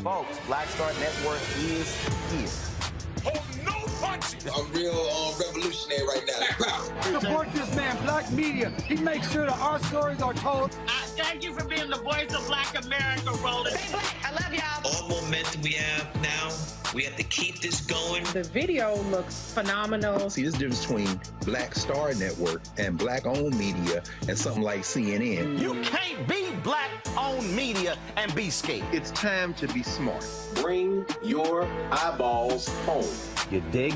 Folks, Black Star Network is here. Hold no punches. I'm real revolutionary right now. Support this man, Black Media. He makes sure that our stories are told. Thank you for being the voice of Black America, Roland. Stay black. I love y'all. All momentum we have now, we have to keep this going. The video looks phenomenal. See, there's a difference between Black Star Network and Black-owned media and something like CNN. You can't be Black-owned media and be scared. It's time to be smart. Bring your eyeballs home. You dig?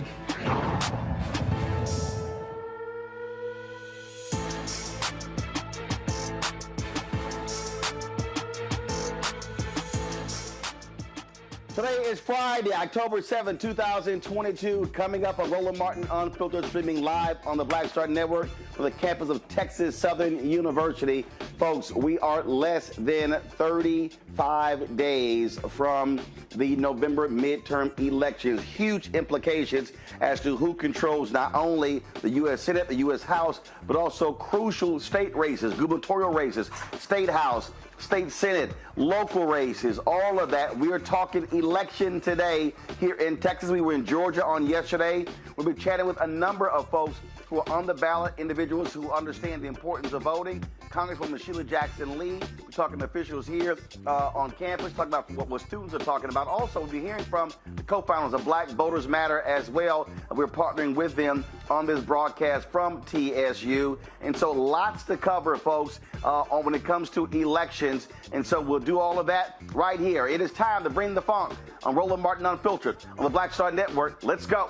Today is Friday, October 7, 2022. Coming up on Roland Martin Unfiltered, streaming live on the Black Star Network from the campus of Texas Southern University. Folks, we are less than 35 days from the November midterm elections. Huge implications as to who controls not only the U.S. Senate, the U.S. House, but also crucial state races, gubernatorial races, state house, state senate, local races, all of that. We are talking election today here in Texas. We were in Georgia on yesterday. We'll be chatting with a number of folks who are on the ballot, individuals who understand the importance of voting. Congresswoman Sheila Jackson Lee. We're talking to officials here on campus, talking about what students are talking about. Also, we'll be hearing from the co-founders of Black Voters Matter as well. We're partnering with them on this broadcast from TSU. And so lots to cover, folks, on when it comes to elections. And so we'll do all of that right here. It is time to bring the funk on Roland Martin Unfiltered on the Black Star Network. Let's go.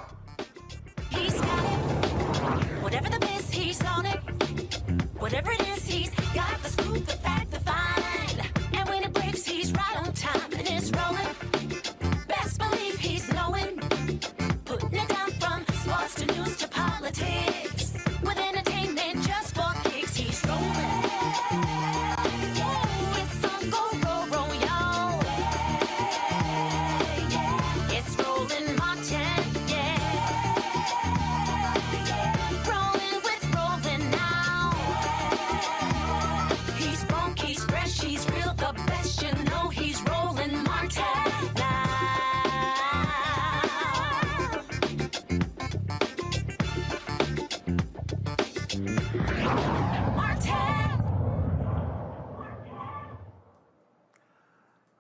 He's got it. Whatever the miss, he's on it. Whatever it is, he's got the scoop, the fact, the find. And when it breaks, he's right on time and it's rolling. Best believe he's knowing. Putting it down from sports to news to politics. With entertainment just for kicks, he's rolling. It's on go, y'all. It's Roland Martin, Rolling with Roland now. He's funk, he's fresh, he's real, the best, you know he's Roland Martin now.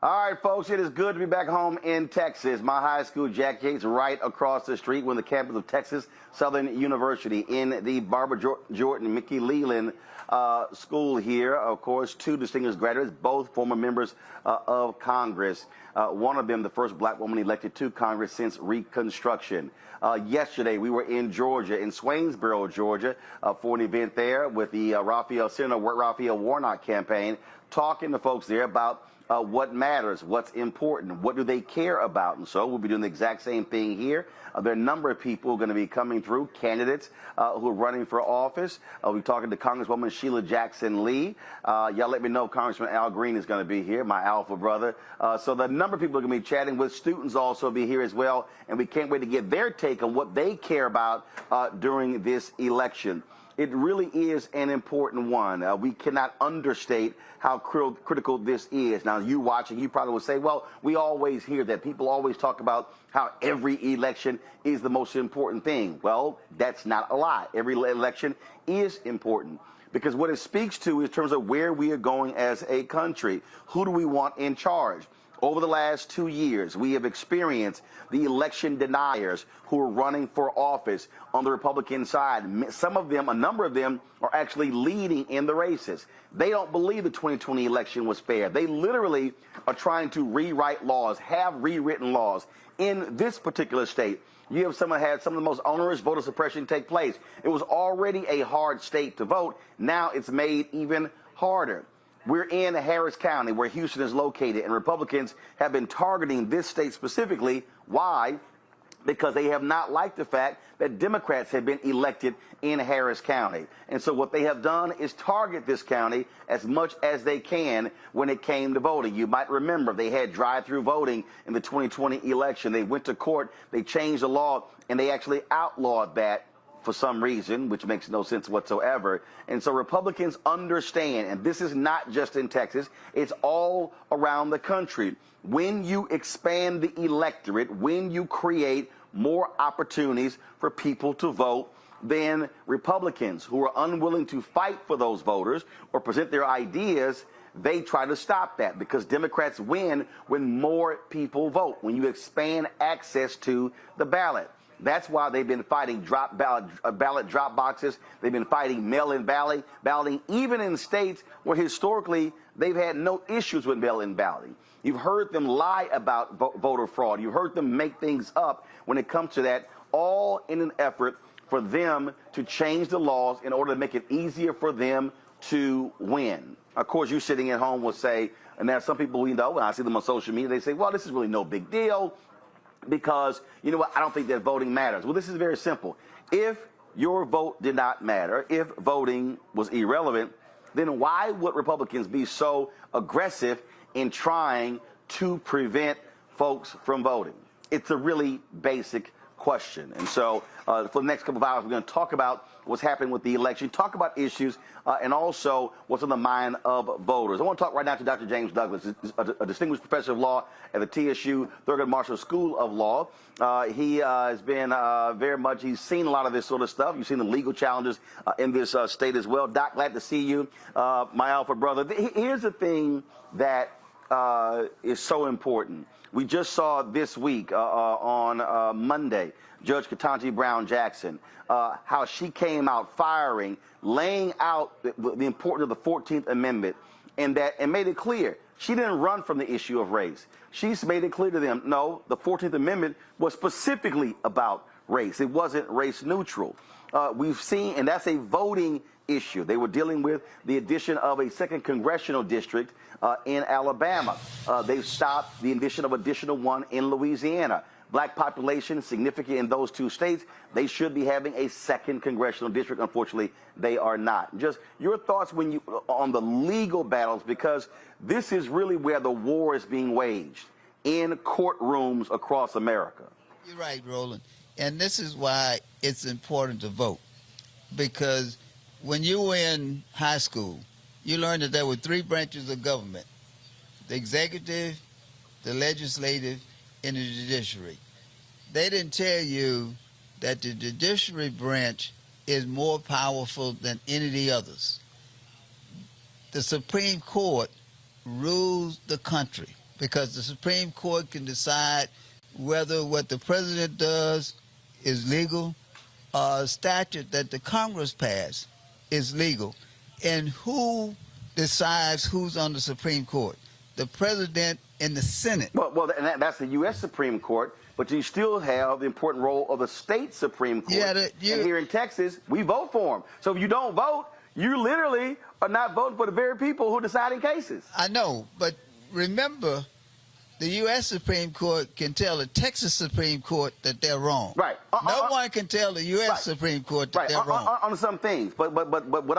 All right, folks, it is good to be back home in Texas. My high school, Jack Yates, right across the street. We're on the campus of Texas Southern University in the Barbara Jordan Mickey Leland school here. Of course, two distinguished graduates, both former members of Congress. One of them, the first black woman elected to Congress since Reconstruction. Yesterday, we were in Georgia, in Swainsboro, Georgia, for an event there with the Senator Raphael Warnock campaign, talking to folks there about what matters, what's important, what do they care about. And so we'll be doing the exact same thing here. There are a number of people going to be coming through, candidates who are running for office. We're talking to Congresswoman Sheila Jackson Lee. Y'all let me know Congressman Al Green is going to be here, my alpha brother. So the number of people are going to be chatting with. Students also be here as well. And we can't wait to get their take on what they care about during this election. It really is an important one. We cannot understate how critical this is. Now, you watching, you probably will say, well, we always hear that. People always talk about how every election is the most important thing. Well, that's not a lie. Every election is important because what it speaks to is in terms of where we are going as a country. Who do we want in charge? Over the last 2 years, we have experienced the election deniers who are running for office on the Republican side. Some of them, a number of them, are actually leading in the races. They don't believe the 2020 election was fair. They literally are trying to rewrite laws, have rewritten laws. In this particular state, you have had some of the most onerous voter suppression take place. It was already a hard state to vote. Now it's made even harder. We're in Harris County, where Houston is located, and Republicans have been targeting this state specifically. Why? Because they have not liked the fact that Democrats have been elected in Harris County. And so what they have done is target this county as much as they can when it came to voting. You might remember they had drive-through voting in the 2020 election. They went to court, they changed the law, and they actually outlawed that for some reason, which makes no sense whatsoever. And so Republicans understand, and this is not just in Texas, it's all around the country. When you expand the electorate, when you create more opportunities for people to vote, then Republicans who are unwilling to fight for those voters or present their ideas, they try to stop that, because Democrats win when more people vote, when you expand access to the ballot. That's why they've been fighting ballot drop boxes. They've been fighting mail-in balloting, even in states where historically they've had no issues with mail-in balloting. You've heard them lie about voter fraud. You've heard them make things up when it comes to that, all in an effort for them to change the laws in order to make it easier for them to win. Of course, you sitting at home will say, and there are some people we know, when I see them on social media, they say, well, this is really no big deal because, you know what, I don't think that voting matters. Well, this is very simple. If your vote did not matter, if voting was irrelevant, then why would Republicans be so aggressive in trying to prevent folks from voting? It's a really basic question. And so for the next couple of hours, we're going to talk about what's happening with the election, talk about issues, and also what's on the mind of voters. I want to talk right now to Dr. James Douglas, a distinguished professor of law at the TSU Thurgood Marshall School of Law. He has been very much, he's seen a lot of this sort of stuff. You've seen the legal challenges in this state as well. Doc, glad to see you, my alpha brother. Here's the thing that is so important. We just saw this week on Monday, Judge Ketanji Brown Jackson, how she came out firing, laying out the importance of the 14th Amendment, and made it clear she didn't run from the issue of race. She's made it clear to them, no, the 14th Amendment was specifically about race. It wasn't race neutral. We've seen, and that's a voting issue. They were dealing with the addition of a 2nd congressional district in Alabama. They've stopped the addition of additional one in Louisiana. Black population significant in those two states. They should be having a 2nd congressional district. Unfortunately, they are not. Just your thoughts on the legal battles, because this is really where the war is being waged, in courtrooms across America. You're right, Roland. And this is why it's important to vote, because when you were in high school, you learned that there were 3 branches of government: the executive, the legislative, and the judiciary. They didn't tell you that the judiciary branch is more powerful than any of the others. The Supreme Court rules the country, because the Supreme Court can decide whether what the president does is legal, or a statute that the Congress passed is legal. And who decides who's on the Supreme Court? The president and the Senate. Well, and that's the U.S. Supreme Court, but you still have the important role of the state Supreme Court. Yeah, and here in Texas, we vote for them. So if you don't vote, you literally are not voting for the very people who are deciding cases. I know, but remember, the U.S. Supreme Court can tell the Texas Supreme Court that they're wrong. Right. No one can tell the U.S. Supreme Court that they're wrong. On some things. But what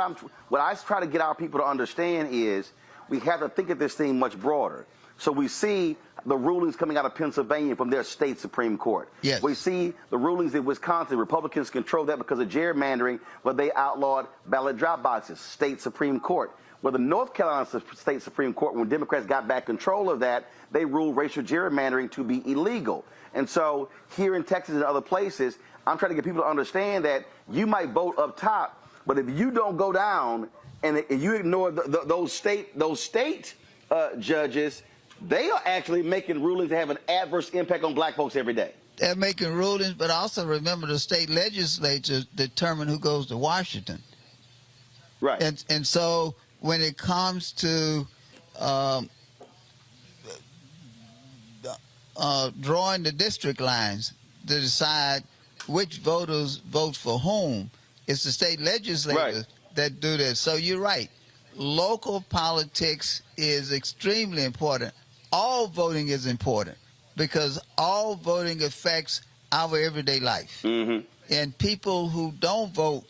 I try to get our people to understand is we have to think of this thing much broader. So we see the rulings coming out of Pennsylvania from their state Supreme Court. Yes. We see the rulings in Wisconsin. Republicans control that because of gerrymandering, but they outlawed ballot drop boxes, state Supreme Court. Well, the North Carolina State Supreme Court, when Democrats got back control of that, they ruled racial gerrymandering to be illegal. And so here in Texas and other places, I'm trying to get people to understand that you might vote up top, but if you don't go down and you ignore those state judges, they are actually making rulings that have an adverse impact on black folks every day. They're making rulings, but also remember the state legislatures determine who goes to Washington. Right. And so when it comes to drawing the district lines to decide which voters vote for whom, it's the state legislators that do this. So you're right. Local politics is extremely important. All voting is important because all voting affects our everyday life. Mm-hmm. And people who don't vote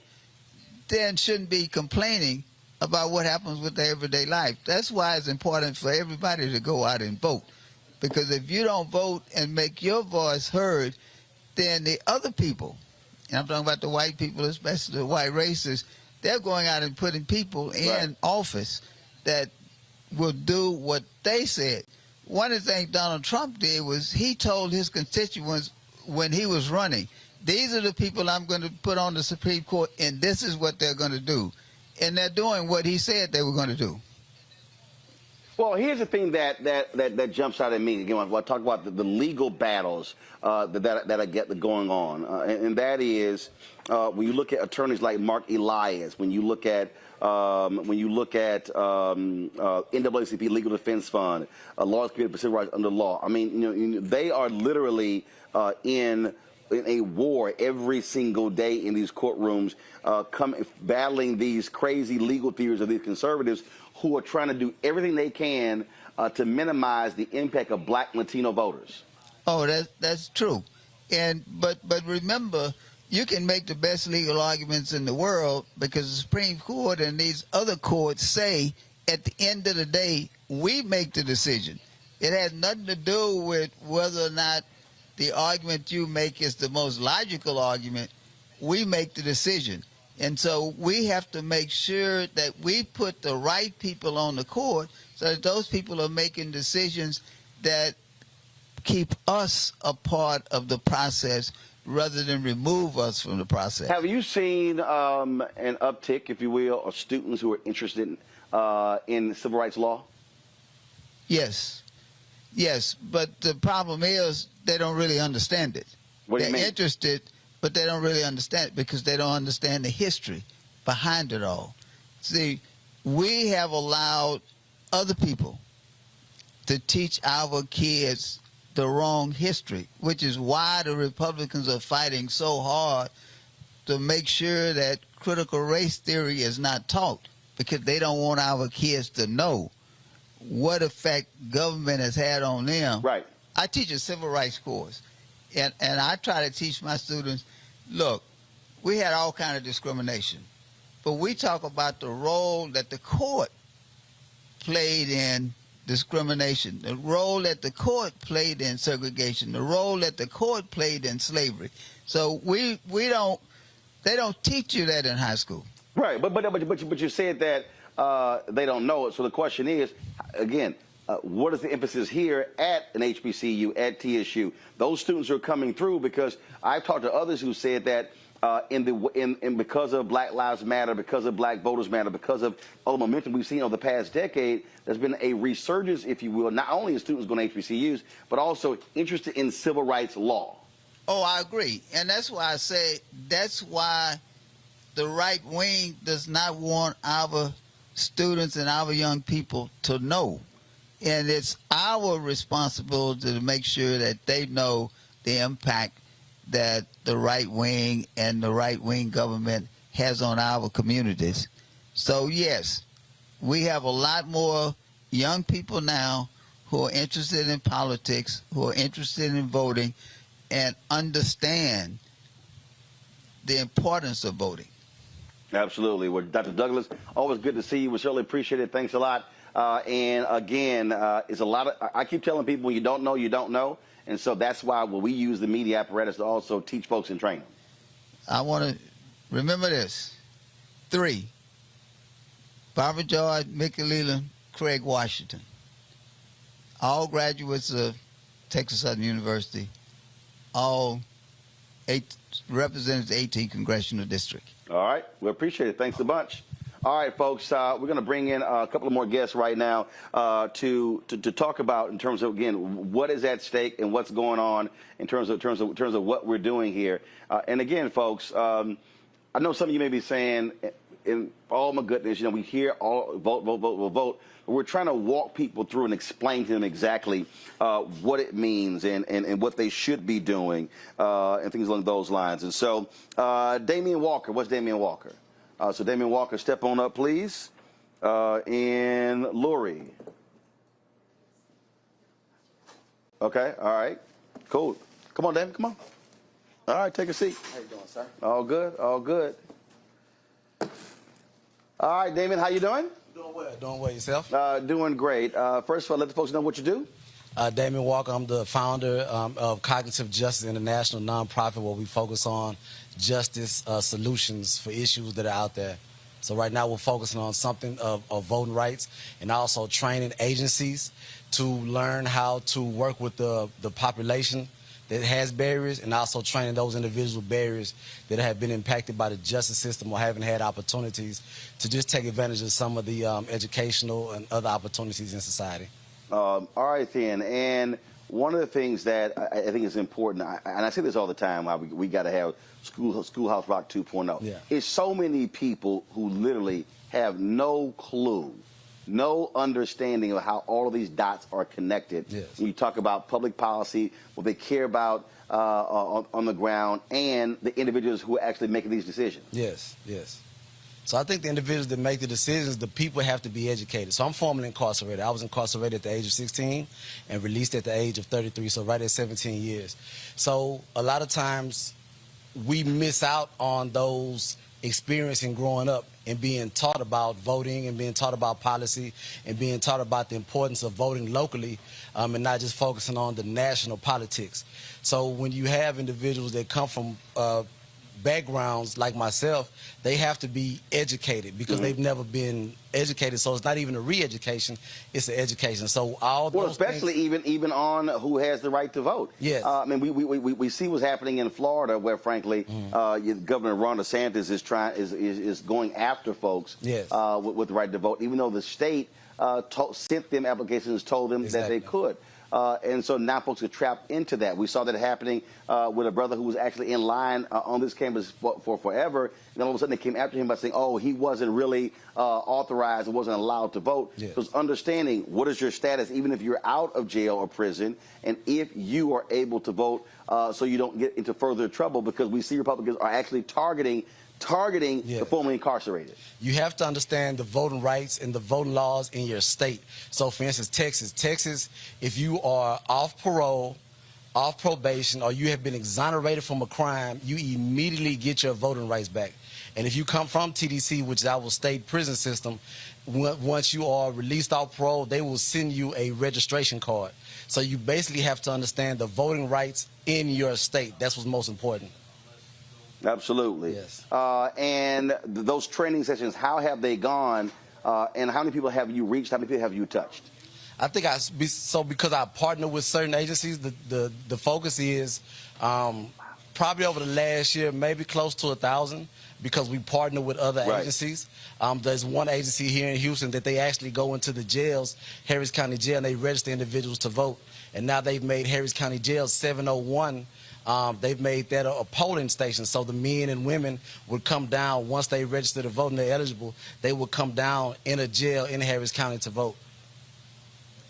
then shouldn't be complaining about what happens with their everyday life. That's why it's important for everybody to go out and vote. Because if you don't vote and make your voice heard, then the other people and I'm talking about the white people, especially the white racists, they're going out and putting people in office that will do what they said. One of the things Donald Trump did was he told his constituents when he was running, these are the people I'm going to put on the Supreme Court, and this is what they're going to do. And they're doing what he said they were going to do. Well, here's the thing that jumps out at me. Again, when I talk about the legal battles that I get going on, and that is when you look at attorneys like Mark Elias, when you look at NAACP Legal Defense Fund, Lawyers Committee for Civil Rights Under Law. I mean, they are literally in a war every single day in these courtrooms, battling these crazy legal theories of these conservatives who are trying to do everything they can to minimize the impact of black Latino voters. Oh, that's true. But remember, you can make the best legal arguments in the world because the Supreme Court and these other courts say at the end of the day, we make the decision. It has nothing to do with whether or not the argument you make is the most logical argument. We make the decision. And so we have to make sure that we put the right people on the court so that those people are making decisions that keep us a part of the process rather than remove us from the process. Have you seen an uptick, if you will, of students who are interested in civil rights law? Yes. Yes, but the problem is they don't really understand it. What do you mean? They're interested, but they don't really understand it because they don't understand the history behind it all. See, we have allowed other people to teach our kids the wrong history, which is why the Republicans are fighting so hard to make sure that critical race theory is not taught, because they don't want our kids to know what effect government has had on them. Right. I teach a civil rights course, and I try to teach my students, look, we had all kind of discrimination, but we talk about the role that the court played in discrimination, the role that the court played in segregation, the role that the court played in slavery. So they don't teach you that in high school. Right, but you said that they don't know it. So the question is, again, what is the emphasis here at an HBCU, at TSU? Those students are coming through because I've talked to others who said that because of Black Lives Matter, because of Black Voters Matter, because of all the momentum we've seen over the past decade, there's been a resurgence, if you will, not only in students going to HBCUs, but also interested in civil rights law. Oh, I agree. And that's why I say that's why the right wing does not want our students and our young people to know. And it's our responsibility to make sure that they know the impact that the right wing and the right wing government has on our communities. So yes, we have a lot more young people now who are interested in politics, who are interested in voting, and understand the importance of voting. Absolutely. Well, Dr. Douglas, always good to see you. We certainly appreciate it. Thanks a lot. And again, it's a lot of, I keep telling people when you don't know, you don't know. And so that's why we use the media apparatus to also teach folks and train them. I want to remember this. 3, Barbara George, Mickey Leland, Craig Washington, all graduates of Texas Southern University, all represent the 18th Congressional District. All right. We appreciate it. Thanks a bunch. All right, folks, we're going to bring in a couple of more guests right now to talk about in terms of, again, what is at stake and what's going on in terms of what we're doing here. And again, folks, I know some of you may be saying, oh, my goodness, you know, we hear all vote, vote, vote, vote, vote. But we're trying to walk people through and explain to them exactly what it means and what they should be doing and things along those lines. And so Damian Walker, what's Damian Walker? So Damian Walker, step on up, please. And Lori. Okay, all right. Cool. Come on, Damian, come on. All right, take a seat. How you doing, sir? All good, all good. All right, Damian, how you doing? Doing well. Doing well yourself? Doing great. First of all, let the folks know what you do. Damien Walker. I'm the founder of Cognitive Justice International, nonprofit where we focus on justice solutions for issues that are out there. So right now we're focusing on something of voting rights and also training agencies to learn how to work with the population that has barriers, and also training those individuals with barriers that have been impacted by the justice system or haven't had opportunities to just take advantage of some of the educational and other opportunities in society. All right, then. And one of the things that I think is important, and I say this all the time, why we got to have Schoolhouse Rock 2.0, is so many people who literally have no clue, no understanding of how all of these dots are connected. When you talk about public policy, what they care about on the ground, and the individuals who are actually making these decisions. Yes. So I think the individuals that make the decisions, the people have to be educated. So I'm formerly incarcerated. I was incarcerated at the age of 16 and released at the age of 33, so right at 17 years. So a lot of times we miss out on those experiencing growing up and being taught about voting and being taught about policy and being taught about the importance of voting locally and not just focusing on the national politics. So when you have individuals that come from backgrounds like myself, they have to be educated because they've never been educated. So it's not even a re-education, it's an education. So all those especially things, even on who has the right to vote. Yes. I mean, we see what's happening in Florida, where frankly, Governor Ron DeSantis is going after folks with the right to vote, even though the state sent them applications, told them that they could. And so now folks are trapped into that. We saw that happening with a brother who was actually in line on this campus for forever. And then all of a sudden they came after him by saying, oh, he wasn't really authorized and wasn't allowed to vote. So it's understanding what is your status, even if you're out of jail or prison, and if you are able to vote so you don't get into further trouble, because we see Republicans are actually targeting the formerly incarcerated. You have to understand the voting rights and the voting laws in your state. So, for instance, Texas, if you are off parole, off probation, or you have been exonerated from a crime, you immediately get your voting rights back. And if you come from TDC, which is our state prison system, once you are released off parole, they will send you a registration card. So you basically have to understand the voting rights in your state. That's what's most important. Absolutely. Yes. And those training sessions, how have they gone? And how many people have you reached? How many people have you touched? I think because I partner with certain agencies, the focus is probably over the last year, maybe close to 1,000, because we partner with other agencies. There's one agency here in Houston that they actually go into the jails, Harris County Jail, and they register individuals to vote. And now they've made Harris County Jail 701. They've made that a polling station, so the men and women would come down once they register to vote and they're eligible. They would come down in a jail in Harris County to vote.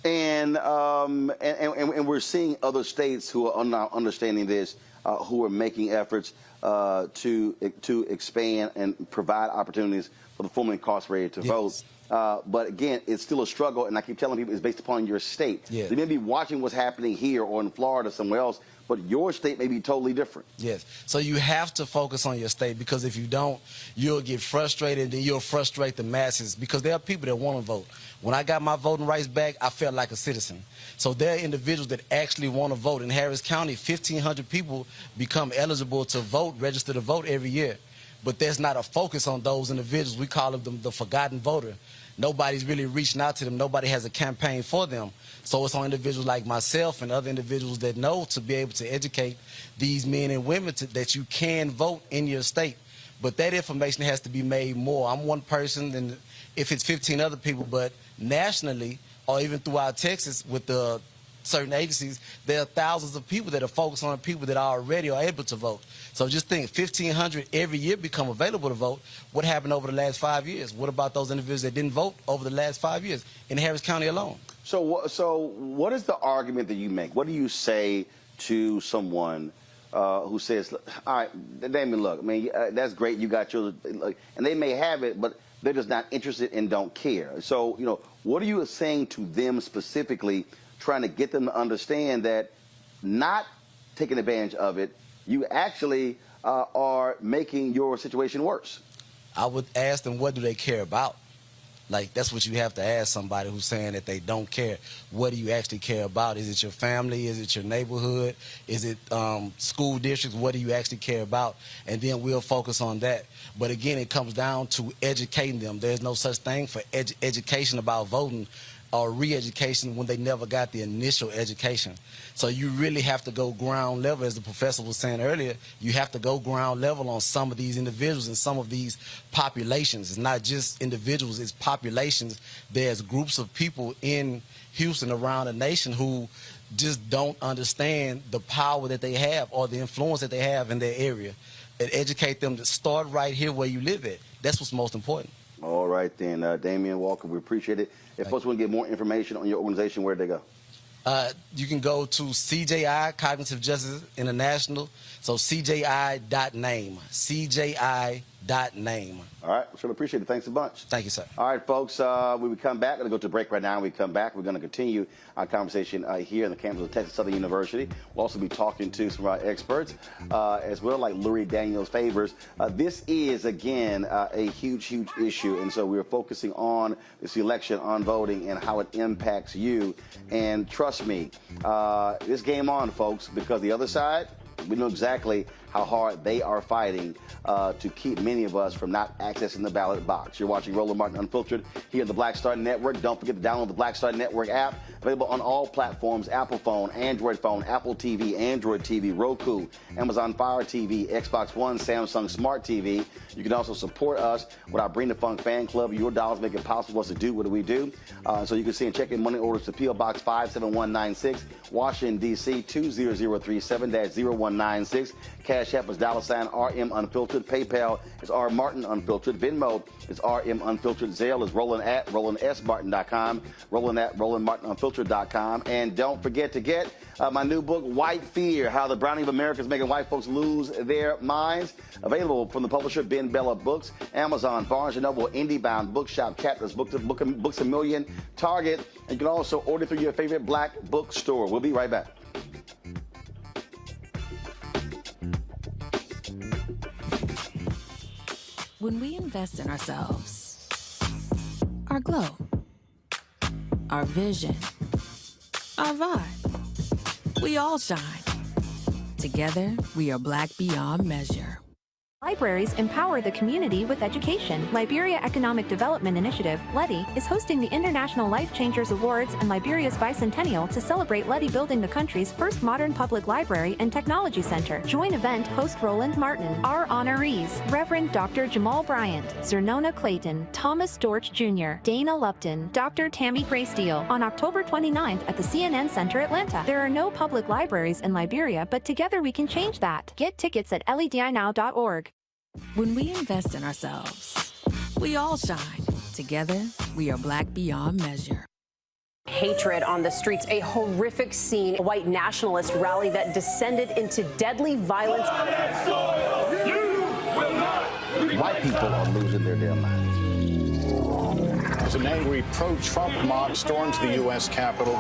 And we're seeing other states who are now understanding this, who are making efforts to expand and provide opportunities for the formerly incarcerated to vote. But again, it's still a struggle, and I keep telling people it's based upon your state. They may be watching what's happening here or in Florida somewhere else, but your state may be totally different. Yes. So you have to focus on your state, because if you don't, you'll get frustrated, and then you'll frustrate the masses, because there are people that want to vote. When I got my voting rights back, I felt like a citizen. So there are individuals that actually want to vote. In Harris County, 1,500 people become eligible to vote, register to vote every year. But there's not a focus on those individuals. We call them the forgotten voter. Nobody's really reaching out to them. Nobody has a campaign for them. So it's on individuals like myself and other individuals that know to be able to educate these men and women that you can vote in your state. But that information has to be made more. I'm one person, and if it's 15 other people, but nationally or even throughout Texas with the certain agencies, there are thousands of people that are focused on people that already are able to vote. So just think, 1,500 every year become available to vote. What happened over the last 5 years? What about those individuals that didn't vote over the last 5 years in Harris County alone? So what is the argument that you make? What do you say to someone who says, all right, Damien, look, I mean, that's great, you got yours, and they may have it, but they're just not interested and don't care. So, you know, what are you saying to them specifically, trying to get them to understand that not taking advantage of it, you actually are making your situation worse? I would ask them, what do they care about? Like, that's what you have to ask somebody who's saying that they don't care. What do you actually care about? Is it your family? Is it your neighborhood? Is it school districts? What do you actually care about? And then we'll focus on that. But again, it comes down to educating them. There's no such thing for education about voting or re-education when they never got the initial education. So you really have to go ground level, as the professor was saying earlier. You have to go ground level on some of these individuals and some of these populations. It's not just individuals, it's populations. There's groups of people in Houston, around the nation, who just don't understand the power that they have or the influence that they have in their area. And educate them to start right here where you live at. That's what's most important. All right, then, Damian Walker, we appreciate it. If folks want to get more information on your organization, where'd they go? You can go to CJI, Cognitive Justice International, so CJI.name, CJI.name. All right, sure appreciate it. Thanks a bunch. Thank you, sir. All right, folks, when we come back, we're going to go to break right now. When we come back, we're going to continue our conversation here in the campus of Texas Southern University. We'll also be talking to some of our experts as well, like Lurie Daniels Favors. This is, again, a huge, huge issue, and so we're focusing on this election, on voting, and how it impacts you. And trust me, this game on, folks, because the other side, we know exactly how hard they are fighting to keep many of us from not accessing the ballot box. You're watching Roland Martin Unfiltered here at the Black Star Network. Don't forget to download the Black Star Network app, available on all platforms: Apple phone, Android phone, Apple TV, Android TV, Roku, Amazon Fire TV, Xbox One, Samsung Smart TV. You can also support us with our Bring the Funk fan club. Your dollars make it possible for us to do what we do. So you can see and check in money orders to P.O. Box 57196, Washington, D.C. 20037-0196. Cash App is $RM Unfiltered. PayPal is R Martin Unfiltered. Venmo is RM Unfiltered. Zelle is Roland@RolandSMartin.com. Roland@RolandMartinUnfiltered.com. And don't forget to get my new book, White Fear: How the Browning of America is Making White Folks Lose Their Minds. Available from the publisher Ben Bella Books, Amazon, Barnes & Noble, IndieBound, Bookshop, Captors, Books A Million, Target. And you can also order through your favorite black bookstore. We'll be right back. When we invest in ourselves, our glow, our vision, our vibe, we all shine. Together, we are black beyond measure. Libraries empower the community with education. Liberia Economic Development Initiative, LEDI, is hosting the International Life Changers Awards and Liberia's bicentennial to celebrate LEDI building the country's first modern public library and technology center. Join event host Roland Martin. Our honorees: Reverend Dr. Jamal Bryant, Zernona Clayton, Thomas Dorch Jr., Dana Lupton, Dr. Tammy Graysteele, on October 29th at the CNN Center, Atlanta. There are no public libraries in Liberia, but together we can change that. Get tickets at ledinow.org. When we invest in ourselves, we all shine. Together, we are black beyond measure. Hatred on the streets, a horrific scene, a white nationalist rally that descended into deadly violence. White people are losing their damn minds. As an angry pro-Trump mob storms the U.S. Capitol,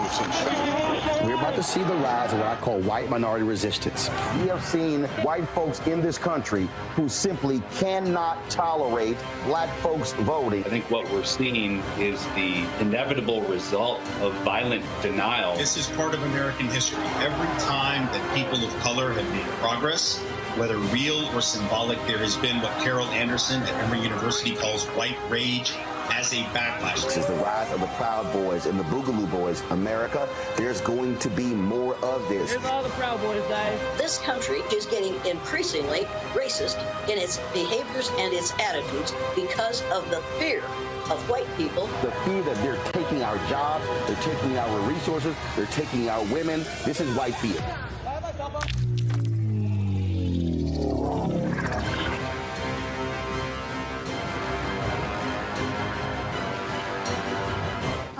we're about to see the rise of what I call white minority resistance. We have seen white folks in this country who simply cannot tolerate black folks voting. I think what we're seeing is the inevitable result of violent denial. This is part of American history. Every time that people of color have made progress, whether real or symbolic, there has been what Carol Anderson at Emory University calls white rage as a backlash. This is the rise of the Proud Boys and the Boogaloo Boys. America, there's going to be more of this. Here's all the Proud Boys, guys. This country is getting increasingly racist in its behaviors and its attitudes because of the fear of white people. The fear that they're taking our jobs, they're taking our resources, they're taking our women. This is white fear.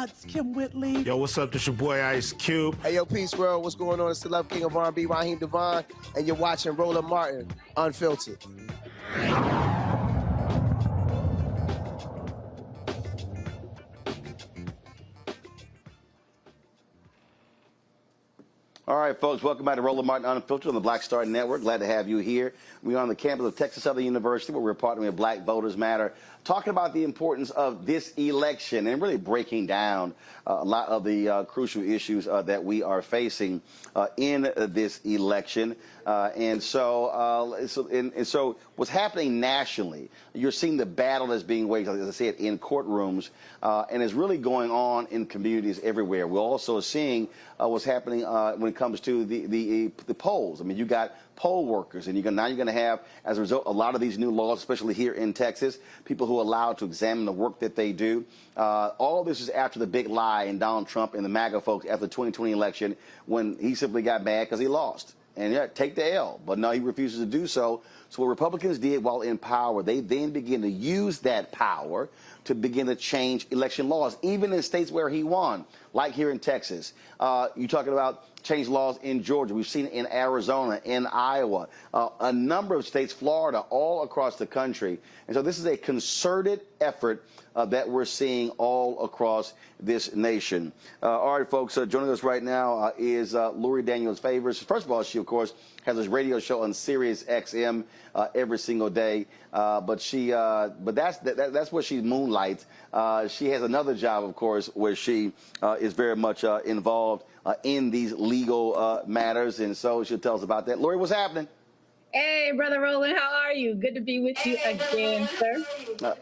It's Kim Whitley. Yo, what's up? This your boy Ice Cube. Hey, yo, Peace World. What's going on? It's the Love King of R&B, Raheem Devon, and you're watching Roland Martin Unfiltered. All right, folks, welcome back to Roland Martin Unfiltered on the Black Star Network. Glad to have you here. We're on the campus of Texas Southern University, where we're partnering with Black Voters Matter, talking about the importance of this election and really breaking down a lot of the crucial issues that we are facing in this election. And so what's happening nationally, you're seeing the battle that's being waged, as I said, in courtrooms, and is really going on in communities everywhere. We're also seeing what's happening when it comes to the polls. I mean, you got poll workers, and now you're going to have, as a result, a lot of these new laws, especially here in Texas, people who are allowed to examine the work that they do. All this is after the big lie in Donald Trump and the MAGA folks after the 2020 election, when he simply got mad because he lost. And yeah, take the L. But no, he refuses to do so. So what Republicans did while in power, they then begin to use that power to begin to change election laws, even in states where he won, like here in Texas. You're talking about change laws in Georgia. We've seen it in Arizona, in Iowa, a number of states, Florida, all across the country. And so this is a concerted effort that we're seeing all across this nation. All right, folks, joining us right now is Lori Daniels Favors. First of all, she, of course, has this radio show on Sirius XM every single day. But that's where she moonlights. She has another job, of course, where she is very much involved in these legal matters. And so she'll tell us about that. Lori, what's happening? Hey, Brother Roland, how are you? Good to be with you again, sir.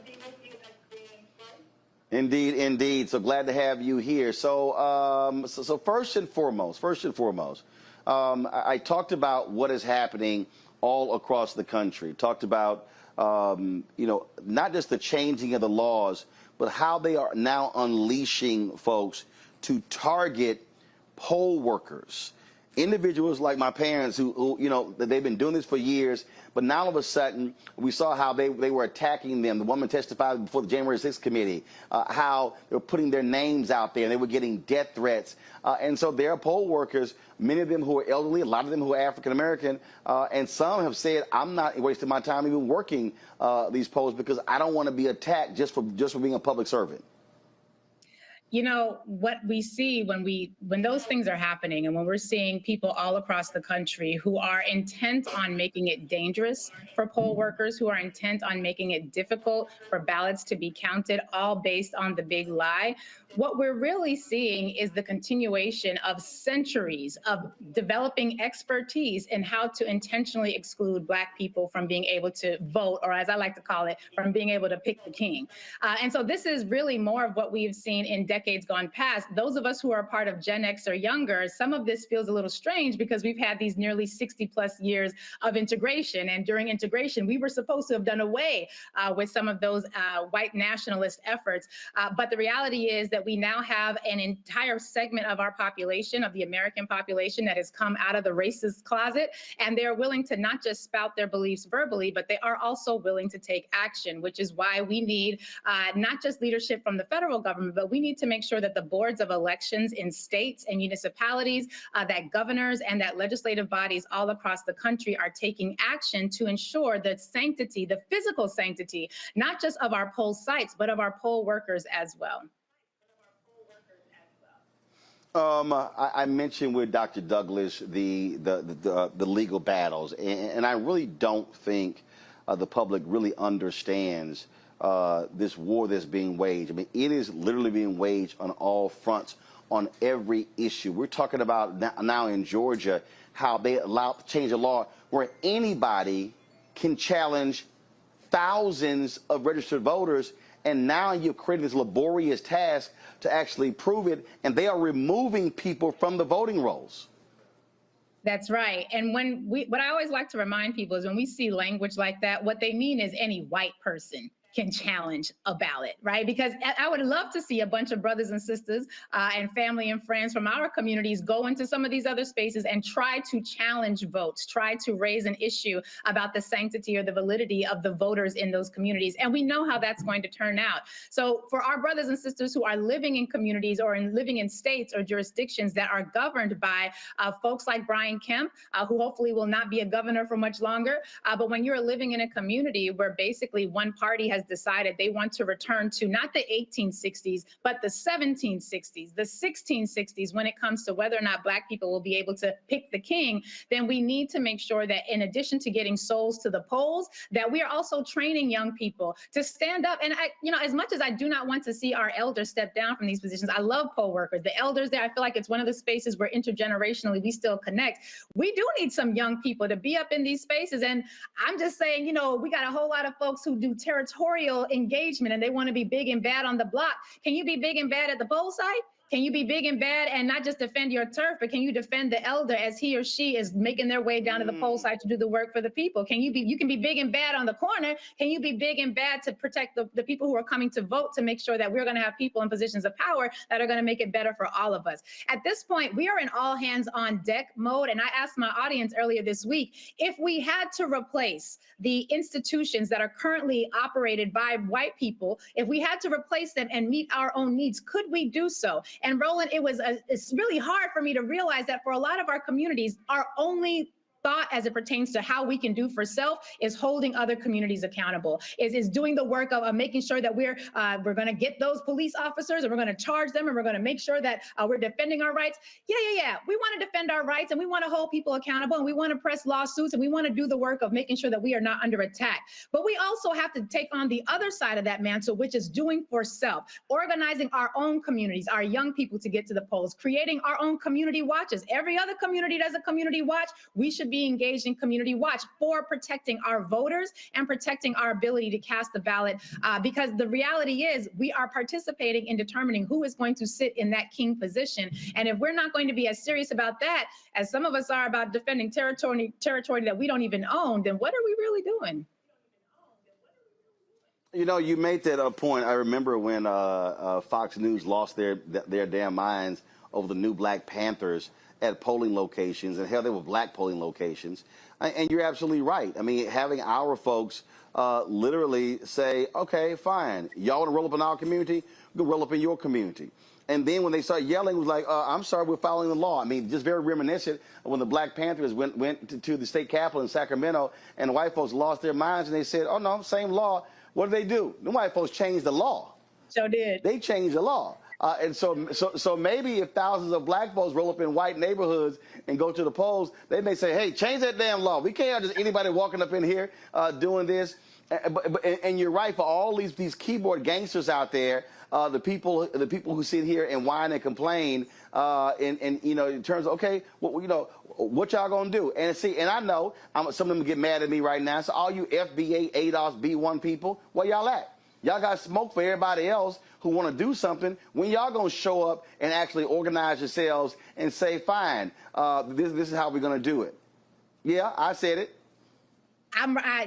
Indeed, indeed. So glad to have you here. So, so first and foremost, I talked about what is happening all across the country. Talked about, not just the changing of the laws, but how they are now unleashing folks to target poll workers, individuals like my parents who they've been doing this for years, but now all of a sudden we saw how they were attacking them. The woman testified before the January 6th committee, how they were putting their names out there and they were getting death threats. And so there are poll workers, many of them who are elderly, a lot of them who are African American, and some have said, I'm not wasting my time even working these polls because I don't want to be attacked just for being a public servant. You know, what we see when those things are happening and when we're seeing people all across the country who are intent on making it dangerous for poll workers, who are intent on making it difficult for ballots to be counted, all based on the big lie, what we're really seeing is the continuation of centuries of developing expertise in how to intentionally exclude Black people from being able to vote, or as I like to call it, from being able to pick the king. And so this is really more of what we've seen in decades gone past. Those of us who are part of Gen X or younger, some of this feels a little strange because we've had these nearly 60+ years of integration. And during integration, we were supposed to have done away with some of those white nationalist efforts. But the reality is that we now have an entire segment of our population, of the American population, that has come out of the racist closet, and they're willing to not just spout their beliefs verbally, but they are also willing to take action, which is why we need not just leadership from the federal government, but we need to make sure that the boards of elections in states and municipalities, that governors and that legislative bodies all across the country are taking action to ensure the sanctity, the physical sanctity, not just of our poll sites, but of our poll workers as well. I mentioned with Dr. Douglas the legal battles, and I really don't think the public really understands this war that's being waged. I mean, it is literally being waged on all fronts, on every issue. We're talking about now in Georgia how they change the law where anybody can challenge thousands of registered voters. And now you've created this laborious task to actually prove it, and they are removing people from the voting rolls. That's right. And what I always like to remind people is when we see language like that, what they mean is any white person can challenge a ballot, right? Because I would love to see a bunch of brothers and sisters and family and friends from our communities go into some of these other spaces and try to challenge votes, try to raise an issue about the sanctity or the validity of the voters in those communities. And we know how that's going to turn out. So for our brothers and sisters who are living in communities or living in states or jurisdictions that are governed by folks like Brian Kemp, who hopefully will not be a governor for much longer. But when you're living in a community where basically one party has decided they want to return to not the 1860s, but the 1760s, the 1660s when it comes to whether or not Black people will be able to pick the king, then we need to make sure that in addition to getting souls to the polls, that we are also training young people to stand up. And as much as I do not want to see our elders step down from these positions, I love poll workers. The elders there, I feel like it's one of the spaces where intergenerationally we still connect. We do need some young people to be up in these spaces. And I'm just saying, we got a whole lot of folks who do territorial engagement and they want to be big and bad on the block. Can you be big and bad at the poll site? Can you be big and bad and not just defend your turf, but can you defend the elder as he or she is making their way down to the poll site to do the work for the people? You can be big and bad on the corner. Can you be big and bad to protect the people who are coming to vote, to make sure that we're going to have people in positions of power that are going to make it better for all of us? At this point, we are in all hands on deck mode. And I asked my audience earlier this week, if we had to replace the institutions that are currently operated by white people, if we had to replace them and meet our own needs, could we do so? And Roland, it's really hard for me to realize that for a lot of our communities, our only thought as it pertains to how we can do for self is holding other communities accountable, is doing the work of making sure that we're going to get those police officers and we're going to charge them and we're going to make sure that we're defending our rights. Yeah. We want to defend our rights and we want to hold people accountable and we want to press lawsuits and we want to do the work of making sure that we are not under attack. But we also have to take on the other side of that mantle, which is doing for self, organizing our own communities, our young people to get to the polls, creating our own community watches. Every other community does a community watch. We should be engaged in community watch for protecting our voters and protecting our ability to cast the ballot, because the reality is we are participating in determining who is going to sit in that king position. And if we're not going to be as serious about that as some of us are about defending territory that we don't even own, then what are we really doing? You made that point. I remember when Fox News lost their damn minds over the new Black Panthers at polling locations, and hell, they were Black polling locations. And you're absolutely right. I mean, having our folks literally say, okay, fine, y'all want to roll up in our community? We'll roll up in your community. And then when they start yelling, it was like, I'm sorry, we're following the law. I mean, just very reminiscent of when the Black Panthers went to the state capitol in Sacramento, and the white folks lost their minds, and they said, oh, no, same law. What did they do? The white folks changed the law. So did. They changed the law. And so maybe if thousands of Black folks roll up in white neighborhoods and go to the polls, they may say, hey, change that damn law. We can't have just anybody walking up in here doing this. And you're right, for all these keyboard gangsters out there, the people who sit here and whine and complain, in terms of, okay, what y'all gonna do? And and I know some of them get mad at me right now. So all you FBA, ADOS, B1 people, where y'all at? Y'all got smoke for everybody else who want to do something. When y'all going to show up and actually organize yourselves and say, fine, this is how we're going to do it? Yeah, I said it.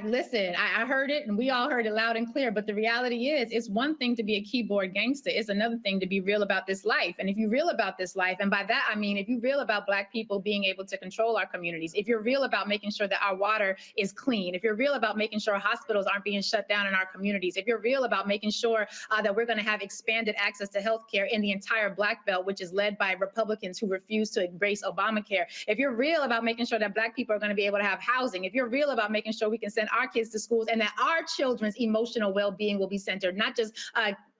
Listen, I heard it and we all heard it loud and clear. But the reality is, it's one thing to be a keyboard gangster. It's another thing to be real about this life. And if you're real about this life, and by that, I mean, if you're real about Black people being able to control our communities, if you're real about making sure that our water is clean, if you're real about making sure hospitals aren't being shut down in our communities, if you're real about making sure that we're going to have expanded access to health care in the entire Black Belt, which is led by Republicans who refuse to embrace Obamacare, if you're real about making sure that Black people are going to be able to have housing, if you're real about making sure we can send our kids to schools and that our children's emotional well-being will be centered, not just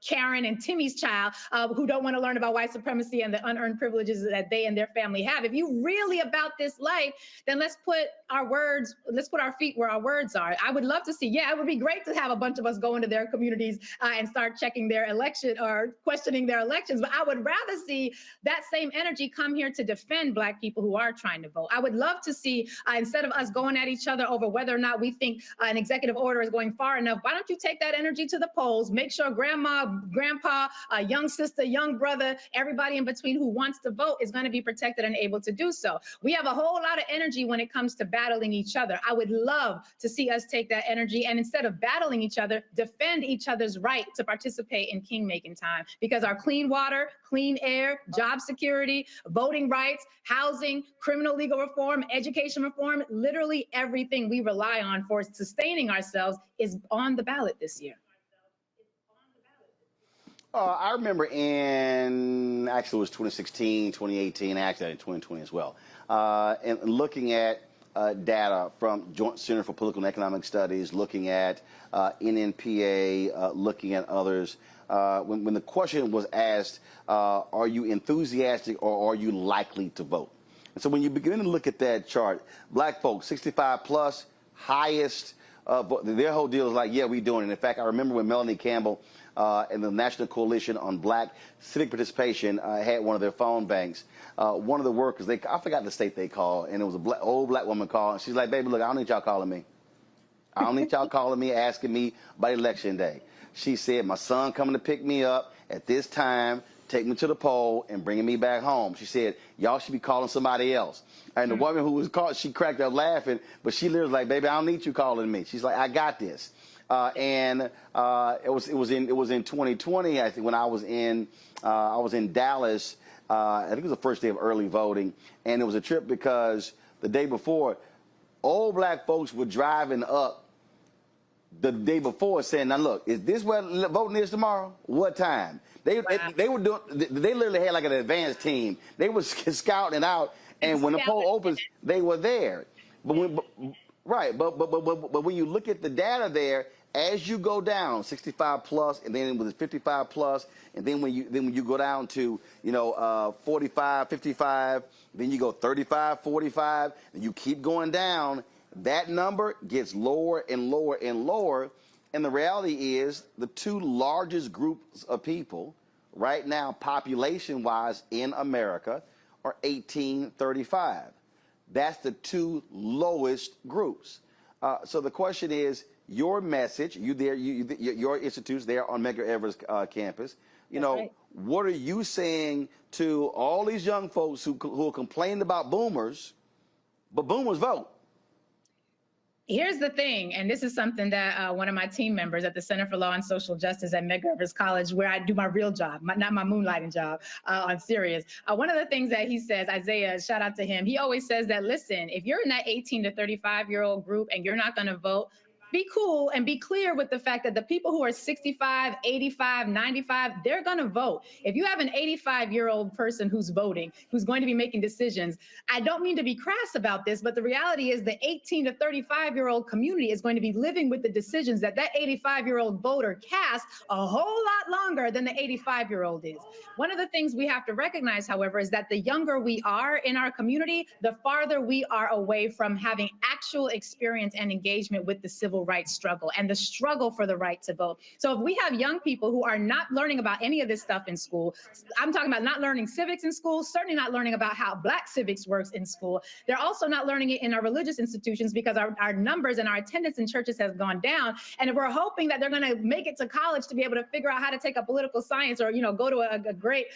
Karen and Timmy's child who don't want to learn about white supremacy and the unearned privileges that they and their family have. If you really about this life, then let's put our feet where our words are. I would love to see, it would be great to have a bunch of us go into their communities and start checking their election or questioning their elections. But I would rather see that same energy come here to defend Black people who are trying to vote. I would love to see, instead of us going at each other over whether or not we think an executive order is going far enough, why don't you take that energy to the polls, make sure grandma, grandpa, young sister, young brother, everybody in between who wants to vote is going to be protected and able to do so. We have a whole lot of energy when it comes to battling each other. I would love to see us take that energy and instead of battling each other, defend each other's right to participate in king-making time, because our clean water, clean air, job security, voting rights, housing, criminal legal reform, education reform, literally everything we rely on for sustaining ourselves is on the ballot this year. I remember actually it was 2016, 2018, actually in 2020 as well, and looking at data from Joint Center for Political and Economic Studies, looking at NNPA, looking at others. When the question was asked, are you enthusiastic or are you likely to vote? And so when you begin to look at that chart, black folks, 65 plus, highest, their whole deal is like, yeah, we doing it. In fact, I remember when Melanie Campbell and the National Coalition on Black Civic Participation had one of their phone banks. One of the workers, I forgot the state they called, and it was a old black woman called. And she's like, baby, look, I don't need y'all calling me. I don't need y'all calling me, asking me about election day. She said, my son coming to pick me up at this time, take me to the poll, and bringing me back home. She said, y'all should be calling somebody else. And the woman who was called, she cracked up laughing, but she literally was like, baby, I don't need you calling me. She's like, I got this. It was in 2020, I think, when I was in Dallas. I think it was the first day of early voting, and it was a trip because the day before, old black folks were driving up the day before saying, now look, is this where voting is tomorrow? What time? They were doing, they literally had like an advanced team. They were scouting it out, and when the poll opens, they were there. But when you look at the data there, as you go down 65 plus, and then with 55 plus, and then when you go down to 45, 55, then you go 35, 45, and you keep going down, that number gets lower and lower and lower. And the reality is the two largest groups of people right now, population-wise in America, are 18-35. That's the two lowest groups. So the question is, your message, your institute's there on Medgar Evers campus. What are you saying to all these young folks who are complaining about boomers, but boomers vote? Here's the thing, and this is something that one of my team members at the Center for Law and Social Justice at Medgar Evers College, where I do my real job, not my moonlighting job, I'm serious. One of the things that he says, Isaiah, shout out to him, he always says that, listen, if you're in that 18 to 35-year-old group and you're not going to vote, be cool and be clear with the fact that the people who are 65, 85, 95, they're going to vote. If you have an 85-year-old person who's voting, who's going to be making decisions, I don't mean to be crass about this, but the reality is the 18 to 35-year-old community is going to be living with the decisions that 85-year-old voter casts a whole lot longer than the 85-year-old is. One of the things we have to recognize, however, is that the younger we are in our community, the farther we are away from having actual experience and engagement with the civil rights struggle and the struggle for the right to vote. So if we have young people who are not learning about any of this stuff in school, I'm talking about not learning civics in school, certainly not learning about how Black civics works in school. They're also not learning it in our religious institutions because our numbers and our attendance in churches has gone down. And if we're hoping that they're going to make it to college to be able to figure out how to take a political science or, go to a great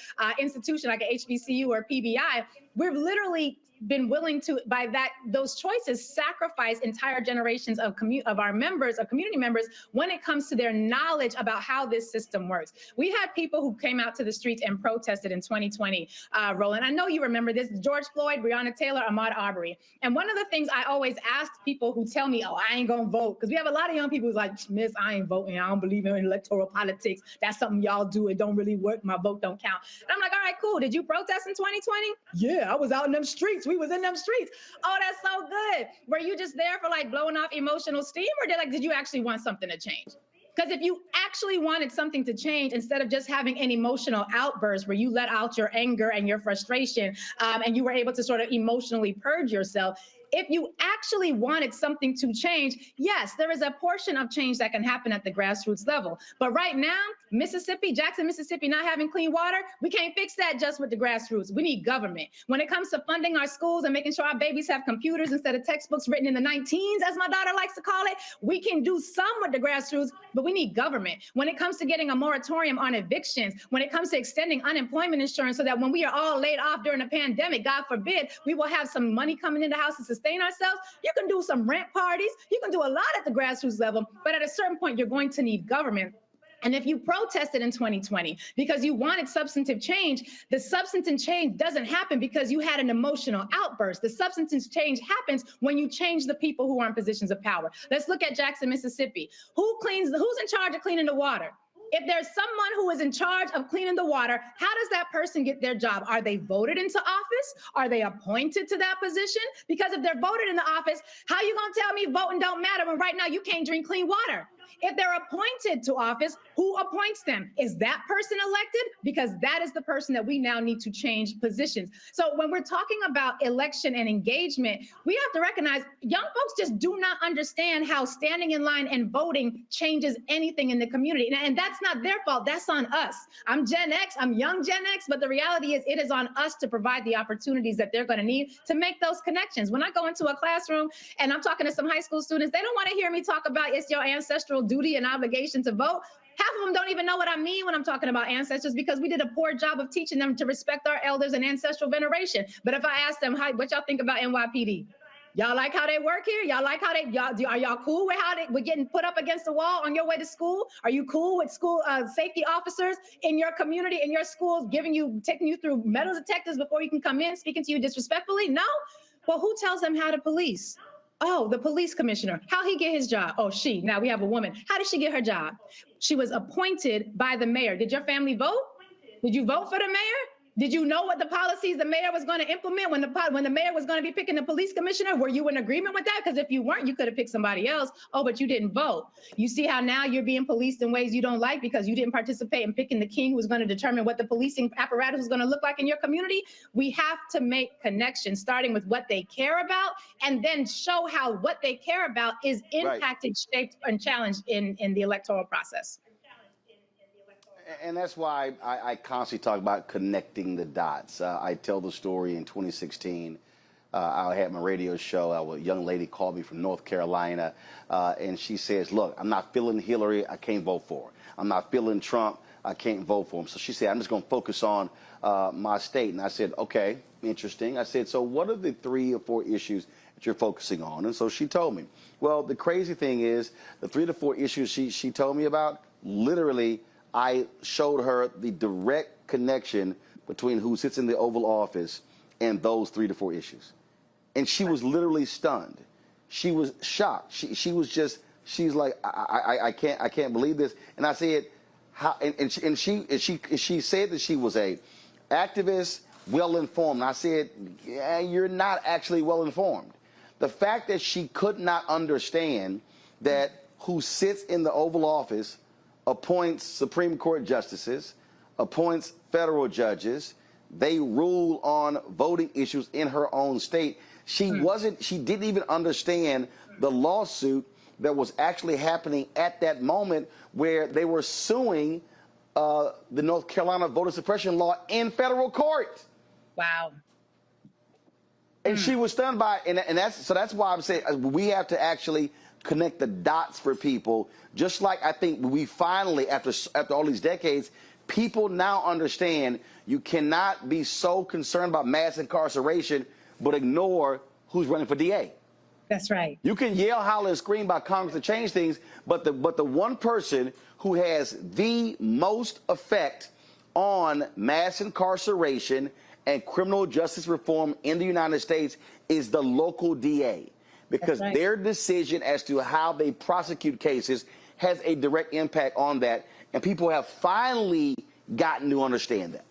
institution like a HBCU or PBI, we've literally been willing to, by those choices, sacrifice entire generations of our members, of community members, when it comes to their knowledge about how this system works. We had people who came out to the streets and protested in 2020, Roland. I know you remember this, George Floyd, Breonna Taylor, Ahmaud Arbery. And one of the things I always ask people who tell me, oh, I ain't gonna vote, because we have a lot of young people who's like, Miss, I ain't voting, I don't believe in electoral politics. That's something y'all do, it don't really work, my vote don't count. And I'm like, all right, cool, did you protest in 2020? Yeah, I was out in them streets. We was in them streets. Oh, that's so good. Were you just there for like blowing off emotional steam, or did you actually want something to change? Because if you actually wanted something to change, instead of just having an emotional outburst where you let out your anger and your frustration, and you were able to sort of emotionally purge yourself, if you actually wanted something to change, yes, there is a portion of change that can happen at the grassroots level. But right now, Mississippi, Jackson, Mississippi, not having clean water, we can't fix that just with the grassroots. We need government. When it comes to funding our schools and making sure our babies have computers instead of textbooks written in the 19s, as my daughter likes to call it, we can do some with the grassroots, but we need government. When it comes to getting a moratorium on evictions, when it comes to extending unemployment insurance so that when we are all laid off during a pandemic, God forbid, we will have some money coming in the house to sustain ourselves. You can do some rent parties. You can do a lot at the grassroots level, but at a certain point, you're going to need government. And if you protested in 2020 because you wanted substantive change, the substantive change doesn't happen because you had an emotional outburst. The substantive change happens when you change the people who are in positions of power. Let's look at Jackson, Mississippi. Who's in charge of cleaning the water? If there's someone who is in charge of cleaning the water, how does that person get their job? Are they voted into office? Are they appointed to that position? Because if they're voted into office, how you gonna tell me voting don't matter when right now you can't drink clean water? If they're appointed to office, who appoints them? Is that person elected? Because that is the person that we now need to change positions. So when we're talking about election and engagement, we have to recognize young folks just do not understand how standing in line and voting changes anything in the community. And that's not their fault, that's on us. I'm Gen X, I'm young Gen X, but the reality is it is on us to provide the opportunities that they're gonna need to make those connections. When I go into a classroom and I'm talking to some high school students, they don't wanna hear me talk about it's your ancestral duty and obligation to vote. Half of them don't even know what I mean when I'm talking about ancestors because we did a poor job of teaching them to respect our elders and ancestral veneration. But if I ask them, what y'all think about NYPD? Y'all like how they work here? Y'all like how are y'all cool with how we're getting put up against the wall on your way to school? Are you cool with school safety officers in your community, in your schools, taking you through metal detectors before you can come in, speaking to you disrespectfully? No. Well, who tells them how to police? Oh, the police commissioner. How he get his job? Oh, she. Now we have a woman. How did she get her job? She was appointed by the mayor. Did your family vote? Did you vote for the mayor? Did you know what the policies the mayor was going to implement when the mayor was going to be picking the police commissioner? Were you in agreement with that? Because if you weren't, you could have picked somebody else. Oh, but you didn't vote. You see how now you're being policed in ways you don't like because you didn't participate in picking the king who was going to determine what the policing apparatus was going to look like in your community. We have to make connections, starting with what they care about, and then show how what they care about is impacted, shaped, and challenged in the electoral process. And that's why I constantly talk about connecting the dots. I tell the story in 2016. I had my radio show. A young lady called me from North Carolina, and she says, look, I'm not feeling Hillary. I can't vote for her. I'm not feeling Trump. I can't vote for him. So she said, I'm just going to focus on my state. And I said, okay, interesting. I said, so what are the 3 or 4 issues that you're focusing on? And so she told me. Well, the crazy thing is the 3 to 4 issues she told me about, literally, I showed her the direct connection between who sits in the Oval Office and those 3 to 4 issues. And she was literally stunned. She was shocked. She's like, I can't believe this. And I said, how? And she said that she was a activist, well-informed. I said, yeah, you're not actually well-informed. The fact that she could not understand that who sits in the Oval Office appoints Supreme Court justices, appoints federal judges. They rule on voting issues in her own state. She didn't even understand the lawsuit that was actually happening at that moment where they were suing the North Carolina voter suppression law in federal court. Wow. And she was stunned by it. And that's why I'm saying we have to actually connect the dots for people. Just like I think we finally, after all these decades, people now understand you cannot be so concerned about mass incarceration but ignore who's running for DA. That's right. You can yell, holler, and scream about Congress to change things, but the one person who has the most effect on mass incarceration and criminal justice reform in the United States is the local DA. Because their decision as to how they prosecute cases has a direct impact on that. And people have finally gotten to understand that.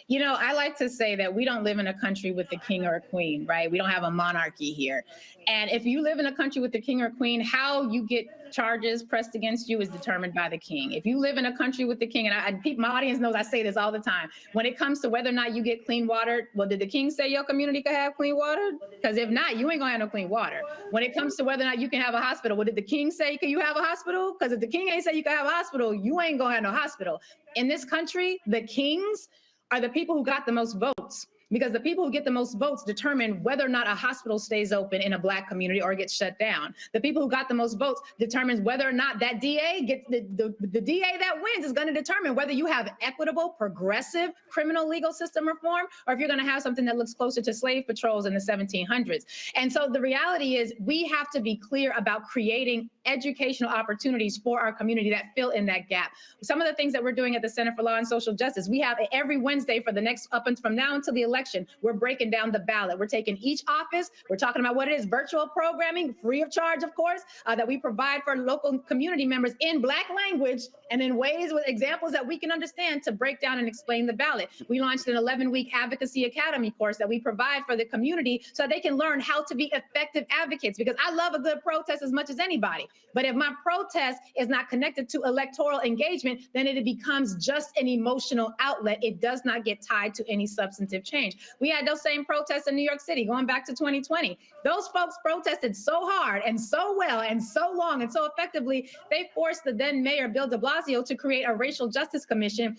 You know, I like to say that we don't live in a country with a king or a queen, right? We don't have a monarchy here. And if you live in a country with a king or queen, how you get charges pressed against you is determined by the king. If you live in a country with the king, and my audience knows I say this all the time, when it comes to whether or not you get clean water, well, did the king say your community could have clean water? Because if not, you ain't gonna have no clean water. When it comes to whether or not you can have a hospital, well, did the king say, can you have a hospital? Because if the king ain't say you can have a hospital, you ain't gonna have no hospital. In this country, the kings are the people who got the most votes, because the people who get the most votes determine whether or not a hospital stays open in a Black community or gets shut down. The people who got the most votes determines whether or not that DA gets the DA that wins is going to determine whether you have equitable, progressive criminal legal system reform, or if you're going to have something that looks closer to slave patrols in the 1700s. And so the reality is we have to be clear about creating educational opportunities for our community that fill in that gap. Some of the things that we're doing at the Center for Law and Social Justice, we have every Wednesday for the next from now until the election, we're breaking down the ballot. We're taking each office, we're talking about what it is, virtual programming, free of charge, of course, that we provide for local community members in Black language and in ways with examples that we can understand to break down and explain the ballot. We launched an 11-week Advocacy Academy course that we provide for the community so they can learn how to be effective advocates, because I love a good protest as much as anybody. But if my protest is not connected to electoral engagement, then it becomes just an emotional outlet. It does not get tied to any substantive change. We had those same protests in New York City going back to 2020. Those folks protested so hard and so well and so long and so effectively, they forced the then mayor, Bill de Blasio, to create a racial justice commission.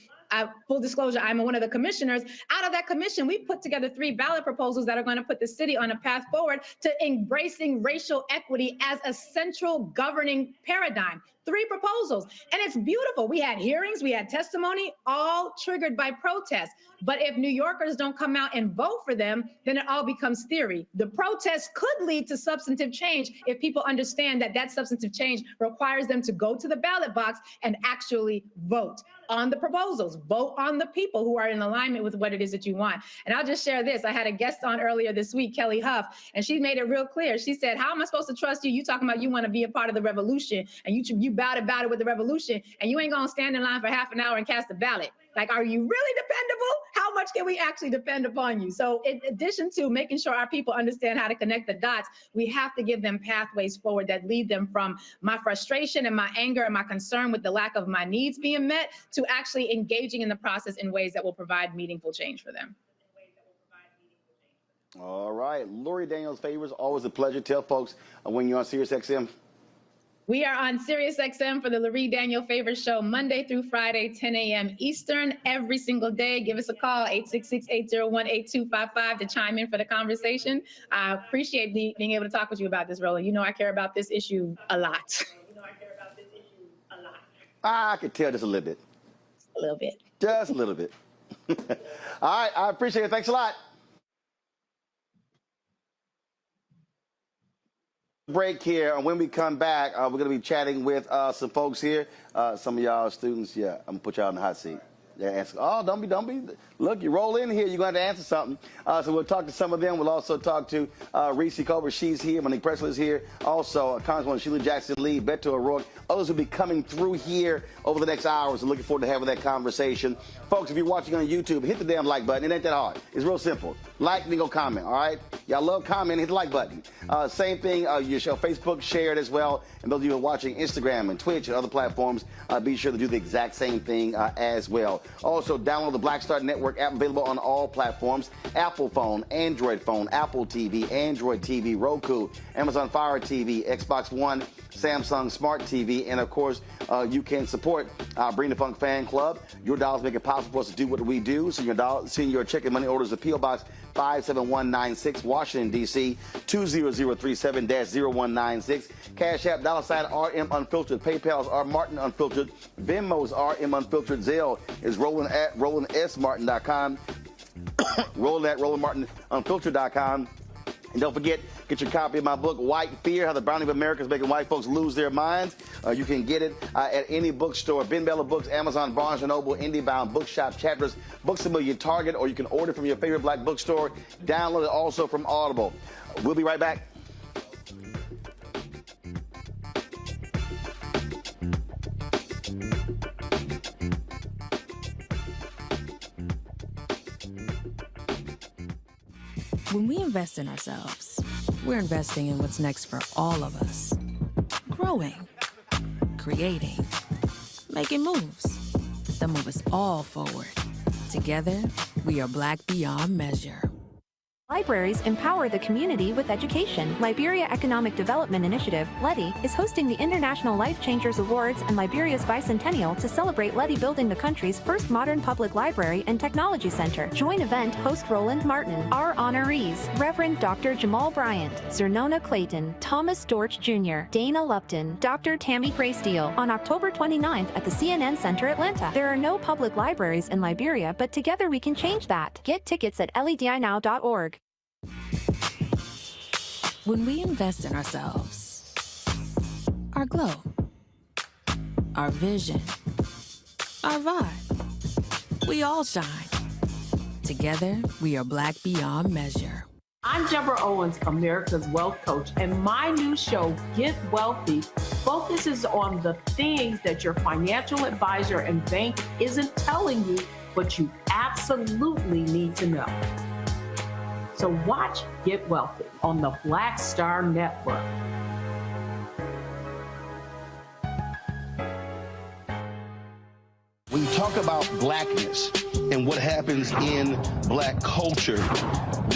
Full disclosure, I'm one of the commissioners. Out of that commission, we put together 3 ballot proposals that are going to put the city on a path forward to embracing racial equity as a central governing paradigm. 3 proposals, and it's beautiful. We had hearings, we had testimony, all triggered by protests. But if New Yorkers don't come out and vote for them, then it all becomes theory. The protests could lead to substantive change if people understand that that substantive change requires them to go to the ballot box and actually vote on the proposals, vote on the people who are in alignment with what it is that you want. And I'll just share this. I had a guest on earlier this week, Kelly Huff, and she made it real clear. She said, how am I supposed to trust you? You talking about you want to be a part of the revolution, and you bout it with the revolution, and you ain't gonna stand in line for half an hour and cast a ballot. Like, are you really dependable? How much can we actually depend upon you? So in addition to making sure our people understand how to connect the dots, we have to give them pathways forward that lead them from my frustration and my anger and my concern with the lack of my needs being met to actually engaging in the process in ways that will provide meaningful change for them. All right. Lori Daniels Favors, always a pleasure. Tell folks when you're on SiriusXM. We are on SiriusXM for the Lori Daniel Favors Show, Monday through Friday, 10 a.m. Eastern, every single day. Give us a call, 866-801-8255 to chime in for the conversation. I appreciate being able to talk with you about this, Roland. You know I care about this issue a lot. I could tell just a little bit. A little bit. Just a little bit. All right, I appreciate it. Thanks a lot. Break here, and when we come back, we're going to be chatting with some folks here. Some of y'all students, yeah, I'm going to put y'all in the hot seat. They're asking, oh, don't be. Look, you roll in here, you're going to have to answer something. So we'll talk to some of them. We'll also talk to Reese Cover. She's here. Monique Presley is here. Also, Congresswoman Sheila Jackson Lee, Beto O'Rouke. Others will be coming through here over the next hours. And looking forward to having that conversation. Folks, if you're watching on YouTube, hit the damn like button. It ain't that hard. It's real simple. Like, then go comment, all right? Y'all love commenting. Hit the like button. Same thing, you show Facebook, share it as well. And those of you who are watching Instagram and Twitch and other platforms, be sure to do the exact same thing as well. Also, download the Black Star Network app, available on all platforms: Apple phone, Android phone, Apple TV, Android TV, Roku, Amazon Fire TV, Xbox One, Samsung Smart TV, and of course, you can support Bring the Funk Fan Club. Your dollars make it possible for us to do what we do. Send your check and money orders to P.O. Box 57196, Washington, D.C., 20037-0196. Cash App, $RM Unfiltered. PayPal is R Martin Unfiltered. Venmo's RM Unfiltered. Zelle is Roland at RolandSMartin.com. Roland at RolandMartinUnfiltered.com. And don't forget, get your copy of my book, White Fear, How the Browning of America is Making White Folks Lose Their Minds. You can get it at any bookstore: Ben Bella Books, Amazon, Barnes & Noble, IndieBound, Bookshop, Chapters, Books A Million, Target, or you can order from your favorite black bookstore. Download it also from Audible. We'll be right back. When we invest in ourselves, we're investing in what's next for all of us. Growing, creating, making moves that move us all forward. Together, we are Black beyond measure. Libraries empower the community with education. Liberia Economic Development Initiative, LEDI, is hosting the International Life Changers Awards and Liberia's bicentennial to celebrate LEDI building the country's first modern public library and technology center. Join event host Roland Martin. Our honorees: Reverend Dr. Jamal Bryant, Zernona Clayton, Thomas Dorch Jr., Dana Lupton, Dr. Tammy Graysteele, on October 29th at the CNN Center, Atlanta. There are no public libraries in Liberia, but together we can change that. Get tickets at ledinow.org. When we invest in ourselves, our glow, our vision, our vibe. We all shine. Together, we are Black beyond measure. I'm Deborah Owens, America's Wealth Coach, and my new show, Get Wealthy, focuses on the things that your financial advisor and bank isn't telling you, but you absolutely need to know. So watch Get Wealthy on the Black Star Network. When you talk about blackness and what happens in black culture,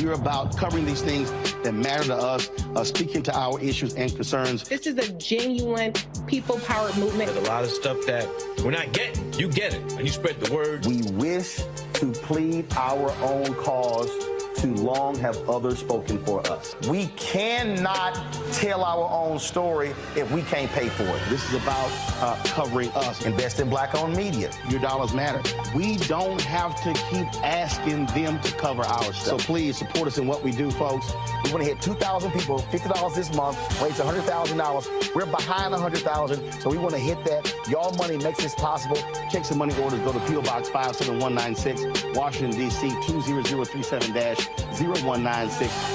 we're about covering these things that matter to us, speaking to our issues and concerns. This is a genuine people-powered movement. There's a lot of stuff that we're not getting. You get it, and you spread the word. We wish to plead our own cause. Too long have others spoken for us. We cannot tell our own story if we can't pay for it. This is about covering us. Invest in black-owned media. Your dollars matter. We don't have to keep asking them to cover our stuff. So please support us in what we do, folks. We want to hit 2,000 people, $50 this month, raise $100,000. We're behind 100,000, so we want to hit that. Y'all money makes this possible. Check some money orders. Go to P.O. Box 57196, Washington, D.C. 20037-0196.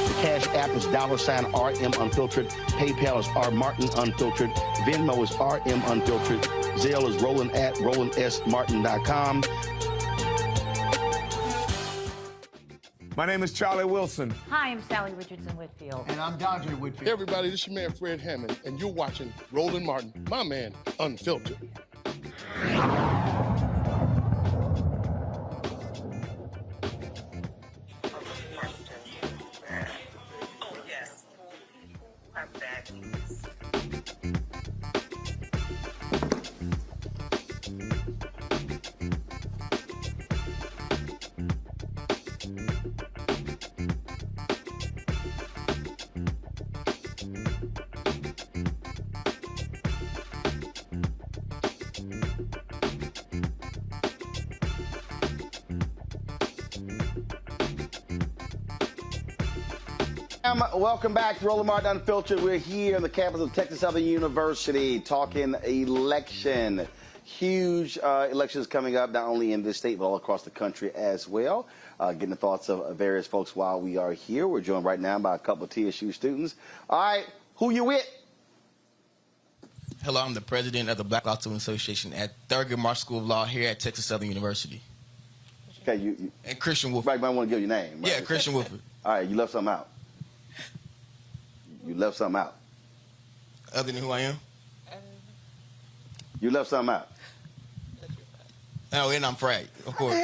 The Cash App is $RM Unfiltered. PayPal is R Martin Unfiltered. Venmo is RM Unfiltered. Zelle is Roland at RolandSMartin.com. My name is Charlie Wilson. Hi, I'm Sally Richardson Whitfield. And I'm Dante Whitfield. Hey, everybody, this is your man Fred Hammond, and you're watching Roland Martin, my man, Unfiltered. Welcome back to Roland Martin Unfiltered. We're here on the campus of Texas Southern University talking election. Huge elections coming up, not only in this state, but all across the country as well. Getting the thoughts of various folks while we are here. We're joined right now by a couple of TSU students. All right, who you with? Hello, I'm the president of the Black Law Student Association at Thurgood Marshall School of Law here at Texas Southern University. Okay, you and Christian Wolford. Right, might want to give your name. Right? Yeah, Christian Wolford. All right, you left something out. You left something out. Other than who I am? You left something out. Oh, and I'm Frag. Of course,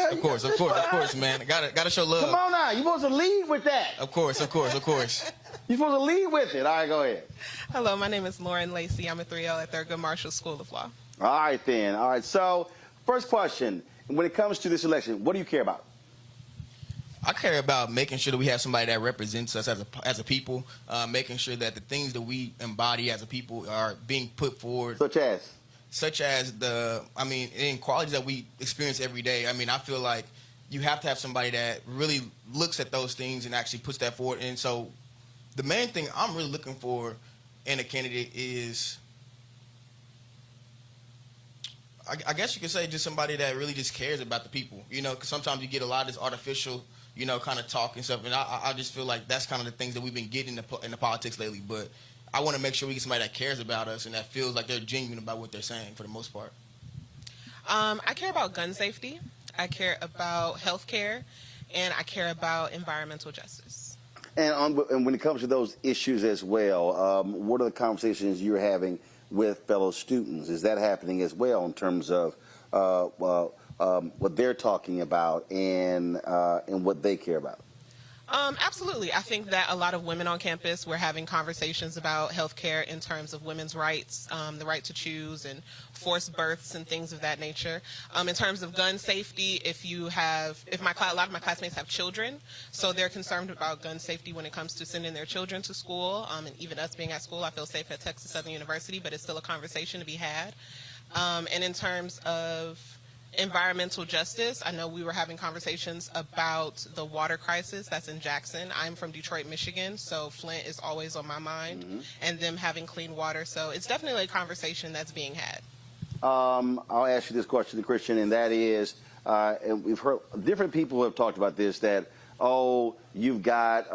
man. Gotta show love. Come on now, you're supposed to lead with that. Of course. You're supposed to lead with it. All right, go ahead. Hello, my name is Lauren Lacey. I'm a 3L at Thurgood Marshall School of Law. All right, then. All right, so first question. When it comes to this election, what do you care about? I care about making sure that we have somebody that represents us as a people, making sure that the things that we embody as a people are being put forward. Such as the inequalities that we experience every day. I mean, I feel like you have to have somebody that really looks at those things and actually puts that forward. And so the main thing I'm really looking for in a candidate is, I guess you could say, just somebody that really just cares about the people. You know, because sometimes you get a lot of this artificial, kind of talk and stuff. And I just feel like that's kind of the things that we've been getting in the politics lately. But I want to make sure we get somebody that cares about us and that feels like they're genuine about what they're saying for the most part. I care about gun safety. I care about health care. And I care about environmental justice. And when it comes to those issues as well, what are the conversations you're having with fellow students? Is that happening as well in terms of what they're talking about and what they care about? Absolutely. I think that a lot of women on campus, we're having conversations about healthcare in terms of women's rights, the right to choose and forced births and things of that nature. In terms of gun safety, a lot of my classmates have children, so they're concerned about gun safety when it comes to sending their children to school. And even us being at school, I feel safe at Texas Southern University, but it's still a conversation to be had. And in terms of environmental justice. I know we were having conversations about the water crisis that's in Jackson. I'm from Detroit, Michigan, so Flint is always on my mind, and them having clean water. So it's definitely a conversation that's being had. I'll ask you this question, Christian, and that is, and we've heard different people who have talked about this, that, oh, you've got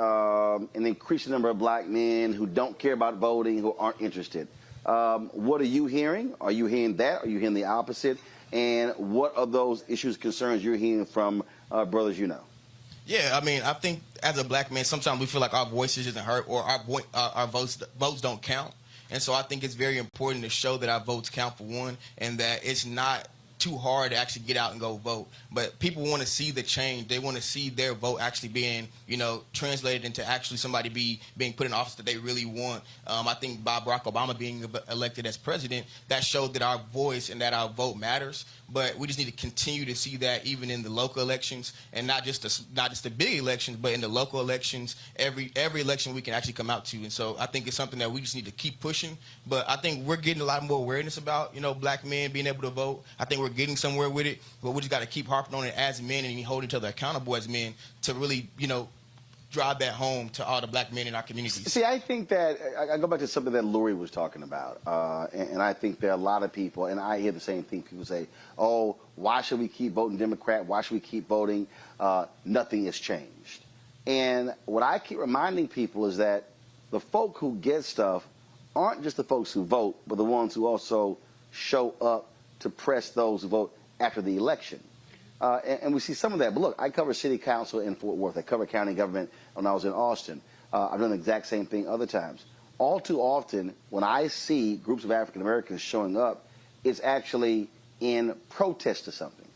an increasing number of black men who don't care about voting, who aren't interested. What are you hearing? Are you hearing that? Are you hearing the opposite? And what are those issues, concerns you're hearing from brothers you know? Yeah, I mean, I think as a black man, sometimes we feel like our voices isn't heard or our votes don't count. And so I think it's very important to show that our votes count, for one, and that it's not too hard to actually get out and go vote. But people want to see the change. They want to see their vote actually being, translated into actually somebody being put in office that they really want. I think by Barack Obama being elected as president, that showed that our voice and that our vote matters. But we just need to continue to see that even in the local elections, and not just the big elections, but in the local elections, every election we can actually come out to. And so I think it's something that we just need to keep pushing. But I think we're getting a lot more awareness about, black men being able to vote. I think we're getting somewhere with it, but we just got to keep harping on it as men and hold each other accountable as men to really, drive that home to all the black men in our communities. See, I think that, I go back to something that Lori was talking about, and I think there are a lot of people, and I hear the same thing, people say, oh, why should we keep voting Democrat? Why should we keep voting? Nothing has changed. And what I keep reminding people is that the folk who get stuff aren't just the folks who vote, but the ones who also show up to press those who vote after the election. And we see some of that. But look, I cover city council in Fort Worth. I cover county government when I was in Austin. I've done the exact same thing other times. All too often, when I see groups of African Americans showing up, it's actually in protest to something,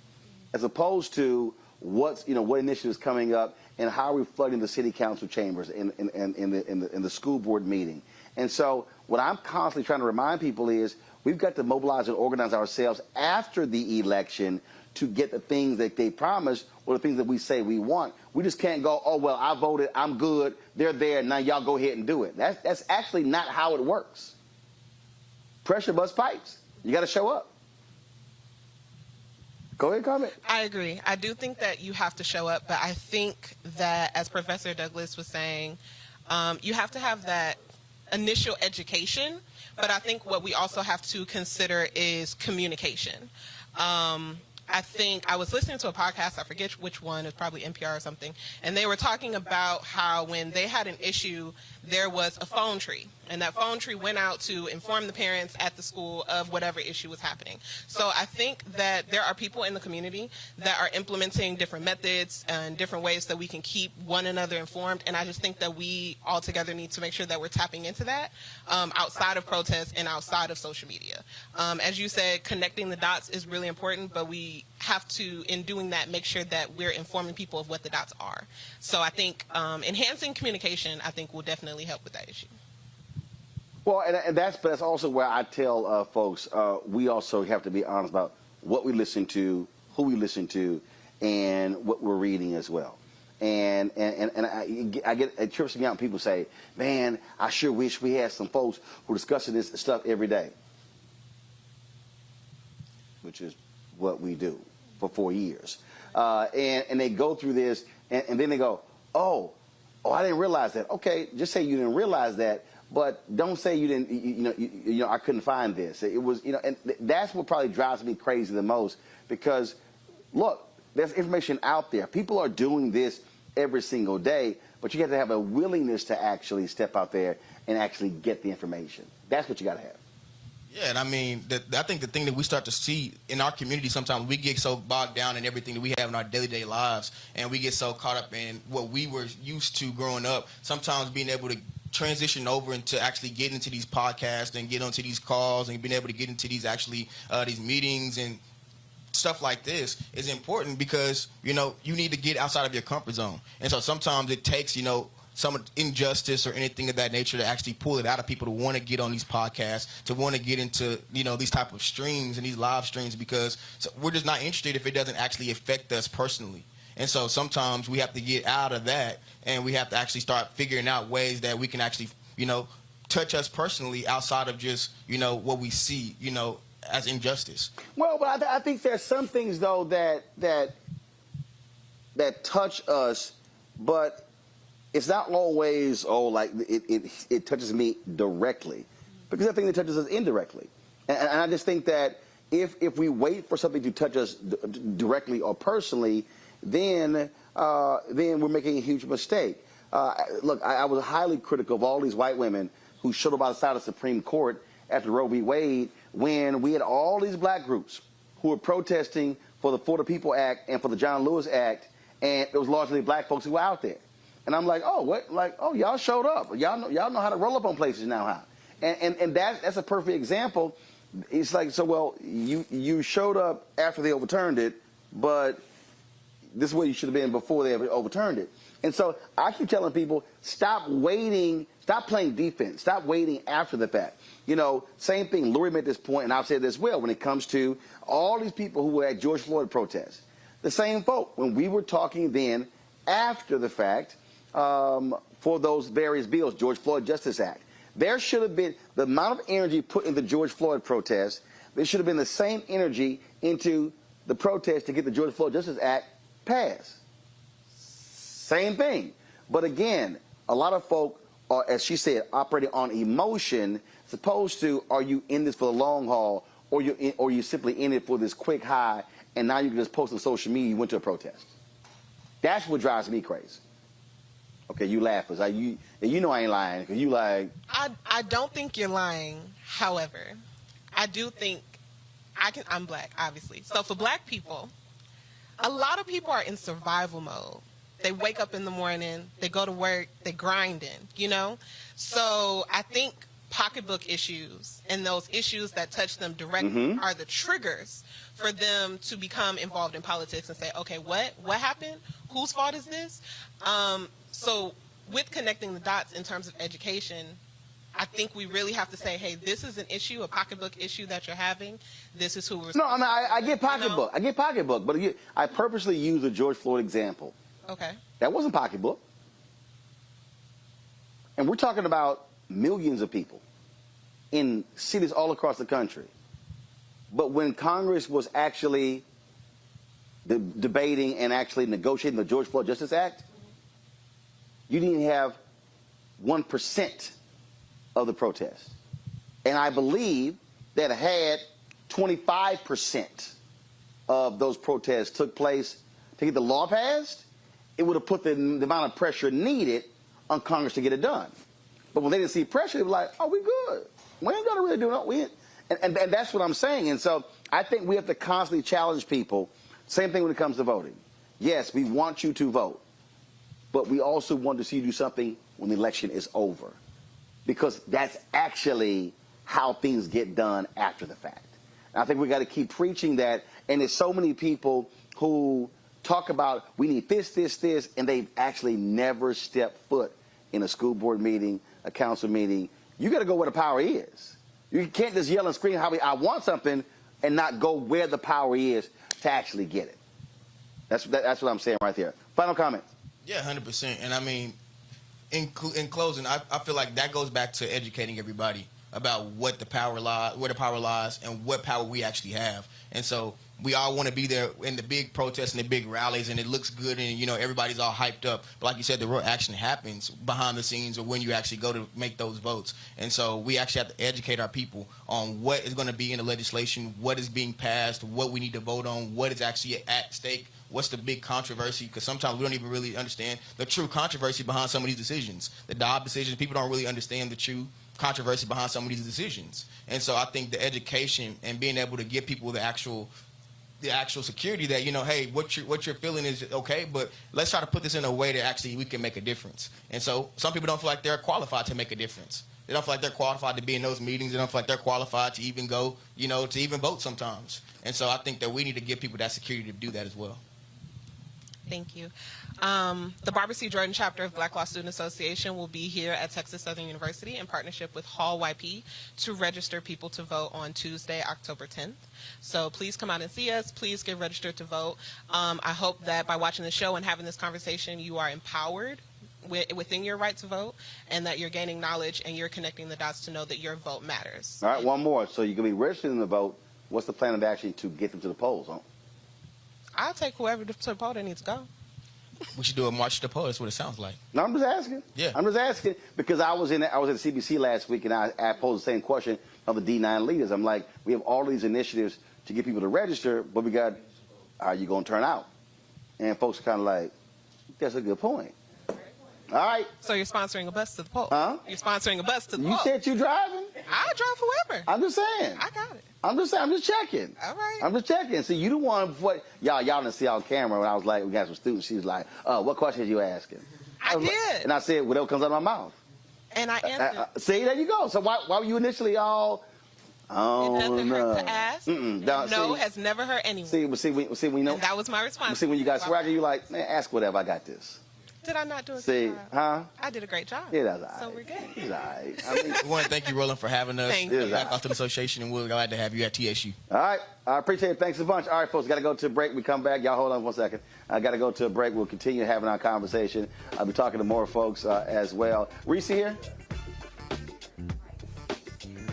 as opposed to what initiative is coming up and how we're flooding the city council chambers in the school board meeting. And so what I'm constantly trying to remind people is we've got to mobilize and organize ourselves after the election to get the things that they promised or the things that we say we want. We just can't go, oh, well, I voted, I'm good, they're there, now y'all go ahead and do it. That's actually not how it works. Pressure busts pipes. You got to show up. Go ahead, comment. I agree. I do think that you have to show up, but I think that, as Professor Douglas was saying, you have to have that initial education, but I think what we also have to consider is communication. I think I was listening to a podcast, I forget which one, it's probably NPR or something, and they were talking about how when they had an issue, there was a phone tree, and that phone tree went out to inform the parents at the school of whatever issue was happening. So I think that there are people in the community that are implementing different methods and different ways that we can keep one another informed, and I just think that we all together need to make sure that we're tapping into that outside of protests and outside of social media. As you said, connecting the dots is really important, but we have to, in doing that, make sure that we're informing people of what the dots are. So I think enhancing communication, I think, will definitely help with that issue. Well, and that's also where I tell folks, we also have to be honest about what we listen to, who we listen to, and what we're reading as well. And I get, it trips me out when people say, man, I sure wish we had some folks who are discussing this stuff every day, which is what we do for 4 years. And they go through this, and then they go, oh, I didn't realize that. Okay, just say you didn't realize that, but don't say you didn't, I couldn't find this. It was, and that's what probably drives me crazy the most, because, look, there's information out there. People are doing this every single day, but you have to have a willingness to actually step out there and actually get the information. That's what you got to have. Yeah, and I mean, I think the thing that we start to see in our community sometimes, we get so bogged down in everything that we have in our day-to-day lives, and we get so caught up in what we were used to growing up, sometimes being able to transition over into actually getting into these podcasts and get onto these calls and being able to get into these these meetings and stuff like this is important, because, you need to get outside of your comfort zone. And so sometimes it takes, some injustice or anything of that nature to actually pull it out of people to want to get on these podcasts, to want to get into, these type of streams and these live streams, because we're just not interested if it doesn't actually affect us personally. And so sometimes we have to get out of that, and we have to actually start figuring out ways that we can actually, touch us personally outside of just, what we see, as injustice. Well, but I think there's some things though that touch us, but it's not always like it touches me directly, because I think it touches us indirectly, and I just think that if we wait for something to touch us directly or personally, then we're making a huge mistake. Look, I was highly critical of all these white women who showed up outside the Supreme Court after Roe v. Wade, when we had all these black groups who were protesting for the For the People Act and for the John Lewis Act, and it was largely black folks who were out there. And I'm like, oh, what? Like, oh, y'all showed up. Y'all know how to roll up on places now, huh? And that's a perfect example. It's like, so, well, you showed up after they overturned it, but this is where you should have been before they ever overturned it. And so I keep telling people, stop waiting, stop playing defense, stop waiting after the fact. You know, same thing, Lori made this point, and I've said this well, when it comes to all these people who were at George Floyd protests. The same folk, when we were talking then after the fact for those various bills, George Floyd Justice Act, there should have been the amount of energy put in the George Floyd protest, there should have been the same energy into the protest to get the George Floyd Justice Act passed. Same thing. But again, a lot of folk are, as she said, operating on emotion, as opposed to, are you in this for the long haul, or you simply in it for this quick high, and now you can just post on social media you went to a protest. That's what drives me crazy. Okay, you laugh, because you know I ain't lying, because you like... I don't think you're lying. However, I do think I'm black, obviously. So for black people, a lot of people are in survival mode. They wake up in the morning, they go to work, they grinding, you know? So I think pocketbook issues and those issues that touch them directly are the triggers for them to become involved in politics and say, okay, what happened? Whose fault is this? So with connecting the dots in terms of education, I think we really have to say, hey, this is an issue, a pocketbook issue that you're having. This is who we're... No, I get pocketbook. You know? I get pocketbook, but I purposely use the George Floyd example. Okay. That wasn't pocketbook. And we're talking about millions of people in cities all across the country. But when Congress was actually debating and actually negotiating the George Floyd Justice Act, you didn't have 1% of the protest. And I believe that had 25% of those protests took place to get the law passed, it would have put the amount of pressure needed on Congress to get it done. But when they didn't see pressure, they were like, oh, we good. We ain't got to really do it. And that's what I'm saying. And so I think we have to constantly challenge people. Same thing when it comes to voting. Yes, we want you to vote. But we also want to see you do something when the election is over. Because that's actually how things get done after the fact. And I think we got to keep preaching that. And there's so many people who talk about we need this, and they've actually never stepped foot in a school board meeting, a council meeting. You got to go where the power is. You can't just yell and scream how I want something and not go where the power is to actually get it. That's what I'm saying right there. Final comments. Yeah, 100%. And I mean, in closing, I feel like that goes back to educating everybody about what the power lies, where the power lies, and what power we actually have. And so we all want to be there in the big protests and the big rallies, and it looks good, and you know everybody's all hyped up. But like you said, the real action happens behind the scenes, or when you actually go to make those votes. And so we actually have to educate our people on what is going to be in the legislation, what is being passed, what we need to vote on, what is actually at stake, what's the big controversy, because sometimes we don't even really understand the true controversy behind some of these decisions. The Dobbs decisions, people don't really understand the true controversy behind some of these decisions. And so I think the education and being able to give people the actual security that, you know, hey, what you're feeling is okay, but let's try to put this in a way that actually we can make a difference. And so some people don't feel like they're qualified to make a difference. They don't feel like they're qualified to be in those meetings. They don't feel like they're qualified to even go, you know, to even vote sometimes. And so I think that we need to give people that security to do that as well. Thank you. The Barbara C. Jordan chapter of Black Law Student Association will be here at Texas Southern University in partnership with Hall YP to register people to vote on Tuesday, October 10th. So please come out and see us. Please get registered to vote. I hope that by watching the show and having this conversation, you are empowered within your right to vote, and that you're gaining knowledge and you're connecting the dots to know that your vote matters. All right, one more. So you can be registering to vote What's the plan of action to get them to the polls? Huh? I'll take whoever to the poll that needs to go. We should do a march to the poll. That's what it sounds like. No, I'm just asking. Yeah. I'm just asking because I was at CBC last week and I posed the same question of the D9 leaders. I'm like, we have all these initiatives to get people to register, but we got, are you going to turn out? And folks are kind of like, that's a good point. All right. So you're sponsoring a bus to the poll? Huh? You're sponsoring a bus to the poll? You said you driving? I'll drive whoever. I'm just saying. I got it. I'm just saying. I'm just checking. All right. I'm just checking. See, you the one what y'all didn't see on camera when I was like, we got some students. She was like, what questions you asking? I did. And I said, whatever comes out of my mouth. And I answered. See, there you go. So why were you initially all? Oh, it doesn't no. hurt to ask. No, has never hurt anyone. See, we know. And that was my response. See, when you got swagger, you like, man, ask whatever. I got this. Did I not do a See, good job? huh? I did a great job. Yeah, that's all right. So we're good. It's all right. I mean, we want to thank you, Roland, for having us Thank you. back off to the association, and we're glad to have you at TSU. All right. I appreciate it. Thanks a bunch. All right, folks, got to go to a break. We come back. Y'all hold on 1 second. I got to go to a break. We'll continue having our conversation. I'll be talking to more folks as well. Reese here?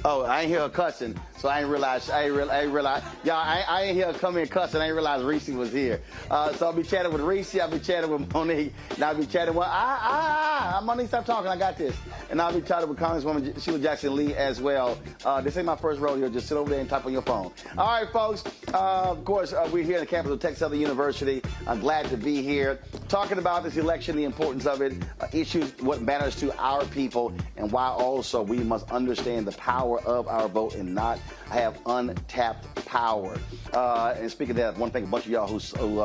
Oh, I ain't hear her cussing, so I ain't realize. Y'all, I ain't hear her come in cussing. I ain't realize Reese was here. So I'll be chatting with Reese. I'll be chatting with Monique. And I'll be chatting with Monique, stop talking. I got this. And I'll be chatting with Congresswoman Sheila Jackson Lee as well. This ain't my first rodeo. Just sit over there and type on your phone. All right, folks. Of course, we're here on the campus of Texas Southern University. I'm glad to be here talking about this election, the importance of it, issues, what matters to our people, and why also we must understand the power of our vote and not have untapped power. And speaking of that, I want to thank a bunch of y'all who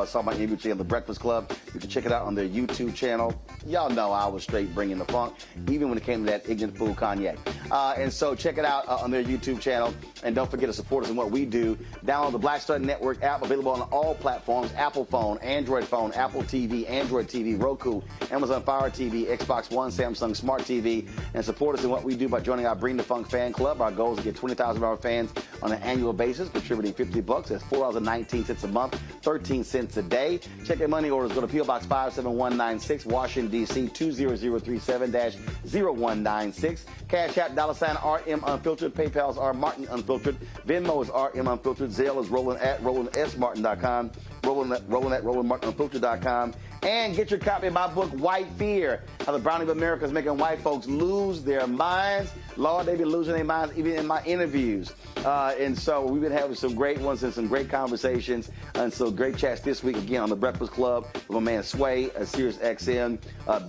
saw my interview today on The Breakfast Club. You can check it out on their YouTube channel. Y'all know I was straight bringing the funk, even when it came to that ignorant fool Kanye. And so check it out on their YouTube channel. And don't forget to support us in what we do. Download the Black Star Network app, available on all platforms: Apple phone, Android phone, Apple TV, Android TV, Roku, Amazon Fire TV, Xbox One, Samsung Smart TV. And support us in what we do by joining our Bring the Funk fan club. Our goal is to get 20,000 of our fans on an annual basis, contributing $50. That's $4.19 a month, 13 cents a day. Check your money orders. Go to P.O. Box 57196, Washington, D.C. 20037-0196. Cash App, $RM Unfiltered. PayPal's R Martin Unfiltered. Venmo is RM Unfiltered. Zelle is Roland@RolandSMartin.com. Roland@RolandMartinUnfiltered.com. And get your copy of my book, White Fear, How the Browning of America is Making White Folks Lose Their Minds. Lord, they've been losing their minds even in my interviews. And so we've been having some great ones and some great conversations. And so great chats this week again on The Breakfast Club with my man Sway, Sirius XM,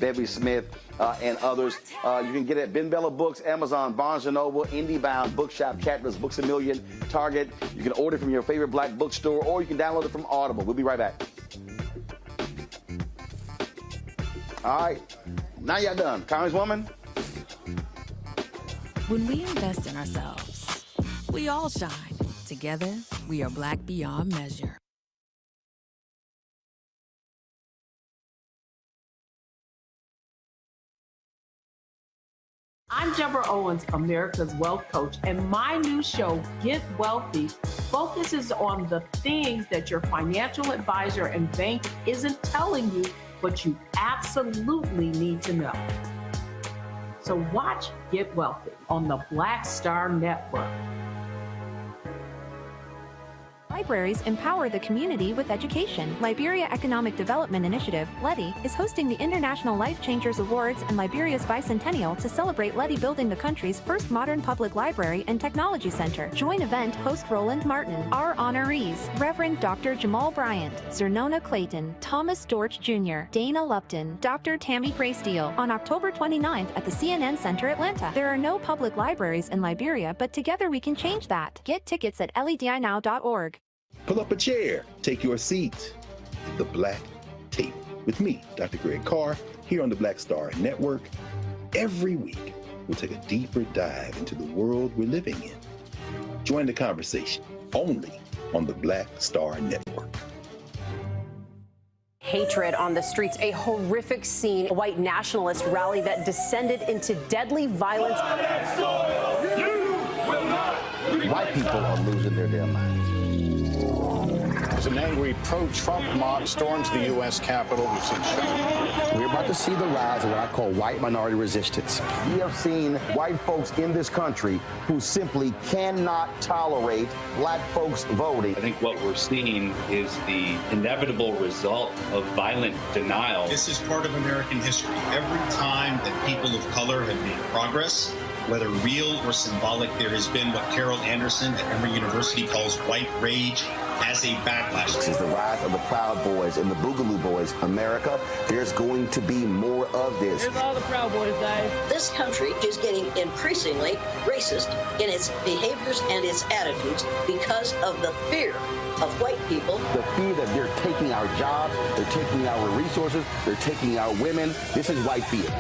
Bevy Smith, and others. You can get it at Ben Bella Books, Amazon, Barnes & Noble, IndieBound, Bookshop, Chapters, Books A Million, Target. You can order from your favorite black bookstore, or you can download it from Audible. We'll be right back. All right, now y'all done. Congresswoman? When we invest in ourselves, we all shine. Together, we are black beyond measure. I'm Deborah Owens, America's Wealth Coach, and my new show, Get Wealthy, focuses on the things that your financial advisor and bank isn't telling you, but you absolutely need to know. So watch Get Wealthy on the Black Star Network. Libraries empower the community with education. Liberia Economic Development Initiative, LEDI, is hosting the International Life Changers Awards and Liberia's Bicentennial to celebrate LEDI building the country's first modern public library and technology center. Join event host Roland Martin. Our honorees: Reverend Dr. Jamal Bryant, Zernona Clayton, Thomas Dorch Jr., Dana Lupton, Dr. Tammy Graysteel, on October 29th at the CNN Center, Atlanta. There are no public libraries in Liberia, but together we can change that. Get tickets at ledinow.org. Pull up a chair, take your seat. The Black Tape with me, Dr. Greg Carr, here on the Black Star Network. Every week, we'll take a deeper dive into the world we're living in. Join the conversation only on the Black Star Network. Hatred on the streets, a horrific scene, a white nationalist rally that descended into deadly violence. White people are losing their damn minds. As an angry pro-Trump mob storms the U.S. Capitol, we've seen shootings. We're about to see the rise of what I call white minority resistance. We have seen white folks in this country who simply cannot tolerate black folks voting. I think what we're seeing is the inevitable result of violent denial. This is part of American history. Every time that people of color have made progress, whether real or symbolic, there has been what Carol Anderson at Emory University calls white rage as a backlash. This is the rise of the Proud Boys and the Boogaloo Boys. America, there's going to be more of this. Here's all the Proud Boys, guys. This country is getting increasingly racist in its behaviors and its attitudes because of the fear of white people. The fear that they're taking our jobs, they're taking our resources, they're taking our women. This is white fear.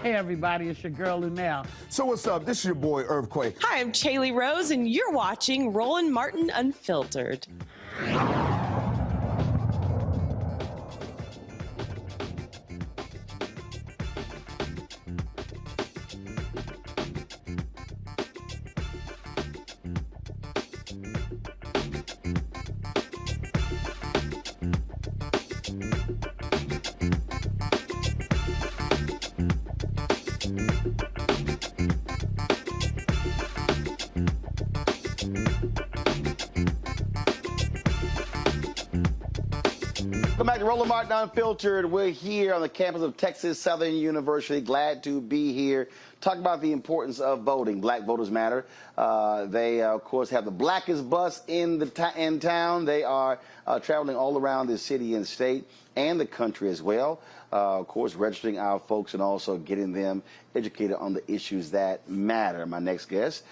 Hey everybody, it's your girl Lunel. So what's up? This is your boy Earthquake. Hi, I'm Chaley Rose, and you're watching Roland Martin Unfiltered. Welcome back to Roland Martin Unfiltered. We're here on the campus of Texas Southern University. Glad to be here. Talk about the importance of voting. Black Voters Matter. They, of course, have the blackest bus in town. They are traveling all around the city and state and the country as well. Of course, registering our folks and also getting them educated on the issues that matter. My next guest,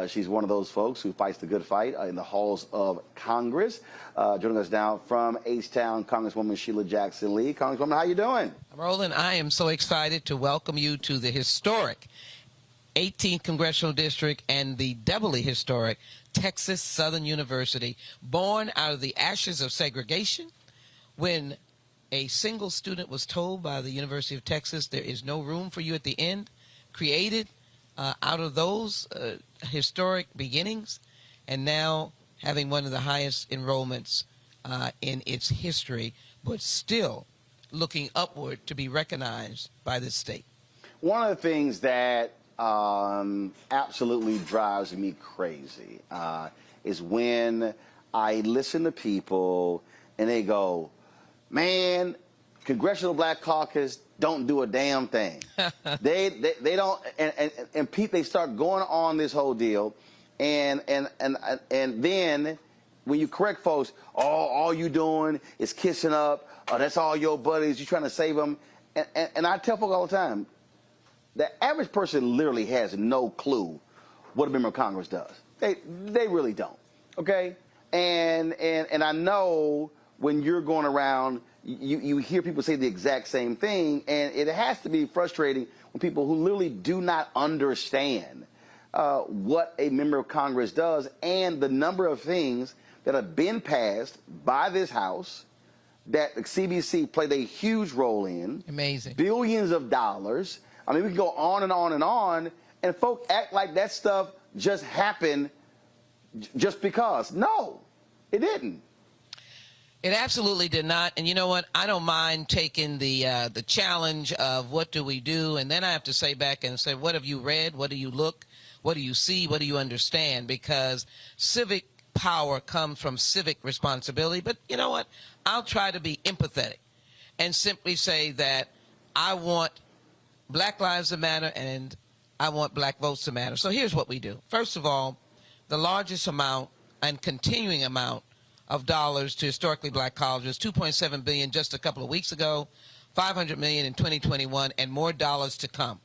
she's one of those folks who fights the good fight in the halls of Congress. Joining us now from H-Town, Congresswoman Sheila Jackson Lee. Congresswoman, how you doing? Roland, I am so excited to welcome you to the historic 18th Congressional District and the doubly historic Texas Southern University, born out of the ashes of segregation when a single student was told by the University of Texas there is no room for you at the end, created out of those historic beginnings, and now having one of the highest enrollments in its history, but still looking upward to be recognized by the state. One of the things that absolutely drives me crazy is when I listen to people and they go, man, Congressional Black Caucus don't do a damn thing. they don't, and Pete, they start going on this whole deal, and then when you correct folks, all you doing is kissing up, that's all your buddies, you trying to save them, and I tell folks all the time, the average person literally has no clue what a member of Congress does. They really don't, okay? And I know when you're going around, you hear people say the exact same thing, and it has to be frustrating when people who literally do not understand what a member of Congress does and the number of things that have been passed by this House that the CBC played a huge role in. Amazing. Billions of dollars. I mean, we can go on and on and on, and folks act like that stuff just happened just because. No, it didn't. It absolutely did not. And you know what? I don't mind taking the challenge of what do we do, and then I have to say back and say, what have you read? What do you look? What do you see? What do you understand? Because civic power comes from civic responsibility. But you know what? I'll try to be empathetic and simply say that I want Black lives to matter and I want black votes to matter. So here's what we do. First of all, the largest amount and continuing amount of dollars to historically black colleges, $2.7 billion just a couple of weeks ago, $500 million in 2021, and more dollars to come.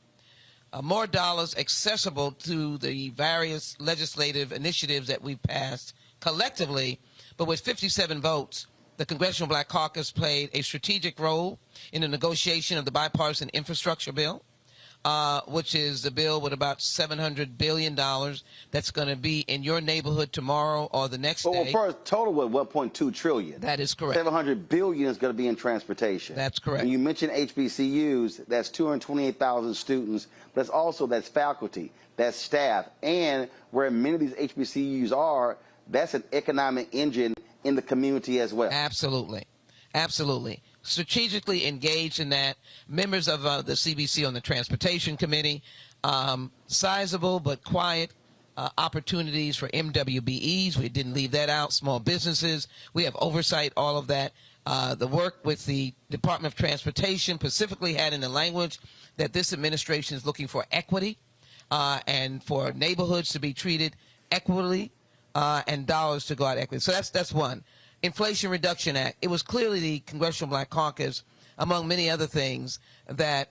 More dollars accessible to the various legislative initiatives that we've passed collectively, but with 57 votes, the Congressional Black Caucus played a strategic role in the negotiation of the bipartisan infrastructure bill. which is the bill with about $700 billion that's going to be in your neighborhood tomorrow or the next day. Well, first, total with $1.2 trillion. That is correct. $700 billion is going to be in transportation. That's correct. And you mentioned HBCUs. That's 228,000 students. That's faculty, that's staff, and where many of these HBCUs are, that's an economic engine in the community as well. Absolutely. Absolutely. Strategically engaged in that. Members of the CBC on the Transportation Committee, sizable but quiet opportunities for MWBEs. We didn't leave that out. Small businesses. We have oversight, all of that. The work with the Department of Transportation specifically had in the language that this administration is looking for equity and for neighborhoods to be treated equitably and dollars to go out equity. So that's one. Inflation Reduction Act. It was clearly the Congressional Black Caucus, among many other things, that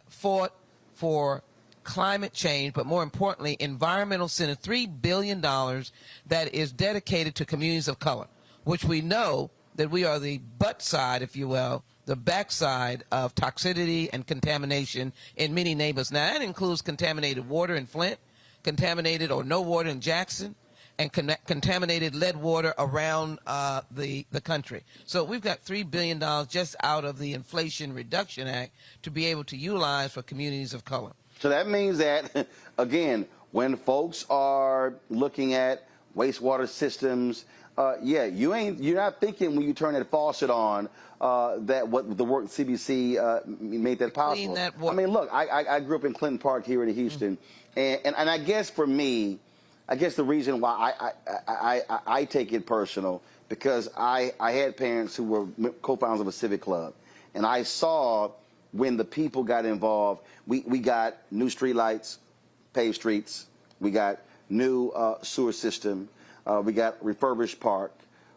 fought for climate change, but more importantly, environmental incentive, $3 billion that is dedicated to communities of color, which we know that we are the butt side, if you will, the backside of toxicity and contamination in many neighborhoods. Now, that includes contaminated water in Flint, contaminated or no water in Jackson, and contaminated lead water around the country. So we've got $3 billion just out of the Inflation Reduction Act to be able to utilize for communities of color. So that means that, again, when folks are looking at wastewater systems, you're not thinking when you turn that faucet on that what the work CBC made that possible. Clean that I mean, look, I grew up in Clinton Park here in Houston, and I guess for me, I guess the reason why I take it personal, because I had parents who were co-founders of a civic club, and I saw when the people got involved, we got new street lights, paved streets, we got new sewer system, we got refurbished park,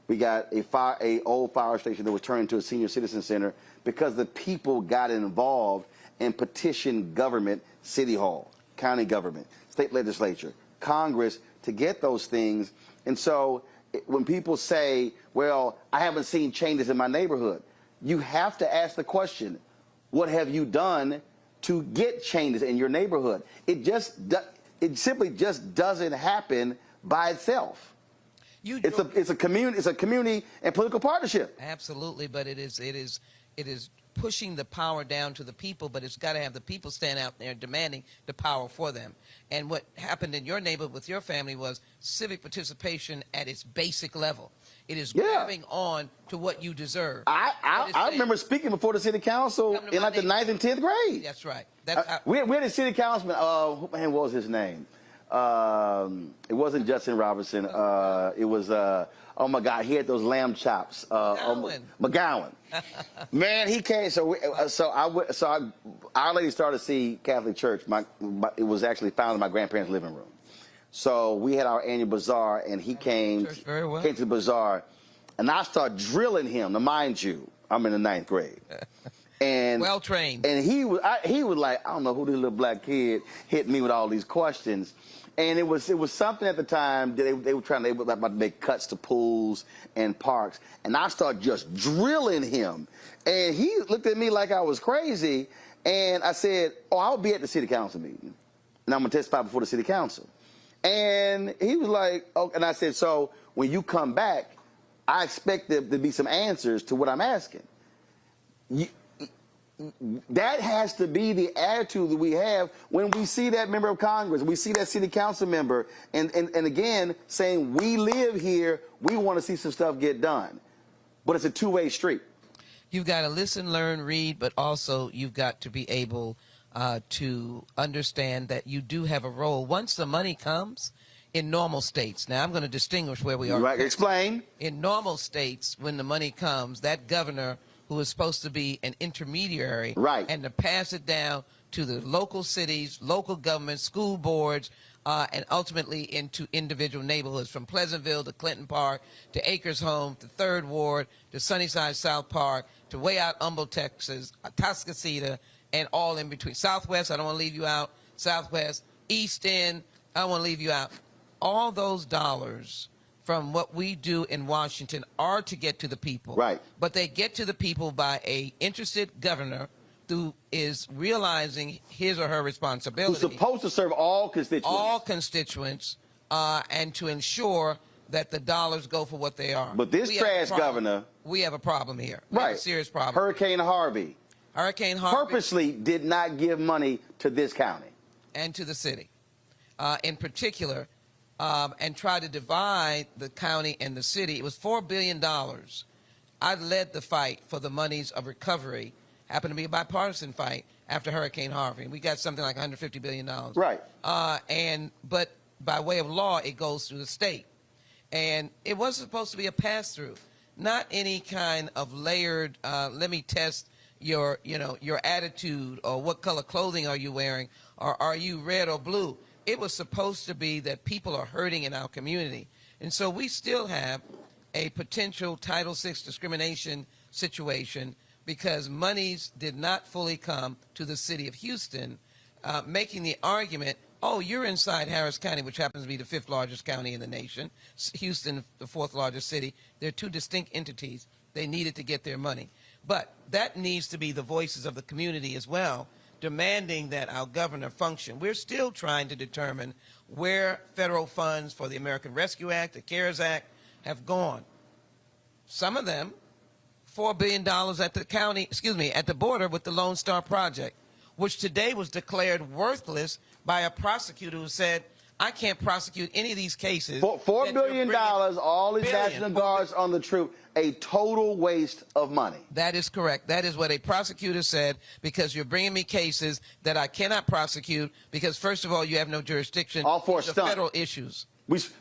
we got a old fire station that was turned into a senior citizen center because the people got involved and petitioned government, city hall, county government, state legislature, Congress to get those things. And so when people say, well, I haven't seen changes in my neighborhood, you have to ask the question, what have you done to get changes in your neighborhood? It simply just doesn't happen by itself. It's a community and political partnership. Absolutely, but it is pushing the power down to the people, but it's got to have the people stand out there demanding the power for them. And what happened in your neighborhood with your family was civic participation at its basic level. It is grabbing on to what you deserve. I remember speaking before the city council in like the 9th and 10th grade. That's right. We had a city councilman, what was his name? It wasn't Justin Robinson. It was, oh my God, he had those lamb chops. McGowan. Man, he came. Our Lady Star to See Catholic Church. It was actually found in my grandparents' living room. So we had our annual bazaar, and he came to the bazaar, and I started drilling him. Now, mind you, I'm in the 9th grade. And well trained. And he was like, I don't know who this little black kid hit me with all these questions. And it was something at the time that they were about to make cuts to pools and parks. And I started just drilling him. And he looked at me like I was crazy. And I said, I'll be at the city council meeting. And I'm going to testify before the city council. And he was like, oh, and I said, so when you come back, I expect there to be some answers to what I'm asking. That has to be the attitude that we have when we see that member of Congress, we see that city council member, and again, saying we live here, we want to see some stuff get done. But it's a two-way street. You've got to listen, learn, read, but also you've got to be able to understand that you do have a role. Once the money comes, in normal states, now I'm going to distinguish where we are. Right, explain. In normal states, when the money comes, that governor who is supposed to be an intermediary, and to pass it down to the local cities, local governments, school boards, and ultimately into individual neighborhoods, from Pleasantville to Clinton Park to Acres Home to 3rd Ward to Sunnyside South Park to way out Humboldt, Texas, Atascocita, and all in between. Southwest, I don't want to leave you out. Southwest, East End, I don't want to leave you out. All those dollars from what we do in Washington are to get to the people. Right. But they get to the people by a interested governor is realizing his or her responsibility. Who's supposed to serve all constituents. All constituents, and to ensure that the dollars go for what they are. But this trash governor. We have a problem here. We have a serious problem. Hurricane Harvey. Hurricane Harvey. Purposely did not give money to this county. And to the city, in particular, and tried to divide the county and the city. It was $4 billion. I led the fight for the monies of recovery. Happened to be a bipartisan fight after Hurricane Harvey. We got something like $150 billion. Right. But by way of law, it goes through the state. And it wasn't supposed to be a pass-through, not any kind of layered, let me test your attitude, or what color clothing are you wearing, or are you red or blue. It was supposed to be that people are hurting in our community. And so we still have a potential Title VI discrimination situation because monies did not fully come to the city of Houston, making the argument, oh, you're inside Harris County, which happens to be the 5th largest county in the nation. Houston, the 4th largest city. They're two distinct entities. They needed to get their money. But that needs to be the voices of the community as well, demanding that our governor function. We're still trying to determine where federal funds for the American Rescue Act, the CARES Act, have gone. Some of them, $4 billion at the county, at the border with the Lone Star Project, which today was declared worthless by a prosecutor who said, I can't prosecute any of these cases. $4 billion, all these National Guards on the troop, a total waste of money. That is correct. That is what a prosecutor said, because you're bringing me cases that I cannot prosecute because, first of all, you have no jurisdiction. All for a stunt. Federal issues.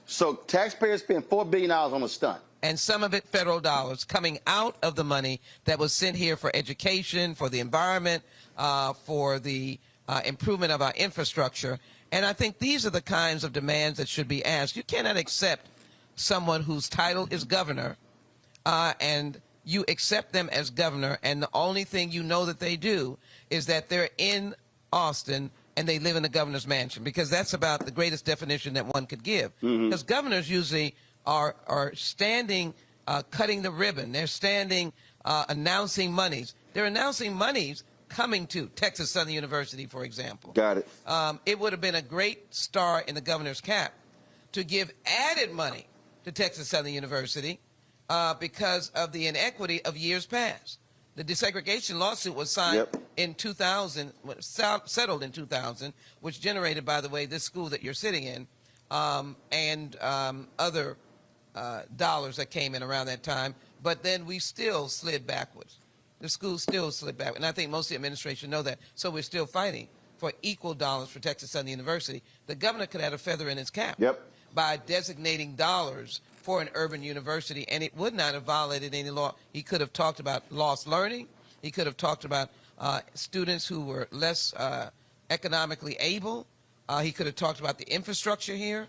So taxpayers spend $4 billion on a stunt. And some of it federal dollars coming out of the money that was sent here for education, for the environment, for the improvement of our infrastructure. And I think these are the kinds of demands that should be asked. You cannot accept someone whose title is governor, and you accept them as governor, and the only thing you know that they do is that they're in Austin and they live in the governor's mansion, because that's about the greatest definition that one could give. Because governors usually are standing, cutting the ribbon. They're standing, announcing monies. They're announcing monies coming to Texas Southern University, for example. Got it. It would have been a great star in the governor's cap to give added money to Texas Southern University because of the inequity of years past. The desegregation lawsuit was signed in 2000, settled in 2000, which generated, by the way, this school that you're sitting in, and other dollars that came in around that time. But then we still slid backwards. The school still slid back, and I think most of the administration know that. So we're still fighting for equal dollars for Texas Southern University. The governor could have a feather in his cap by designating dollars for an urban university, and it would not have violated any law. He could have talked about lost learning. He could have talked about students who were less economically able. He could have talked about the infrastructure here.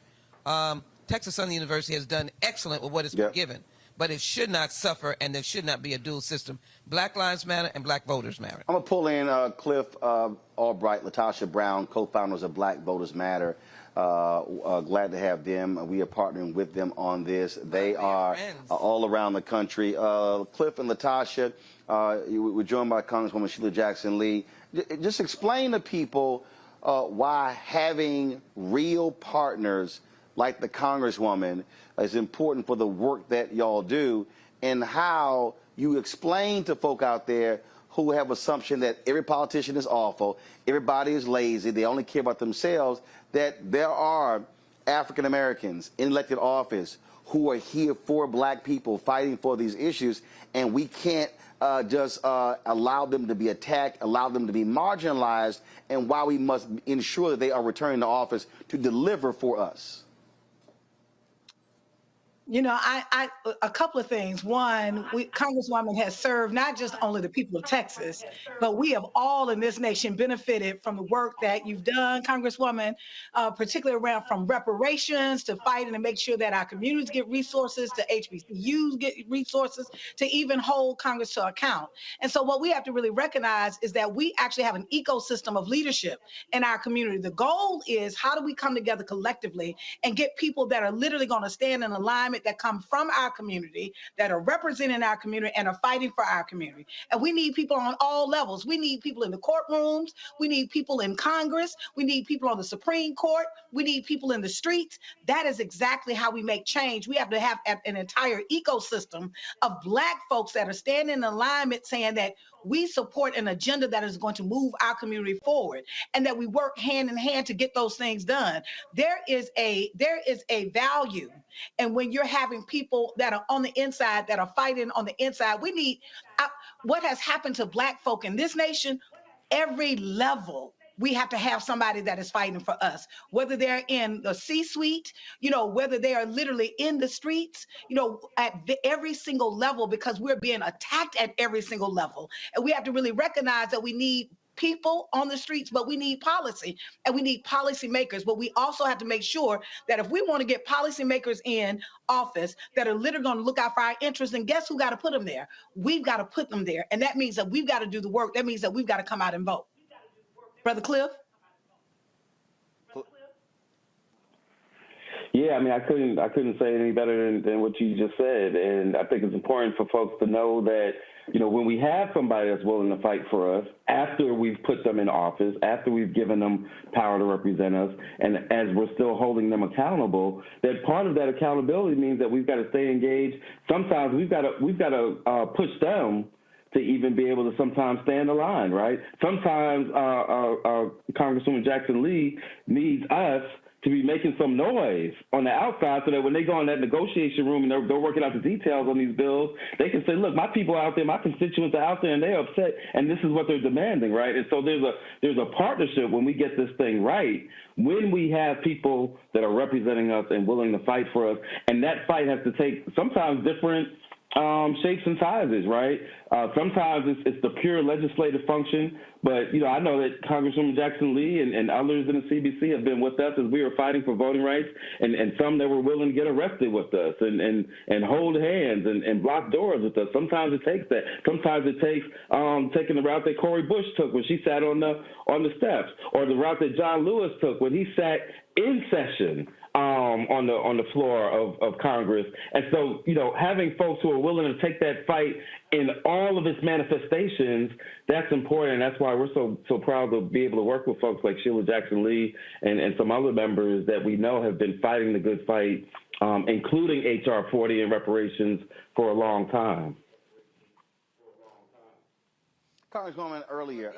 Texas Southern University has done excellent with what it's been given, but it should not suffer, and there should not be a dual system. Black Lives Matter and Black Voters Matter. I'm going to pull in Clif Albright, LaTosha Brown, co-founders of Black Voters Matter. Glad to have them. We are partnering with them on this. They are all around the country. Clif and LaTosha, we're joined by Congresswoman Sheila Jackson Lee. Just explain to people why having real partners like the Congresswoman is important for the work that y'all do, and how you explain to folk out there who have assumption that every politician is awful, everybody is lazy, they only care about themselves, that there are African Americans in elected office who are here for black people fighting for these issues, and we can't just allow them to be attacked, allow them to be marginalized, and why we must ensure that they are returning to office to deliver for us. You know, a couple of things. One, Congresswoman has served not just only the people of Texas, but we have all in this nation benefited from the work that you've done, Congresswoman, particularly around from reparations to fighting to make sure that our communities get resources, to HBCUs get resources, to even hold Congress to account. And so what we have to really recognize is that we actually have an ecosystem of leadership in our community. The goal is, how do we come together collectively and get people that are literally going to stand in alignment alignment that come from our community, that are representing our community and are fighting for our community. And we need people on all levels. We need people in the courtrooms. We need people in Congress. We need people on the Supreme Court. We need people in the streets. That is exactly how we make change. We have to have an entire ecosystem of Black folks that are standing in alignment saying that we support an agenda that is going to move our community forward, and that we work hand in hand to get those things done. There is a value, and when you're having people that are on the inside that are fighting on the inside, we need what has happened to Black folk in this nation. Every level, we have to have somebody that is fighting for us, whether they're in the C-suite, whether they are literally in the streets, at every single level, because we're being attacked at every single level. And we have to really recognize that we need people on the streets, but we need policy, and we need policymakers. But we also have to make sure that if we want to get policymakers in office that are literally going to look out for our interests, and guess who got to put them there? We've got to put them there. And that means that we've got to do the work. That means that we've got to come out and vote. Brother Cliff? Yeah, I mean, I couldn't say any better than what you just said. And I think it's important for folks to know that, when we have somebody that's willing to fight for us, after we've put them in office, after we've given them power to represent us, and as we're still holding them accountable, that part of that accountability means that we've got to stay engaged. Sometimes we've got to push them to even be able to sometimes stay in the line, right? Sometimes Congresswoman Jackson Lee needs us to be making some noise on the outside so that when they go in that negotiation room and they're working out the details on these bills, they can say, look, my people are out there, my constituents are out there, and they're upset, and this is what they're demanding, right? And so there's a partnership when we get this thing right, when we have people that are representing us and willing to fight for us, and that fight has to take sometimes different shapes and sizes, right? Sometimes it's the pure legislative function, but I know that Congresswoman Jackson Lee and others in the CBC have been with us as we were fighting for voting rights, and some that were willing to get arrested with us and hold hands and block doors with us. Sometimes it takes that. Sometimes it takes taking the route that Cori Bush took when she sat on the steps, or the route that John Lewis took when he sat in session on the floor of Congress. And so, having folks who are willing to take that fight in all of its manifestations, that's important. And that's why we're so proud to be able to work with folks like Sheila Jackson Lee and some other members that we know have been fighting the good fight, including H.R. 40 and reparations for a long time. Congresswoman, earlier.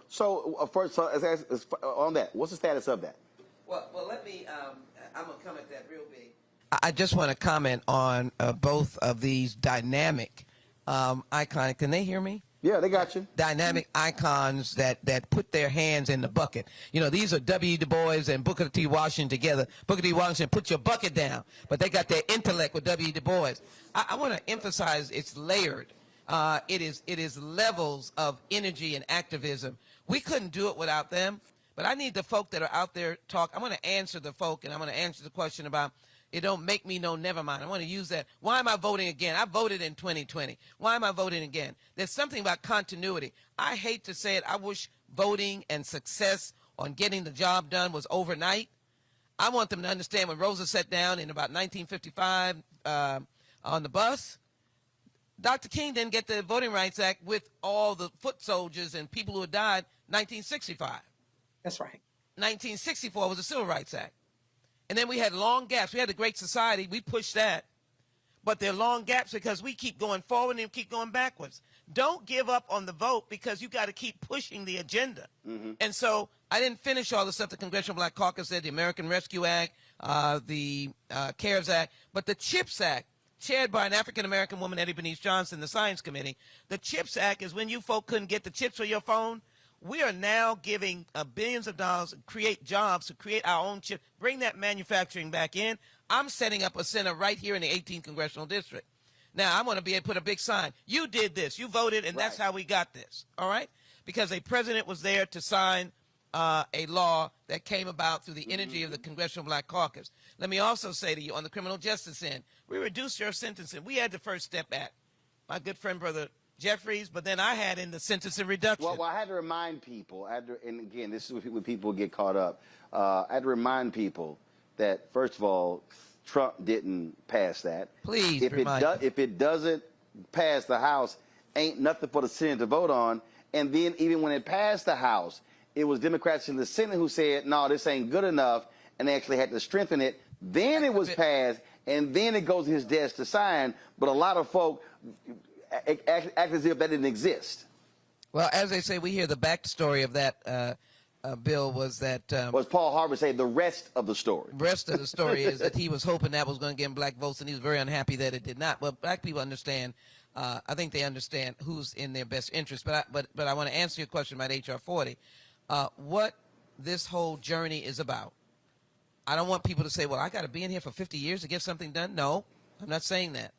So, first, on that, what's the status of that? Well, let me, I'm going to come at that real big. I just want to comment on both of these dynamic icons. Can they hear me? Yeah, they got you. Dynamic icons that put their hands in the bucket. These are W. Du Bois and Booker T. Washington together. Booker T. Washington, put your bucket down. But they got their intellect with W. Du Bois. I want to emphasize it's layered. It is levels of energy and activism. We couldn't do it without them. But I need the folk that are out there talk. I'm going to answer the folk, and I'm going to answer the question about it don't make me no never mind. I want to use that. Why am I voting again? I voted in 2020. Why am I voting again? There's something about continuity. I hate to say it. I wish voting and success on getting the job done was overnight. I want them to understand when Rosa sat down in about 1955 on the bus, Dr. King didn't get the Voting Rights Act with all the foot soldiers and people who had died 1965. That's right. 1964 was the Civil Rights Act. And then we had long gaps. We had the Great Society. We pushed that. But there are long gaps because we keep going forward and keep going backwards. Don't give up on the vote because you got to keep pushing the agenda. Mm-hmm. And so I didn't finish all the stuff the Congressional Black Caucus said, the American Rescue Act, the CARES Act, but the CHIPS Act, chaired by an African-American woman, Eddie Bernice Johnson, the Science Committee. The CHIPS Act is when you folk couldn't get the chips for your phone. We are now giving billions of dollars to create jobs, to create our own chip, bring that manufacturing back in. I'm setting up a center right here in the 18th Congressional District. Now, I'm going to be able to put a big sign. You did this. You voted, and that's how we got this, all right? Because a president was there to sign a law that came about through the energy of the Congressional Black Caucus. Let me also say to you, on the criminal justice end, we reduced your sentencing. We had the First Step Act. My good friend, Brother Jeffries, but then I had in the sentencing reduction. Well, I had to remind people, and again, this is when people get caught up. I had to remind people that, first of all, Trump didn't pass that. Please if it doesn't pass the House, ain't nothing for the Senate to vote on. And then even when it passed the House, it was Democrats in the Senate who said, no, this ain't good enough, and they actually had to strengthen it. Then it was passed, and then it goes to his desk to sign. But a lot of folk act as if that didn't exist. Well, as they say, we hear the backstory of that bill was that... was Paul Harvard say the rest of the story? The rest of the story is that he was hoping that was going to get him black votes, and he was very unhappy that it did not. But black people understand. I think they understand who's in their best interest. But I want to answer your question about H.R. 40. What this whole journey is about. I don't want people to say, well, I got to be in here for 50 years to get something done. No, I'm not saying that.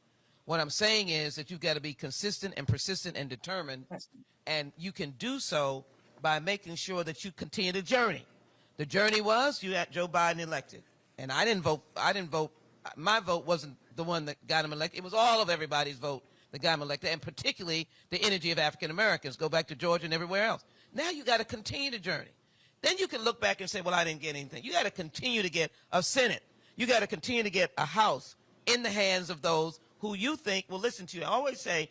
What I'm saying is that you've got to be consistent and persistent and determined, and you can do so by making sure that you continue the journey. The journey was you had Joe Biden elected, and I didn't vote. My vote wasn't the one that got him elected. It was all of everybody's vote that got him elected, and particularly the energy of African Americans. Go back to Georgia and everywhere else. Now you got to continue the journey. Then you can look back and say, well, I didn't get anything. You got to continue to get a Senate. You got to continue to get a House in the hands of those who you think will listen to you. I always say,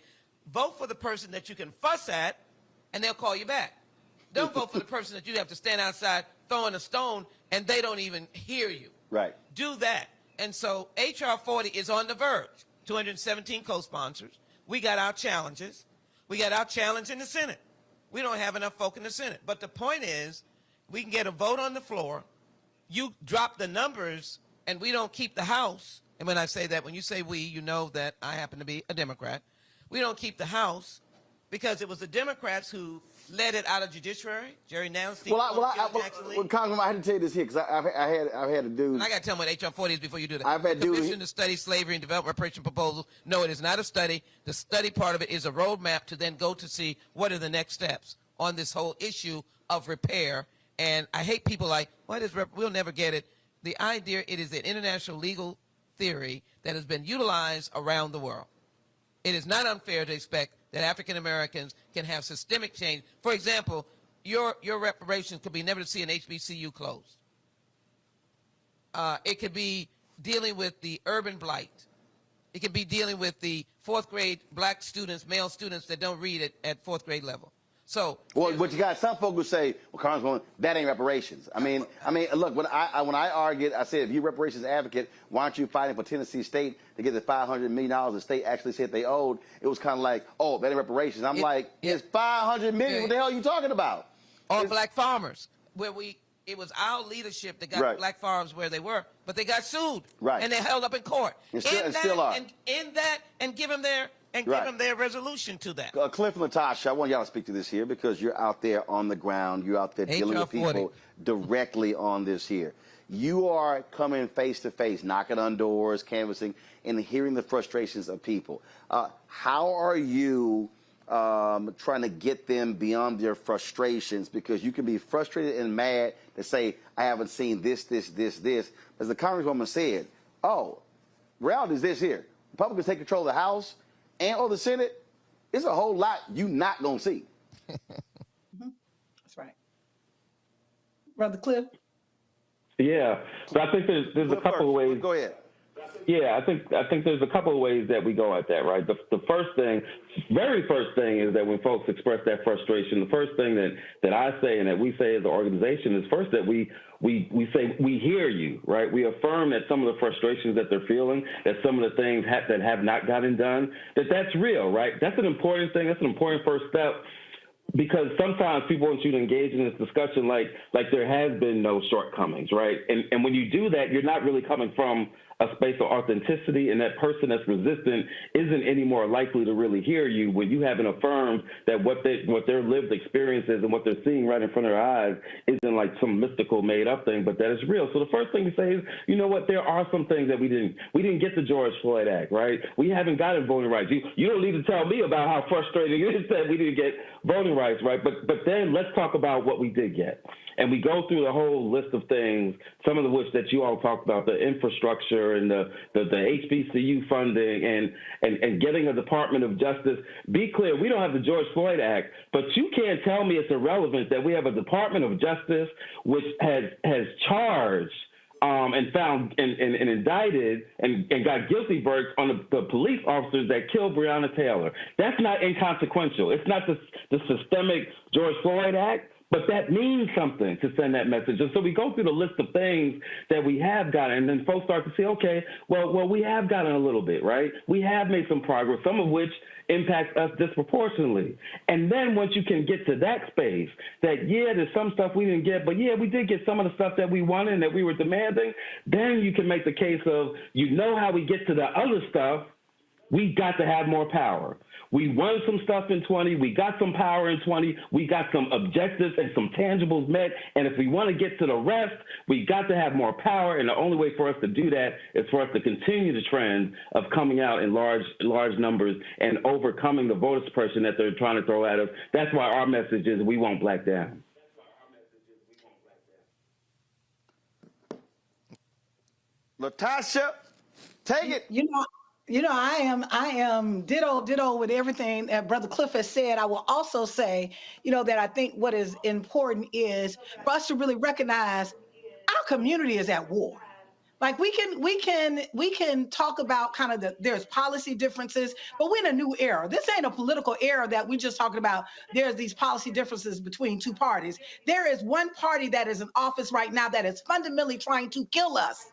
vote for the person that you can fuss at, and they'll call you back. Don't vote for the person that you have to stand outside throwing a stone, and they don't even hear you. Right. Do that. And so H.R. 40 is on the verge. 217 co-sponsors. We got our challenges. We got our challenge in the Senate. We don't have enough folk in the Senate. But the point is, we can get a vote on the floor. You drop the numbers, and we don't keep the House. And when I say that, when you say we, you know that I happen to be a Democrat. We don't keep the House because it was the Democrats who led it out of judiciary. Jerry Nance, Steve Jackson Lee. Congressman, I had to tell you this here because I've had a dude. And I got to tell them what H.R. 40 is before you do that. I've had the Commission to Study Slavery and Develop Reparation Proposals. No, it is not a study. The study part of it is a roadmap to then go to see what are the next steps on this whole issue of repair. And I hate people like, what is we'll never get it. The idea, it is an international legal theory that has been utilized around the world. It is not unfair to expect that African Americans can have systemic change. For example, your reparations could be never to see an HBCU closed. It could be dealing with the urban blight. It could be dealing with the fourth grade black students, male students that don't read at fourth grade level. So, well, but you got some folks who say, well, Congressman, that ain't reparations. I mean, look, when I argued, I said, if you're a reparations advocate, why aren't you fighting for Tennessee State to get the $500 million the state actually said they owed? It was kind of like, oh, that ain't reparations. I'm like, it's $500 million. What the hell are you talking about? Or black farmers, where it was our leadership that got black farms where they were, but they got sued. Right. And they held up in court. And still are. And give them their resolution to that. Clif and LaTosha, I want y'all to speak to this here because you're out there on the ground. You're out there dealing with people directly on this here. You are coming face to face, knocking on doors, canvassing, and hearing the frustrations of people. How are you trying to get them beyond their frustrations? Because you can be frustrated and mad to say, I haven't seen this. As the Congresswoman said, oh, reality is this here. Republicans take control of the House and or the Senate. It's a whole lot you not going to see. That's right. Brother Clif? Yeah. So I think there's a couple of ways. Go ahead. Yeah, I think there's a couple of ways that we go at that, right? The first thing, very first thing is that when folks express that frustration, the first thing that I say and that we say as an organization is first that we say we hear you, right? We affirm that some of the frustrations that they're feeling, that some of the things that have not gotten done, that's real, right? That's an important thing. That's an important first step. Because sometimes people want you to engage in this discussion like there has been no shortcomings, right? And when you do that, you're not really coming from a space of authenticity, and that person that's resistant isn't any more likely to really hear you when you haven't affirmed that what their lived experience is and what they're seeing right in front of their eyes isn't like some mystical made up thing, but that is real. So the first thing to say is, you know what, there are some things that we didn't get the George Floyd Act, right? We haven't gotten voting rights. You don't need to tell me about how frustrating it is that we didn't get voting rights, right? But then let's talk about what we did get. And we go through the whole list of things, some of which that you all talked about, the infrastructure and the HBCU funding and getting a Department of Justice. Be clear, we don't have the George Floyd Act, but you can't tell me it's irrelevant that we have a Department of Justice which has charged and found and indicted and got guilty verdicts on the police officers that killed Breonna Taylor. That's not inconsequential. It's not the systemic George Floyd Act, but that means something to send that message. And so we go through the list of things that we have gotten, and then folks start to say, okay, well, we have gotten a little bit, right? We have made some progress, some of which impacts us disproportionately. And then once you can get to that space, that, yeah, there's some stuff we didn't get, but, yeah, we did get some of the stuff that we wanted and that we were demanding, then you can make the case of, how we get to the other stuff, we got to have more power. We won some stuff in 20. We got some power in 20. We got some objectives and some tangibles met. And if we want to get to the rest, we got to have more power. And the only way for us to do that is for us to continue the trend of coming out in large numbers and overcoming the voter suppression that they're trying to throw at us. That's why our message is we won't back down. LaTosha, take it. I am ditto with everything that Brother Clif has said. I will also say, that I think what is important is for us to really recognize our community is at war. Like we can talk about kind of there's policy differences, but we're in a new era. This ain't a political era that we just talking about. There's these policy differences between two parties. There is one party that is in office right now that is fundamentally trying to kill us.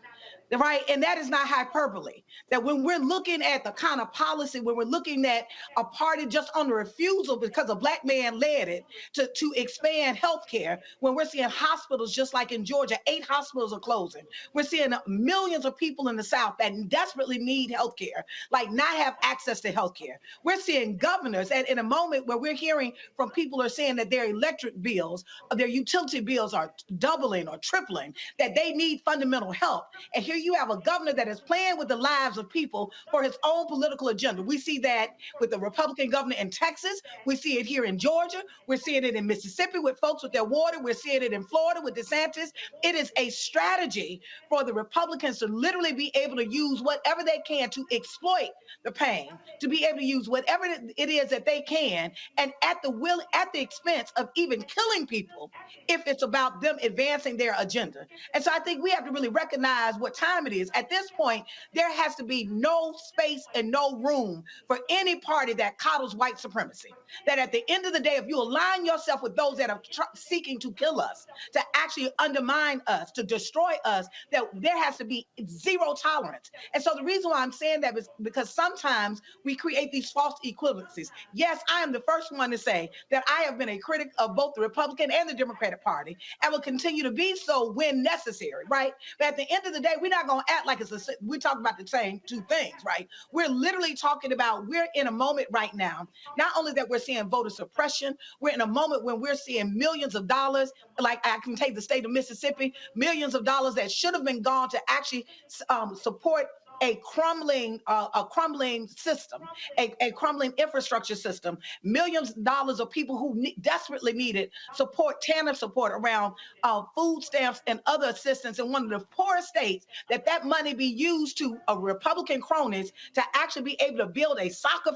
Right. And that is not hyperbole. That when we're looking at the kind of policy, when we're looking at a party just on the refusal because a Black man led it to expand health care, when we're seeing hospitals just like in Georgia, 8 hospitals are closing. We're seeing millions of people in the South that desperately need health care, like not have access to health care. We're seeing governors, and in a moment where we're hearing from people who are saying that their electric bills, their utility bills are doubling or tripling, that they need fundamental help. And here you have a governor that is playing with the lives of people for his own political agenda. We see that with the Republican governor in Texas. We see it here in Georgia. We're seeing it in Mississippi with folks with their water. We're seeing it in Florida with DeSantis. It is a strategy for the Republicans to literally be able to use whatever they can to exploit the pain, to be able to use whatever it is that they can, and at the expense of even killing people if it's about them advancing their agenda. And so I think we have to really recognize what time it is. At this point, there has to be no space and no room for any party that coddles white supremacy. That at the end of the day, if you align yourself with those that are seeking to kill us, to actually undermine us, to destroy us, that there has to be zero tolerance. And so the reason why I'm saying that is because sometimes we create these false equivalencies. Yes, I am the first one to say that I have been a critic of both the Republican and the Democratic Party and will continue to be so when necessary, right? But at the end of the day, we're not going to act like we're talking about the same two things, right? We're literally talking about, we're in a moment right now, not only that we're seeing voter suppression, we're in a moment when we're seeing millions of dollars, like I can take the state of Mississippi, millions of dollars that should have been gone to actually support a crumbling system, a crumbling infrastructure system, millions of dollars of people who desperately needed support, TANF support around food stamps and other assistance in one of the poorest states, that money be used to Republican cronies to actually be able to build a soccer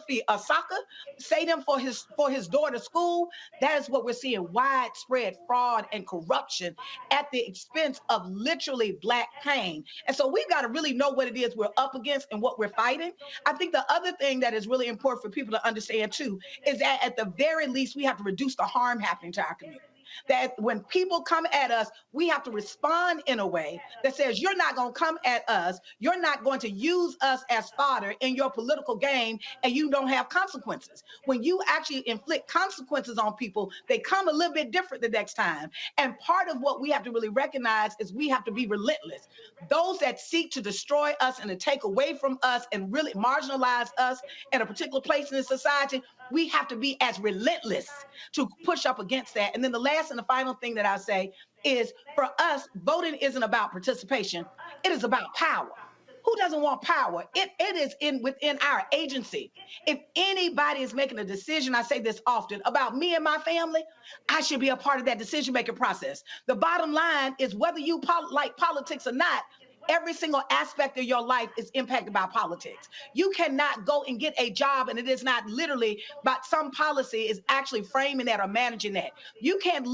stadium for his daughter's school. That is what we're seeing, widespread fraud and corruption at the expense of literally Black pain. And so we've got to really know what it is we're up against and what we're fighting. I think the other thing that is really important for people to understand too is that at the very least, we have to reduce the harm happening to our community. That when people come at us, we have to respond in a way that says, you're not going to come at us. You're not going to use us as fodder in your political game, and you don't have consequences. When you actually inflict consequences on people, they come a little bit different the next time. And part of what we have to really recognize is we have to be relentless. Those that seek to destroy us and to take away from us and really marginalize us in a particular place in the society, we have to be as relentless to push up against that. And then the last and the final thing that I'll say is, for us, voting isn't about participation. It is about power. Who doesn't want power? It is within our agency. If anybody is making a decision, I say this often, about me and my family, I should be a part of that decision-making process. The bottom line is, whether you like politics or not, every single aspect of your life is impacted by politics. You cannot go and get a job and it is not literally, but some policy is actually framing that or managing that. You can't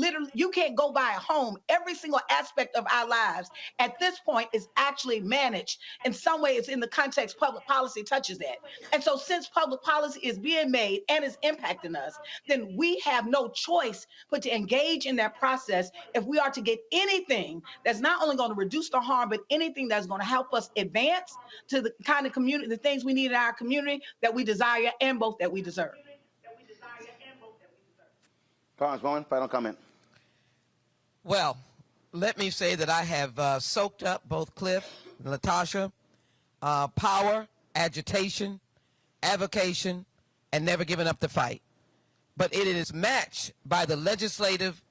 go buy a home. Every single aspect of our lives at this point is actually managed. In some way, it's in the context public policy touches that. And so since public policy is being made and is impacting us, then we have no choice but to engage in that process if we are to get anything that's not only going to reduce the harm, but anything that's going to help us advance to the kind of community, the things we need in our community that we desire and both that we deserve. Congresswoman, final comment. Well, let me say that I have soaked up both Clif and LaTosha, power, agitation, avocation, and never given up the fight. But it is matched by the legislative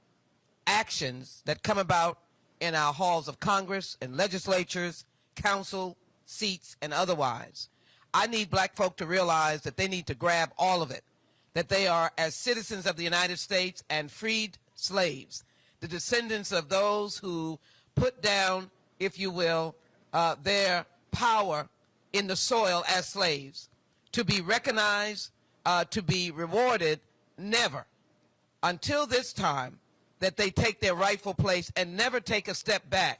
actions that come about in our halls of Congress and legislatures, council seats, and otherwise. I need black folk to realize that they need to grab all of it, that they are, as citizens of the United States and freed slaves, the descendants of those who put down, if you will, their power in the soil as slaves, to be recognized, to be rewarded, never, until this time, that they take their rightful place and never take a step back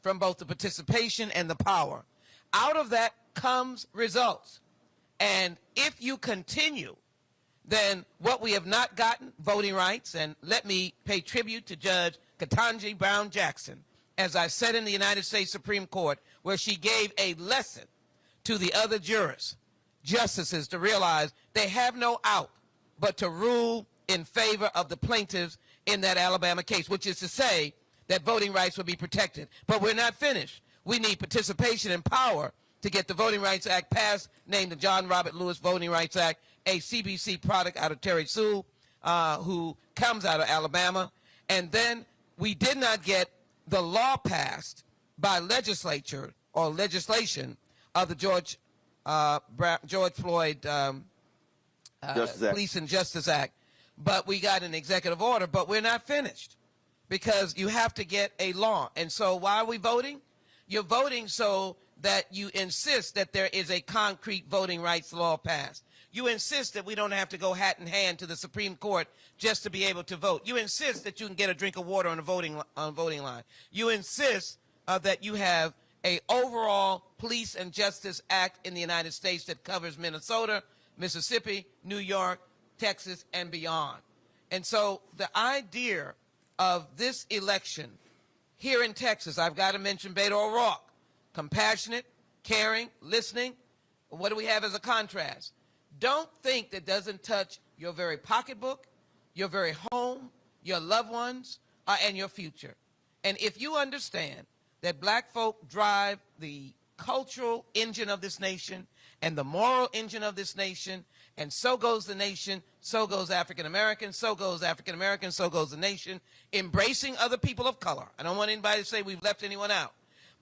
from both the participation and the power. Out of that comes results. And if you continue, then what we have not gotten, voting rights, and let me pay tribute to Judge Ketanji Brown Jackson, as I said in the United States Supreme Court, where she gave a lesson to the other jurors, justices, to realize they have no out but to rule in favor of the plaintiffs in that Alabama case, which is to say that voting rights will be protected. But we're not finished. We need participation and power to get the Voting Rights Act passed, named the John Robert Lewis Voting Rights Act, a CBC product out of Terry Sewell, who comes out of Alabama. And then we did not get the law passed by legislature or legislation of the George Floyd Police and Justice Act. But we got an executive order, but we're not finished because you have to get a law. And so why are we voting? You're voting so that you insist that there is a concrete voting rights law passed. You insist that we don't have to go hat in hand to the Supreme Court just to be able to vote. You insist that you can get a drink of water on a voting line. You insist that you have an overall Police and Justice Act in the United States that covers Minnesota, Mississippi, New York, Texas, and beyond. And so the idea of this election here in Texas, I've got to mention Beto O'Rouke, compassionate, caring, listening. What do we have as a contrast? Don't think that doesn't touch your very pocketbook, your very home, your loved ones, and your future. And if you understand that black folk drive the cultural engine of this nation and the moral engine of this nation, and so goes the nation, so goes African Americans, so goes African Americans, so goes the nation, embracing other people of color. I don't want anybody to say we've left anyone out.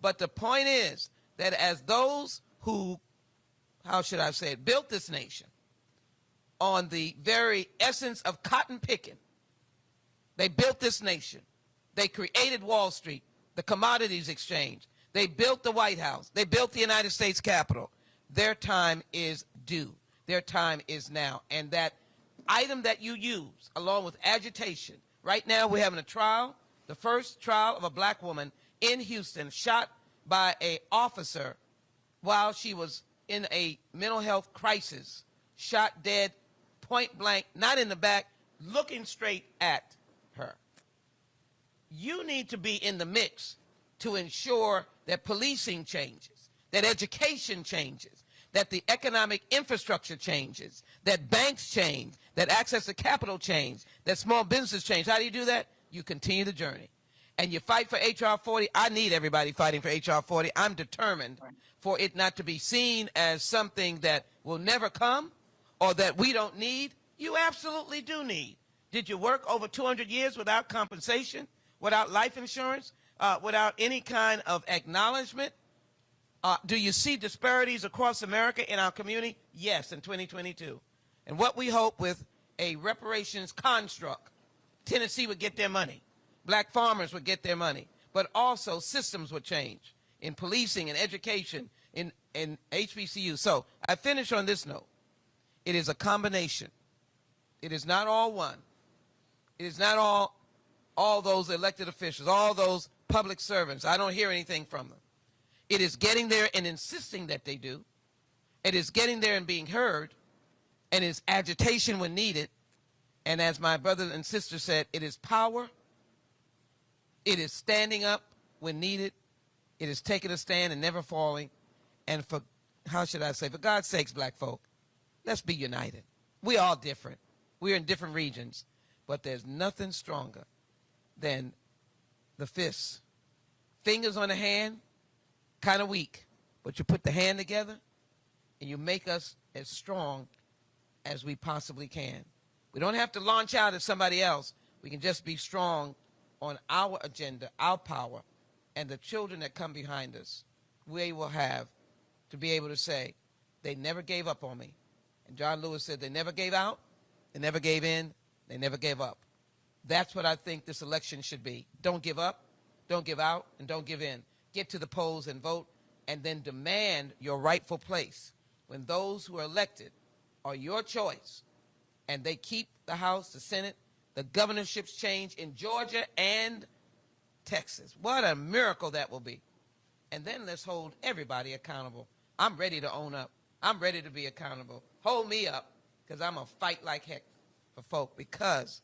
But the point is that as those who, how should I say it, built this nation on the very essence of cotton picking, they built this nation. They created Wall Street, the commodities exchange. They built the White House. They built the United States Capitol. Their time is due. Their time is now. And that item that you use, along with agitation, right now we're having a trial, the first trial of a black woman in Houston, shot by an officer while she was in a mental health crisis, shot dead, point blank, not in the back, looking straight at her. You need to be in the mix to ensure that policing changes, that education changes, that the economic infrastructure changes, that banks change, that access to capital change, that small businesses change. How do you do that? You continue the journey. And you fight for H.R. 40. I need everybody fighting for H.R. 40. I'm determined for it not to be seen as something that will never come or that we don't need. You absolutely do need. Did you work over 200 years without compensation, without life insurance, without any kind of acknowledgement? Do you see disparities across America in our community? Yes, in 2022. And what we hope with a reparations construct, Tennessee would get their money. Black farmers would get their money. But also systems would change in policing, in education, in HBCU. So I finish on this note. It is a combination. It is not all one. It is not all those elected officials, all those public servants. I don't hear anything from them. It is getting there and insisting that they do. It is getting there and being heard. And it's agitation when needed. And as my brother and sister said, it is power. It is standing up when needed. It is taking a stand and never falling. And for, how should I say, for God's sakes, black folk, let's be united. We're all different. We're in different regions. But there's nothing stronger than the fists. Fingers on the hand, kind of weak. But you put the hand together and you make us as strong as we possibly can. We don't have to launch out at somebody else. We can just be strong on our agenda, our power, and the children that come behind us. We will have to be able to say, they never gave up on me. And John Lewis said, they never gave out, they never gave in, they never gave up. That's what I think this election should be. Don't give up, don't give out, and don't give in. Get to the polls and vote, and then demand your rightful place when those who are elected are your choice, and they keep the House, the Senate, the governorships change in Georgia and Texas. What a miracle that will be. And then let's hold everybody accountable. I'm ready to own up. I'm ready to be accountable. Hold me up, because I'm going to fight like heck for folk, because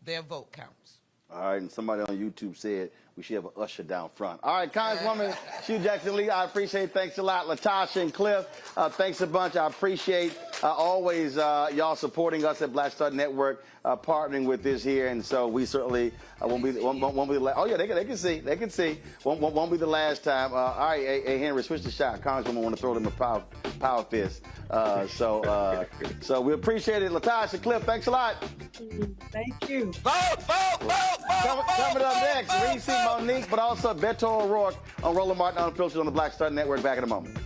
their vote counts. All right, and somebody on YouTube said we should have an usher down front. All right, Congresswoman Sheila Jackson Lee, I appreciate it. Thanks a lot. LaTosha and Clif, thanks a bunch. I appreciate always y'all supporting us at Black Star Network, partnering with this here, and so we certainly won't be the last. Oh yeah, they can see. They can see. Won't be the last time. All right, hey Henry, switch the shot. Congresswoman want to throw them a power fist. So we appreciate it. LaTosha, Clif, thanks a lot. Thank you. Vote. Coming up next, Reese, Monique, but also Beto O'Rouke on Roland Martin Unfiltered on the Black Star Network. Back in a moment.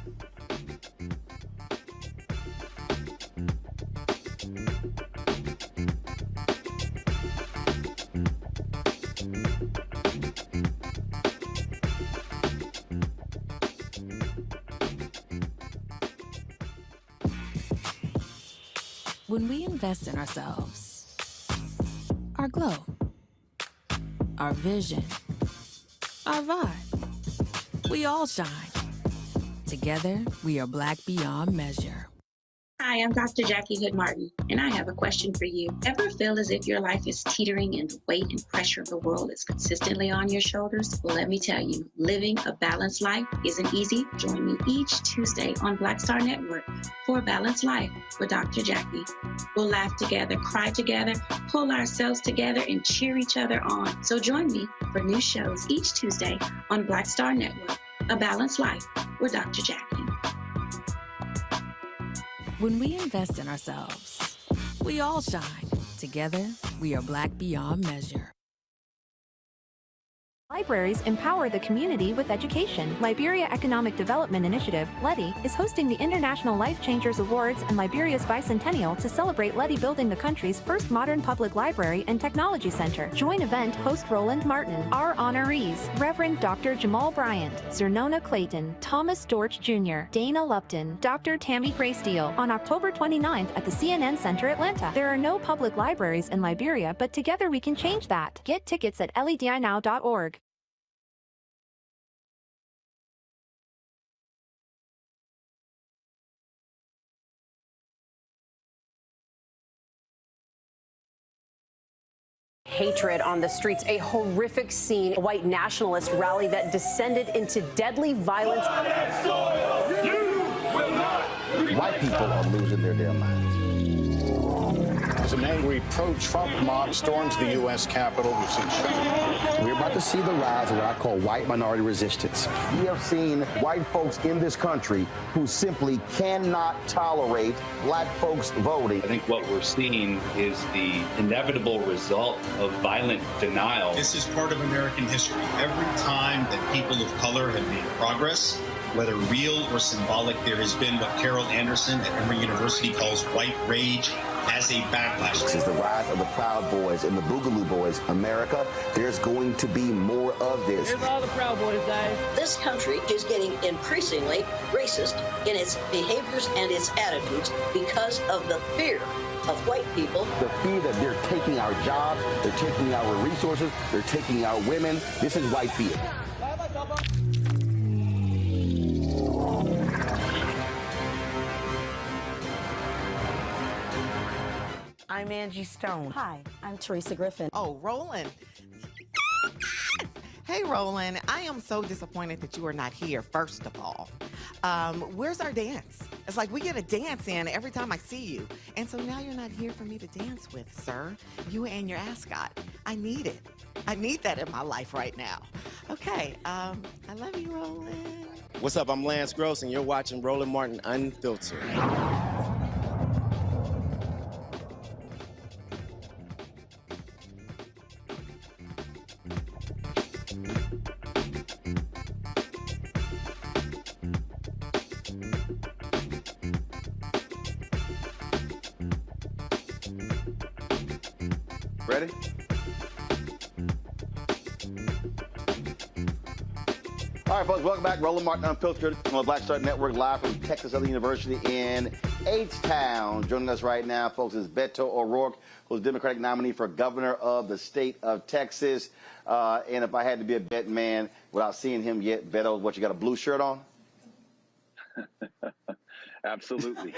When we invest in ourselves, our glow, our vision, our vibe, we all shine. Together, we are black beyond measure. Hi, I'm Dr. Jackie Hood Martin, and I have a question for you. Ever feel as if your life is teetering and the weight and pressure of the world is consistently on your shoulders? Well, let me tell you, living a balanced life isn't easy. Join me each Tuesday on Black Star Network for A Balanced Life with Dr. Jackie. We'll laugh together, cry together, pull ourselves together, and cheer each other on. So join me for new shows each Tuesday on Black Star Network, A Balanced Life with Dr. Jackie. When we invest in ourselves, we all shine. Together, we are black beyond measure. Libraries empower the community with education. Liberia Economic Development Initiative, LEDI, is hosting the International Life Changers Awards and Liberia's Bicentennial to celebrate LEDI building the country's first modern public library and technology center. Join event host Roland Martin. Our honorees, Reverend Dr. Jamal Bryant, Zernona Clayton, Thomas Dorch Jr., Dana Lupton, Dr. Tammy Graysteele, on October 29th at the CNN Center, Atlanta. There are no public libraries in Liberia, but together we can change that. Get tickets at ledinow.org. Hatred on the streets, a horrific scene, a white nationalist rally that descended into deadly violence. White people are losing their damn minds. As an angry pro-Trump mob storms the U.S. Capitol, we've seen shooting. We're about to see the rise of what I call white minority resistance. We have seen white folks in this country who simply cannot tolerate black folks voting. I think what we're seeing is the inevitable result of violent denial. This is part of American history. Every time that people of color have made progress, whether real or symbolic, there has been what Carol Anderson at Emory University calls white rage as a backlash. This is the rise of the Proud Boys and the Boogaloo Boys. America, there's going to be more of this. Here's all the Proud Boys, guys. This country is getting increasingly racist in its behaviors and its attitudes because of the fear of white people. The fear that they're taking our jobs, they're taking our resources, they're taking our women. This is white fear. I'm Angie Stone. Hi, I'm Teresa Griffin. Oh, Roland. Hey, Roland, I am so disappointed that you are not here, first of all. Where's our dance? It's like we get a dance in every time I see you. And so now you're not here for me to dance with, sir. You and your ascot. I need it. I need that in my life right now. Okay, I love you, Roland. What's up? I'm Lance Gross, and you're watching Roland Martin Unfiltered. Ready? All right, folks, welcome back. Roland Martin Unfiltered on the Black Star Network, live from Texas Southern University in H-Town. Joining us right now, folks, is Beto O'Rouke, who's Democratic nominee for governor of the state of Texas. And if I had to be a bet man, without seeing him yet, Beto, what, you got a blue shirt on? Absolutely.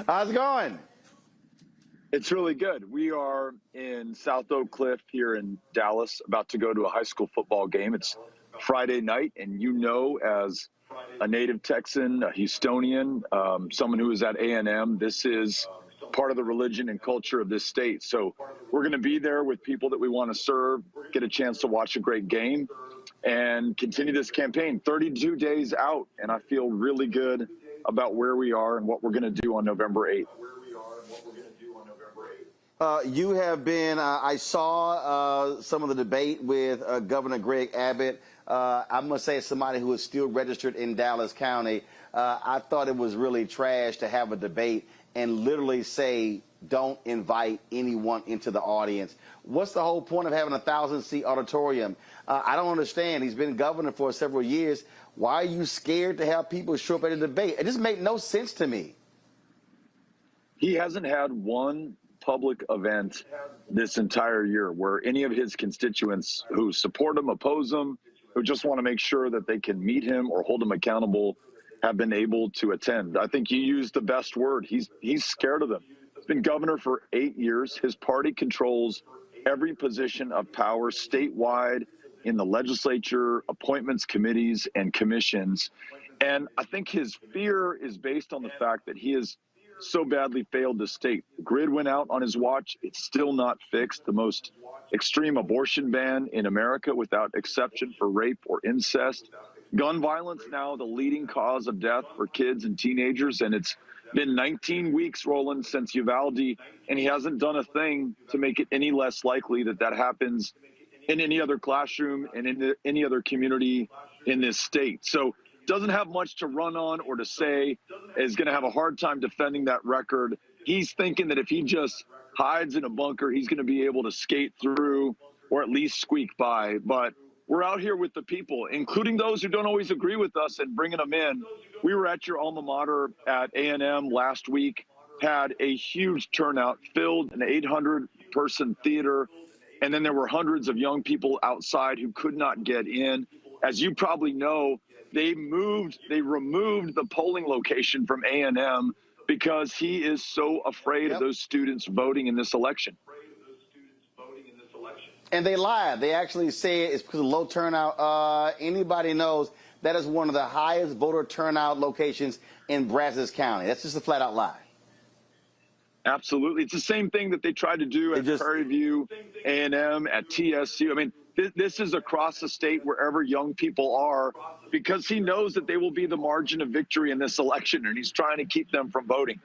How's it going? It's really good. We are in South Oak Cliff here in Dallas, about to go to a high school football game. It's Friday night, and you know, as a native Texan, a Houstonian, someone who is at A&M, this is part of the religion and culture of this state. So we're going to be there with people that we want to serve, get a chance to watch a great game, and continue this campaign. 32 days out, and I feel really good about where we are and what we're going to do on November 8th. You have been, I saw some of the debate with Governor Greg Abbott. I must say, as somebody who is still registered in Dallas County, I thought it was really trash to have a debate and literally say, don't invite anyone into the audience. What's the whole point of having a 1,000-seat auditorium? I don't understand. He's been governor for several years. Why are you scared to have people show up at a debate? It just made no sense to me. He hasn't had one public event this entire year where any of his constituents who support him, oppose him, who just want to make sure that they can meet him or hold him accountable have been able to attend. I think you used the best word. He's scared of them. He's been governor for 8 years. His party controls every position of power statewide in the legislature, appointments committees, and commissions. And I think his fear is based on the fact that he has so badly failed the state. The grid went out on his watch. It's still not fixed. The most extreme abortion ban in America without exception for rape or incest. Gun violence now the leading cause of death for kids and teenagers. And it's been 19 weeks, Roland, since Uvalde, and he hasn't done a thing to make it any less likely that that happens in any other classroom and in any other community in this state. So doesn't have much to run on or to say, is going to have a hard time defending that record. He's thinking that if he just hides in a bunker, he's going to be able to skate through or at least squeak by. But we're out here with the people, including those who don't always agree with us, and bringing them in. We were at your alma mater at A&M last week, had a huge turnout, filled an 800-person theater, and then there were hundreds of young people outside who could not get in. As you probably know, they removed the polling location from A&M because he is so afraid of those students voting in this election. And they lied. They actually say it's because of low turnout. Anybody knows that is one of the highest voter turnout locations in Brazos County. That's just a flat-out lie. Absolutely. It's the same thing that they tried to do at Prairie View, A&M, at TSU. I mean, this is across the state wherever young people are, because he knows that they will be the margin of victory in this election, and he's trying to keep them from voting.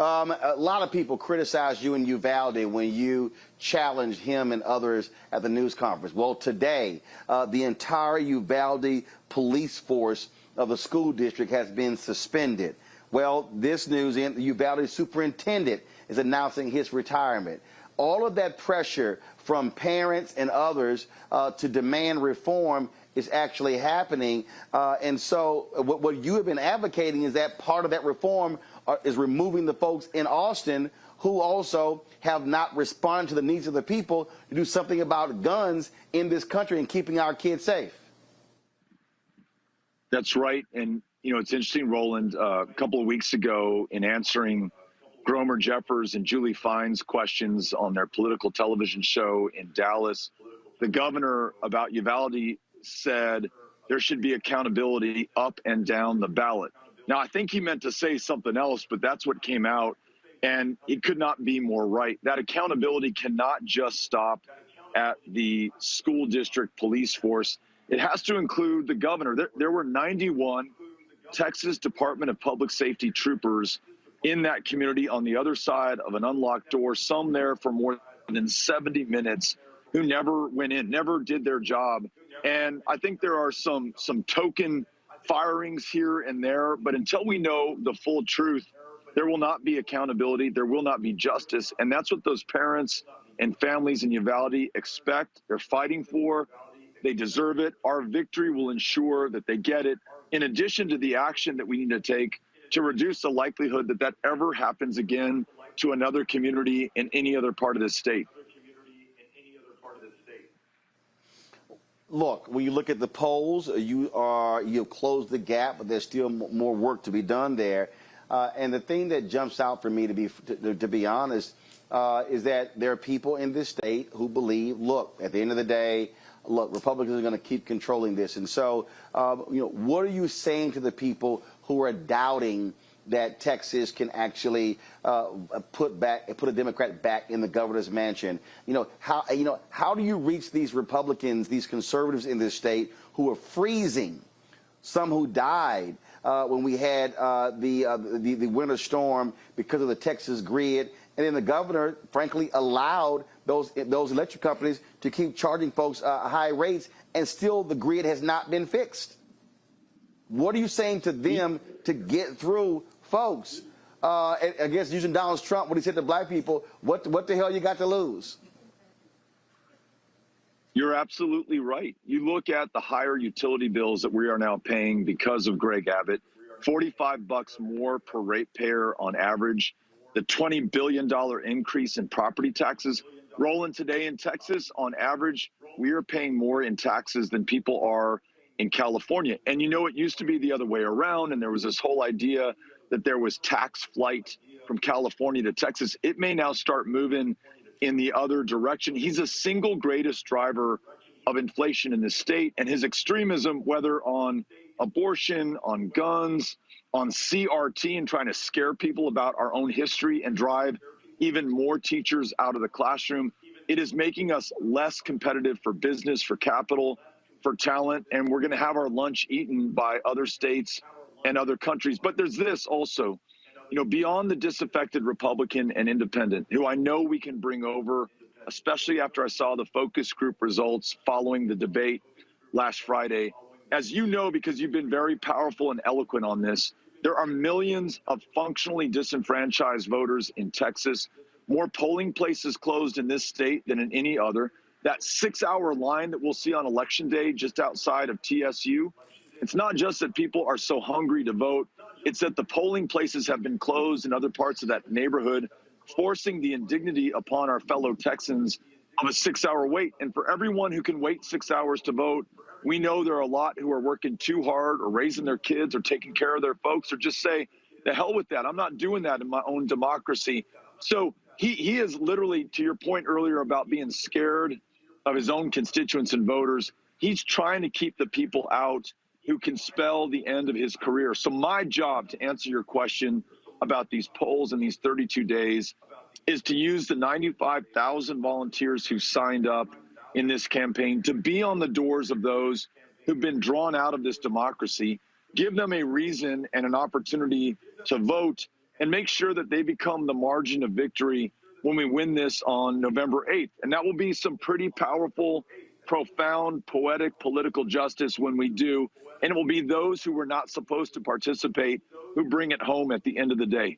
A lot of people criticized you in Uvalde when you challenged him and others at the news conference. Well, today, the entire Uvalde police force of the school district has been suspended. Well, this news in the Uvalde superintendent is announcing his retirement. All of that pressure from parents and others to demand reform is actually happening. And so what you have been advocating is that part of that reform is removing the folks in Austin who also have not responded to the needs of the people to do something about guns in this country and keeping our kids safe. That's right. And, you know, it's interesting, Roland, a couple of weeks ago in answering Gromer Jeffers and Julie Fine's questions on their political television show in Dallas, the governor about Uvalde said there should be accountability up and down the ballot. Now, I think he meant to say something else, but that's what came out, and it could not be more right. That accountability cannot just stop at the school district police force. It has to include the governor. There were 91 Texas Department of Public Safety troopers in that community on the other side of an unlocked door, some there for more than 70 minutes, who never went in, never did their job. And I think there are some token firings here and there, but until we know the full truth, there will not be accountability, there will not be justice. And that's what those parents and families in Uvalde expect. They're fighting for. They deserve it. Our victory will ensure that they get it, in addition to the action that we need to take to reduce the likelihood that that ever happens again to another community in any other part of the state. Look, when you look at the polls, you've closed the gap, but there's still more work to be done there. And the thing that jumps out for me, to be honest, is that there are people in this state who believe, look, at the end of the day, look, Republicans are going to keep controlling this. And so, what are you saying to the people who are doubting that Texas can actually put a Democrat back in the governor's mansion? How do you reach these Republicans, these conservatives in this state who are freezing, some who died when we had the winter storm because of the Texas grid, and then the governor, frankly, allowed those electric companies to keep charging folks high rates, and still the grid has not been fixed? What are you saying to them to get through, folks? Against using Donald Trump, when he said to black people, what the hell you got to lose? You're absolutely right. You look at the higher utility bills that we are now paying because of Greg Abbott, $45 more per ratepayer on average, the $20 billion increase in property taxes. Roland, today in Texas, on average, we are paying more in taxes than people are in California. And it used to be the other way around, and there was this whole idea that there was tax flight from California to Texas. It may now start moving in the other direction. He's the single greatest driver of inflation in the state, and his extremism, whether on abortion, on guns, on CRT, and trying to scare people about our own history and drive even more teachers out of the classroom, it is making us less competitive for business, for capital, for talent, and we're going to have our lunch eaten by other states and other countries. But there's this also, beyond the disaffected Republican and independent, who I know we can bring over, especially after I saw the focus group results following the debate last Friday. As you know, because you've been very powerful and eloquent on this, there are millions of functionally disenfranchised voters in Texas, more polling places closed in this state than in any other. That 6-hour line that we'll see on Election Day just outside of TSU, it's not just that people are so hungry to vote, it's that the polling places have been closed in other parts of that neighborhood, forcing the indignity upon our fellow Texans of a 6-hour wait. And for everyone who can wait 6 hours to vote, we know there are a lot who are working too hard or raising their kids or taking care of their folks or just say, the hell with that. I'm not doing that in my own democracy. So he is literally, to your point earlier about being scared of his own constituents and voters, he's trying to keep the people out who can spell the end of his career. So my job, to answer your question about these polls in these 32 days, is to use the 95,000 volunteers who signed up in this campaign to be on the doors of those who've been drawn out of this democracy, give them a reason and an opportunity to vote, and make sure that they become the margin of victory when we win this on November 8th. And that will be some pretty powerful, profound, poetic political justice when we do. And it will be those who were not supposed to participate who bring it home at the end of the day.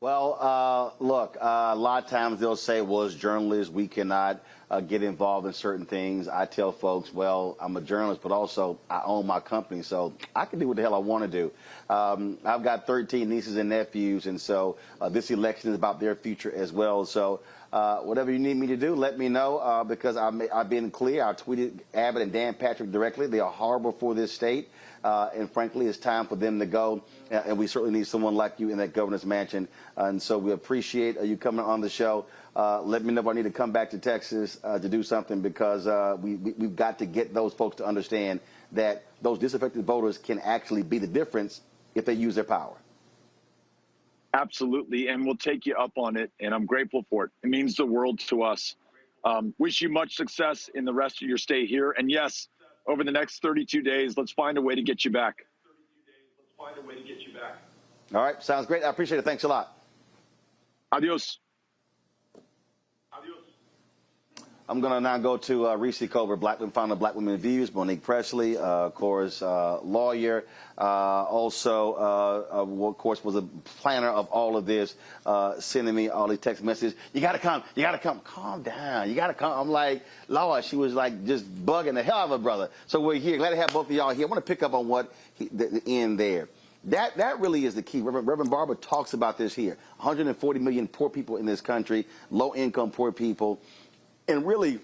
Well, look, a lot of times they'll say, well, as journalists, we cannot get involved in certain things. I tell folks, well, I'm a journalist, but also I own my company, so I can do what the hell I want to do. I've got 13 nieces and nephews, and so this election is about their future as well. So whatever you need me to do, let me know, because I've been clear. I tweeted Abbott and Dan Patrick directly. They are horrible for this state. And frankly, it's time for them to go. And we certainly need someone like you in that governor's mansion. And so we appreciate you coming on the show. Let me know if I need to come back to Texas to do something, because we've got to get those folks to understand that those disaffected voters can actually be the difference if they use their power. Absolutely. And we'll take you up on it. And I'm grateful for it. It means the world to us. Wish you much success in the rest of your stay here. And yes, over the next 32 days, let's find a way to get you back. All right. Sounds great. I appreciate it. Thanks a lot. Adios. I'm going to now go to Reese Cover, founder of Black Women Views, Monique Presley, of course, lawyer, also, of course, was a planner of all of this, sending me all these text messages. You got to come. You got to come. Calm down. You got to come. I'm like, Lord, she was like just bugging the hell out of her brother. So we're here. Glad to have both of y'all here. I want to pick up on what the end there. That really is the key. Reverend Barber talks about this here. 140 million poor people in this country, low-income poor people. And really,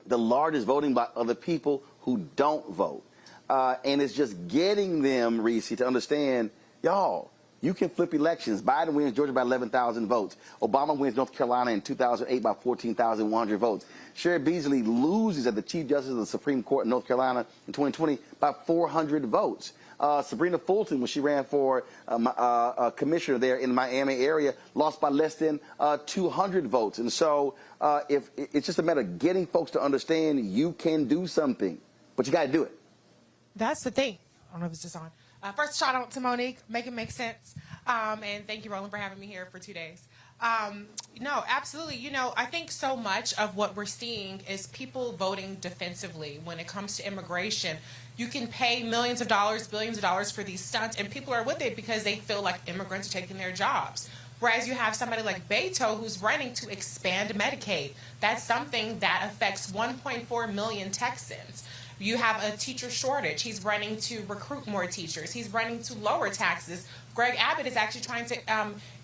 the largest voting by other people who don't vote. And it's just getting them, Reese, to understand, y'all, you can flip elections. Biden wins Georgia by 11,000 votes. Obama wins North Carolina in 2008 by 14,100 votes. Sherry Beasley loses at the Chief Justice of the Supreme Court in North Carolina in 2020 by 400 votes. Sabrina Fulton, when she ran for commissioner there in the Miami area, lost by less than 200 votes. And so if it's just a matter of getting folks to understand you can do something, but you got to do it. That's the thing. I don't know if it's just on. First, shout out to Monique. Make it make sense. And thank you, Roland, for having me here for 2 days. No, absolutely. You know, I think so much of what we're seeing is people voting defensively when it comes to immigration. You can pay millions of dollars, billions of dollars for these stunts, and people are with it because they feel like immigrants are taking their jobs. Whereas you have somebody like Beto who's running to expand Medicaid. That's something that affects 1.4 million Texans. You have a teacher shortage. He's running to recruit more teachers. He's running to lower taxes. Greg Abbott is actually trying to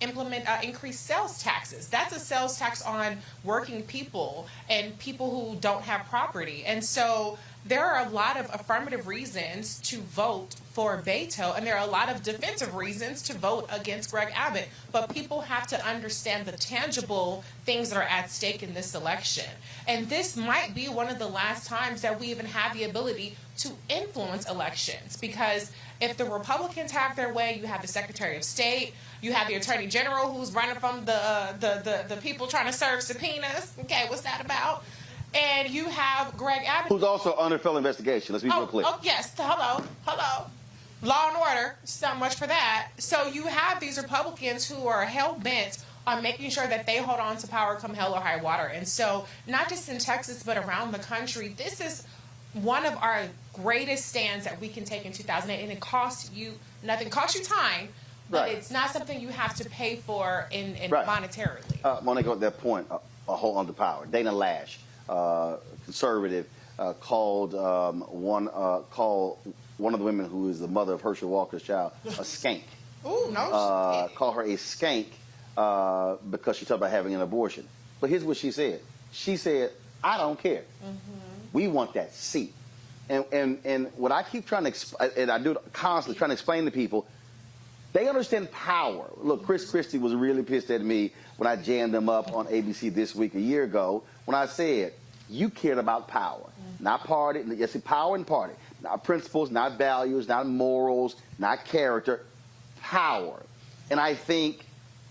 implement increased sales taxes. That's a sales tax on working people and people who don't have property. And so there are a lot of affirmative reasons to vote for Beto, and there are a lot of defensive reasons to vote against Greg Abbott. But people have to understand the tangible things that are at stake in this election. And this might be one of the last times that we even have the ability to influence elections, because if the Republicans have their way, you have the Secretary of State, you have the Attorney General who's running from the people trying to serve subpoenas. Okay, what's that about? And you have Greg Abbott, who's also under federal investigation. Let's be real clear. Oh, yes. Hello. Law and order. So much for that. So you have these Republicans who are hell-bent on making sure that they hold on to power come hell or high water. And so not just in Texas, but around the country, this is one of our greatest stands that we can take in 2008. And it costs you nothing. It costs you time, but it's not something you have to pay for in monetarily. Monique, at that point, a hold on to power. Dana Lash, conservative, called one of the women who is the mother of Herschel Walker's child a skank. Ooh, no. Call her a skank because she talked about having an abortion. But here's what she said. She said, I don't care. Mm-hmm. We want that seat. And what I keep trying to and I do it constantly trying to explain to people, they understand power. Look, Chris Christie was really pissed at me when I jammed him up on ABC This Week a year ago when I said, you cared about power, not party. Yes, power and party. Not principles, not values, not morals, not character, power. And I think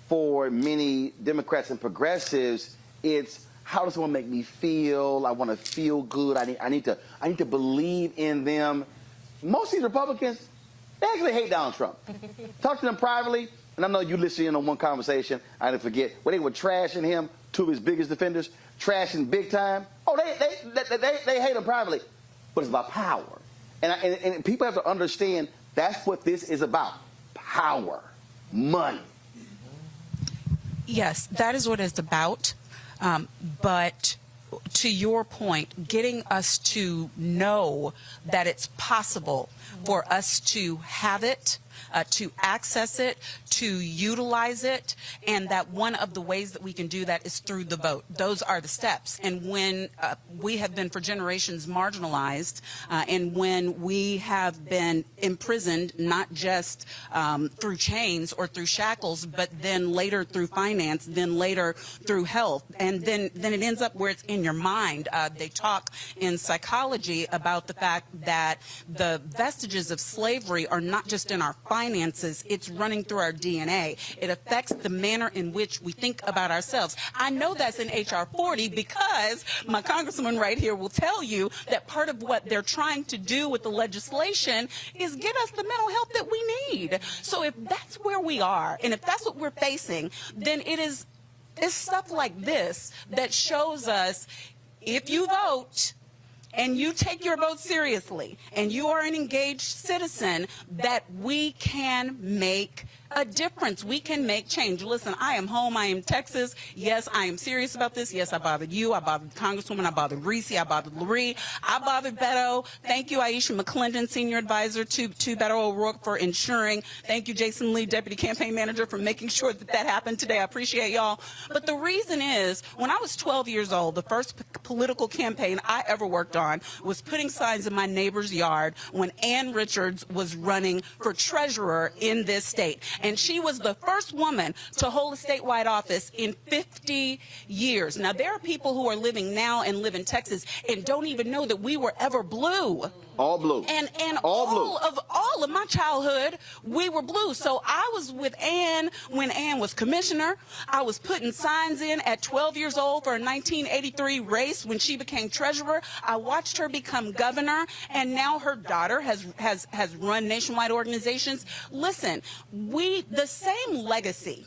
for many Democrats and progressives, it's how does someone make me feel? I want to feel good. I need to believe in them. Most of these Republicans, they actually hate Donald Trump. Talk to them privately, and I know you listened in on one conversation. I didn't forget when they were trashing him. Two of his biggest defenders, trashing big time. Oh, they hate him privately. but it's about power. And people have to understand that's what this is about. Power, money. Yes, that is what it's about. But to your point, getting us to know that it's possible for us to have it, to access it, to utilize it, and that one of the ways that we can do that is through the vote. Those are the steps. And when we have been for generations marginalized, and when we have been imprisoned, not just through chains or through shackles, but then later through finance, then later through health, and then it ends up where it's in your mind. They talk in psychology about the fact that the vestiges of slavery are not just in our finances, it's running through our DNA. It affects the manner in which we think about ourselves. I know that's in H.R. 40 because my congressman right here will tell you that part of what they're trying to do with the legislation is get us the mental health that we need. So if that's where we are, and if that's what we're facing, then it's stuff like this that shows us if you vote, and you take your vote seriously, and you are an engaged citizen, that we can make a difference. We can make change. Listen, I am home. I am Texas. Yes, I am serious about this. Yes, I bothered you. I bothered the Congresswoman. I bothered Reese. I bothered Lurie. I bothered Beto. Thank you, Aisha McClendon, Senior Advisor to Beto O'Rouke, for ensuring. Thank you, Jason Lee, Deputy Campaign Manager, for making sure that that happened today. I appreciate y'all. But the reason is, when I was 12 years old, the first political campaign I ever worked on was putting signs in my neighbor's yard when Ann Richards was running for treasurer in this state. And she was the first woman to hold a statewide office in 50 years. Now, there are people who are living now and live in Texas and don't even know that we were ever blue. All blue. And all of my childhood, we were blue. So I was with Ann when Ann was commissioner. I was putting signs in at 12 years old for a 1983 race when she became treasurer. I watched her become governor, and now her daughter has run nationwide organizations. Listen, the same legacy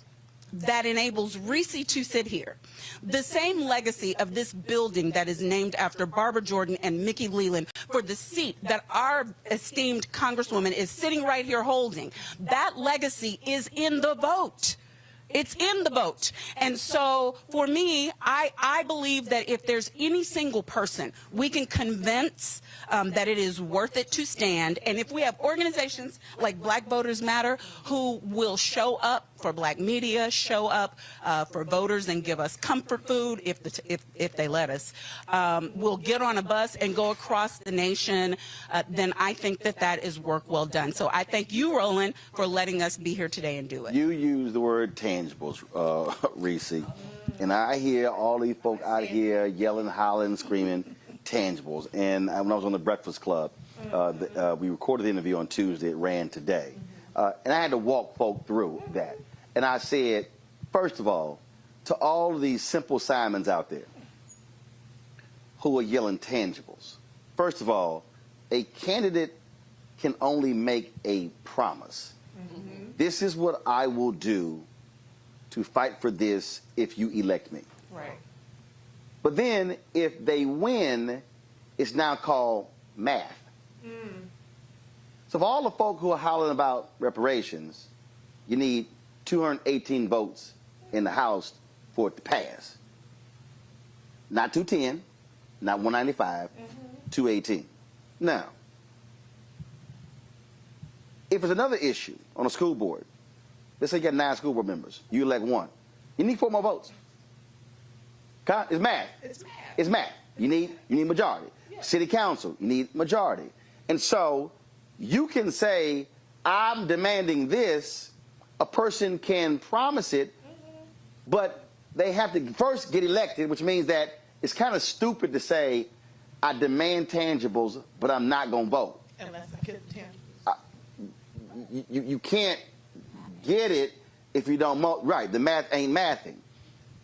that enables Reese to sit here, the same legacy of this building that is named after Barbara Jordan and Mickey Leland for the seat that our esteemed Congresswoman is sitting right here holding, that legacy is in the vote. It's in the vote. And so for me, I believe that if there's any single person we can convince that it is worth it to stand, and if we have organizations like Black Voters Matter who will show up for Black media, show up for voters and give us comfort food if they let us, we'll get on a bus and go across the nation, then I think that is work well done. So I thank you, Roland, for letting us be here today and do it. You use the word tangibles, Reese, and I hear all these folk out here yelling, hollering, screaming tangibles. And when I was on the Breakfast Club, we recorded the interview on Tuesday. It ran today. And I had to walk folk through that. And I said, first of all, to all of these simple Simons out there who are yelling tangibles, first of all, a candidate can only make a promise. Mm-hmm. This is what I will do to fight for this if you elect me. Right. But then if they win, it's now called math. Mm. So for all the folk who are hollering about reparations, you need 218 votes in the House for it to pass. Not 210, not 195, 218. Now, if it's another issue on a school board, let's say you got 9 school board members, you elect 1, you need 4 more votes. It's math. It's math. It's math. You need majority. Yeah. City council, you need majority. And so you can say, I'm demanding this. A person can promise it, but they have to first get elected, which means that it's kind of stupid to say, I demand tangibles, but I'm not going to vote. Unless I get tangibles. You can't get it if you don't vote. Right, the math ain't mathing.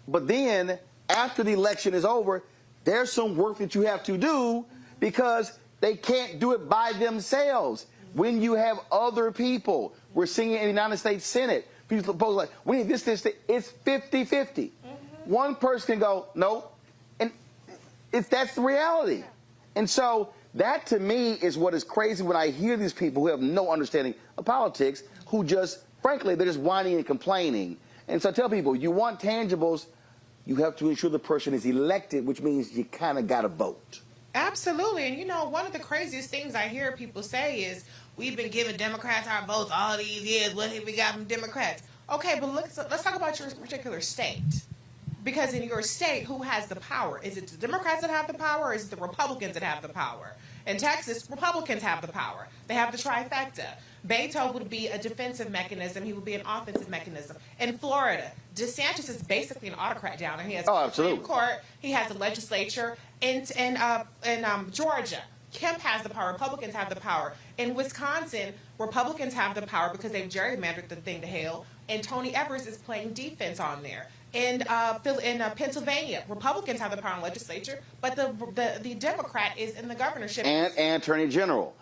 But then, after the election is over, there's some work that you have to do because they can't do it by themselves. When you have other people, we're seeing it in the United States Senate. People propose like, we need this. It's 50-50. Mm-hmm. One person can go, no, and that's the reality. And so That to me is what is crazy when I hear these people who have no understanding of politics, who just, frankly, they're just whining and complaining. And so I tell people, you want tangibles, you have to ensure the person is elected, which means you kind of got to vote. Absolutely. And, you know, one of the craziest things I hear people say is, we've been giving Democrats our votes all these years. What have we got from Democrats? Okay, but let's talk about your particular state. Because in your state, who has the power? Is it the Democrats that have the power, or is it the Republicans that have the power? In Texas, Republicans have the power. They have the trifecta. Beto would be a defensive mechanism. He would be an offensive mechanism. In Florida, DeSantis is basically an autocrat down there. He has the Supreme Court. He has the legislature. In Georgia, Kemp has the power. Republicans have the power. In Wisconsin, Republicans have the power because they've gerrymandered the thing to hell. And Tony Evers is playing defense on there. In Pennsylvania, Republicans have the power in the legislature, but the Democrat is in the governorship. And Attorney General.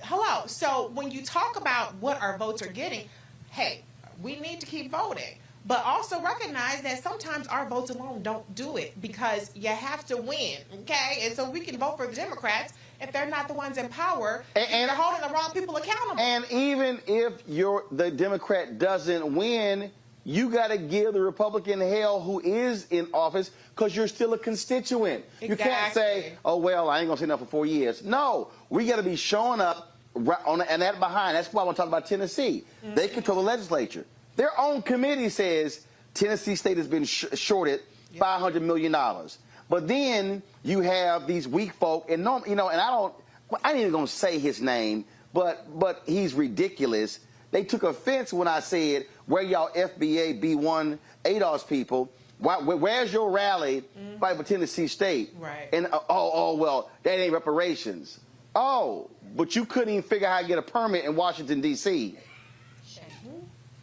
Hello. So when you talk about what our votes are getting, hey, we need to keep voting. But also recognize that sometimes our votes alone don't do it, because you have to win, okay? And so we can vote for the Democrats if they're not the ones in power and they're holding the wrong people accountable. And even if the Democrat doesn't win, you got to give the Republican hell who is in office, because you're still a constituent. Exactly. You can't say, oh, well, I ain't going to say nothing for 4 years. No, we got to be showing up and that behind. That's why I want to talk about Tennessee. Mm-hmm. They control the legislature. Their own committee says Tennessee State has been shorted $500 million. But then you have these weak folk, and I ain't even going to say his name, but he's ridiculous. They took offense when I said, where y'all FBA B1 ADOS people? Where's your rally fight for Tennessee State? Right. And well, that ain't reparations. Oh, but you couldn't even figure out how to get a permit in Washington, D.C.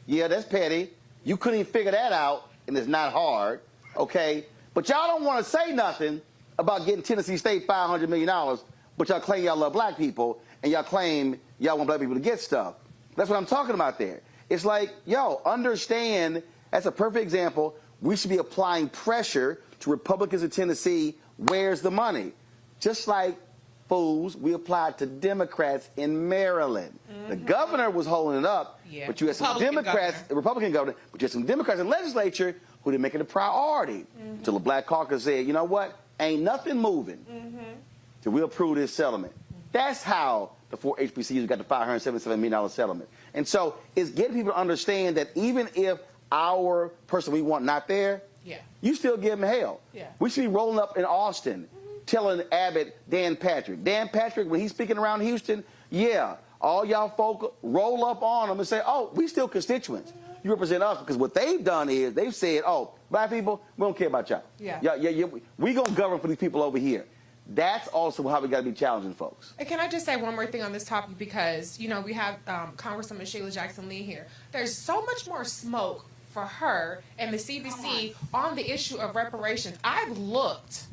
Yeah, that's petty. You couldn't even figure that out, and it's not hard, okay? But y'all don't want to say nothing about getting Tennessee State $500 million, but y'all claim y'all love black people, and y'all claim y'all want black people to get stuff. That's what I'm talking about there. It's like, yo, understand, that's a perfect example. We should be applying pressure to Republicans in Tennessee. Where's the money? Just like, fools, we applied to Democrats in Maryland. The governor was holding it up, but you had some Republican governor, but you had some Democrats in the legislature who didn't make it a priority. Until the Black Caucus said, you know what, ain't nothing moving till we approve this settlement. That's how the 4 HBCUs got the $577 million settlement. And so it's getting people to understand that even if our person we want not there, you still give them hell. We should be rolling up in Austin telling Abbott, Dan Patrick, when he's speaking around Houston, all y'all folk roll up on him and say, oh, we still constituents. You represent us, because what they've done is they've said, oh, black people, we don't care about y'all. We going to govern for these people over here. That's also how we got to be challenging folks. And can I just say one more thing on this topic, because, we have Congresswoman Sheila Jackson Lee here. There's so much more smoke for her and the CBC on the issue of reparations. I've looked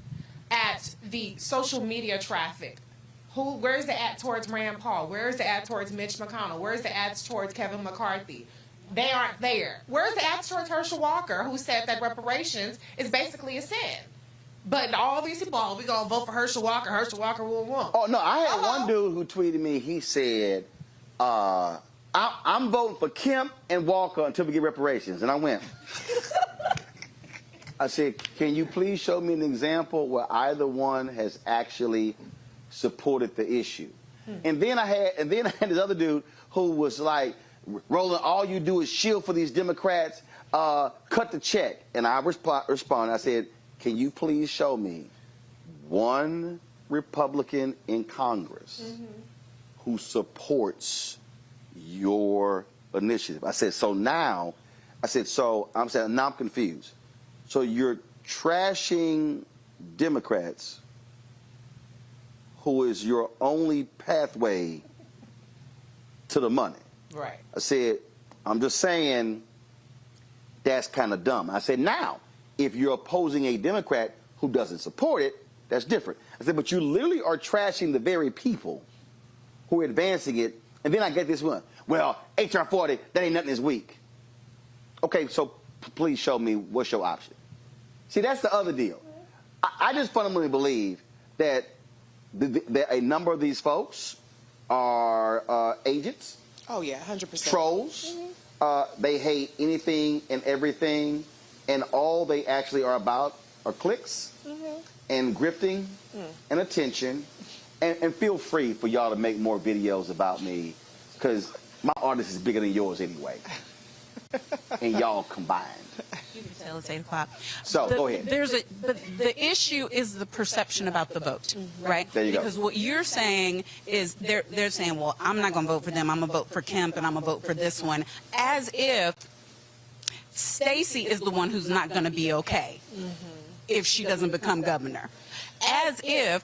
at the social media traffic. Where's the ad towards Rand Paul? Where's the ad towards Mitch McConnell? Where's the ads towards Kevin McCarthy? They aren't there. Where's the ads towards Herschel Walker, who said that reparations is basically a sin? But all these people, we're going to vote for Herschel Walker. Herschel Walker will win. Oh, no, I had one dude who tweeted me. He said, I'm voting for Kemp and Walker until we get reparations. And I went. I said, can you please show me an example where either one has actually supported the issue? And then I had this other dude who was like, Roland, all you do is shield for these Democrats, cut the check. And I responded, I said, can you please show me one Republican in Congress who supports your initiative? I said, now I'm confused. So you're trashing Democrats, who is your only pathway to the money. Right. I said, I'm just saying that's kind of dumb. I said, now, if you're opposing a Democrat who doesn't support it, that's different. I said, but you literally are trashing the very people who are advancing it. And then I get this one. Well, H.R. 40, that ain't nothing this week. Okay, so please show me what's your option. See, that's the other deal. I just fundamentally believe that a number of these folks are agents. Oh, yeah, 100%. Trolls. They hate anything and everything, and all they actually are about are clicks and grifting and attention. And feel free for y'all to make more videos about me, because my audience is bigger than yours anyway. And y'all combined. You can tell it's 8 o'clock. So go ahead. But the issue is the perception about the vote, right? There you go. Because what you're saying is they're saying, well, I'm not going to vote for them. I'm going to vote for Kemp, and I'm going to vote for this one, as if Stacey is the one who's not going to be okay if she doesn't become governor. As if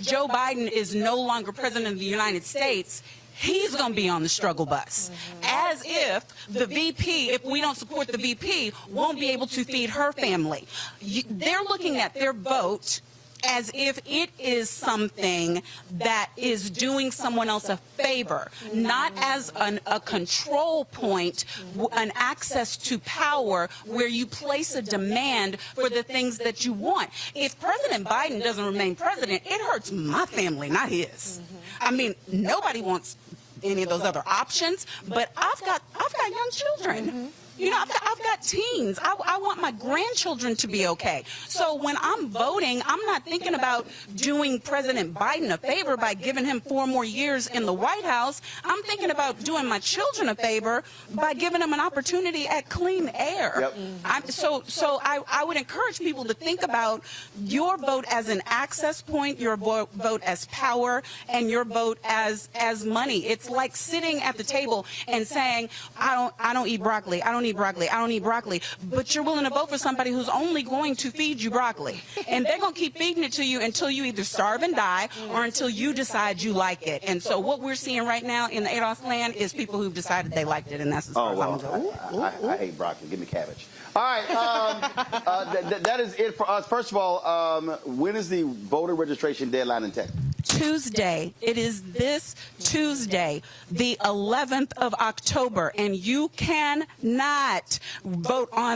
Joe Biden is no longer president of the United States, he's going to be on the struggle bus. As if the VP, if we don't support the VP, won't be able to feed her family. They're looking at their vote as if it is something that is doing someone else a favor, not as a control point, an access to power where you place a demand for the things that you want. If President Biden doesn't remain president, it hurts my family, not his. I mean, nobody wants any of those other options, but I've got young children. You know, I've got teens. I want my grandchildren to be okay. So when I'm voting, I'm not thinking about doing President Biden a favor by giving him 4 more years in the White House. I'm thinking about doing my children a favor by giving them an opportunity at clean air. Yep. So I would encourage people to think about your vote as an access point, your vote as power, and your vote as money. It's like sitting at the table and saying, I don't eat broccoli. I don't eat broccoli, but you're willing to vote for somebody who's only going to feed you broccoli. And they're going to keep feeding it to you until you either starve and die or until you decide you like it. And so what we're seeing right now in the ADOS land is people who've decided they liked it, and that's as far as I'm going to go. I hate broccoli. Give me cabbage. All right, that is it for us. First of all, when is the voter registration deadline in Texas? Tuesday. It is this Tuesday, the 11th of October, and you cannot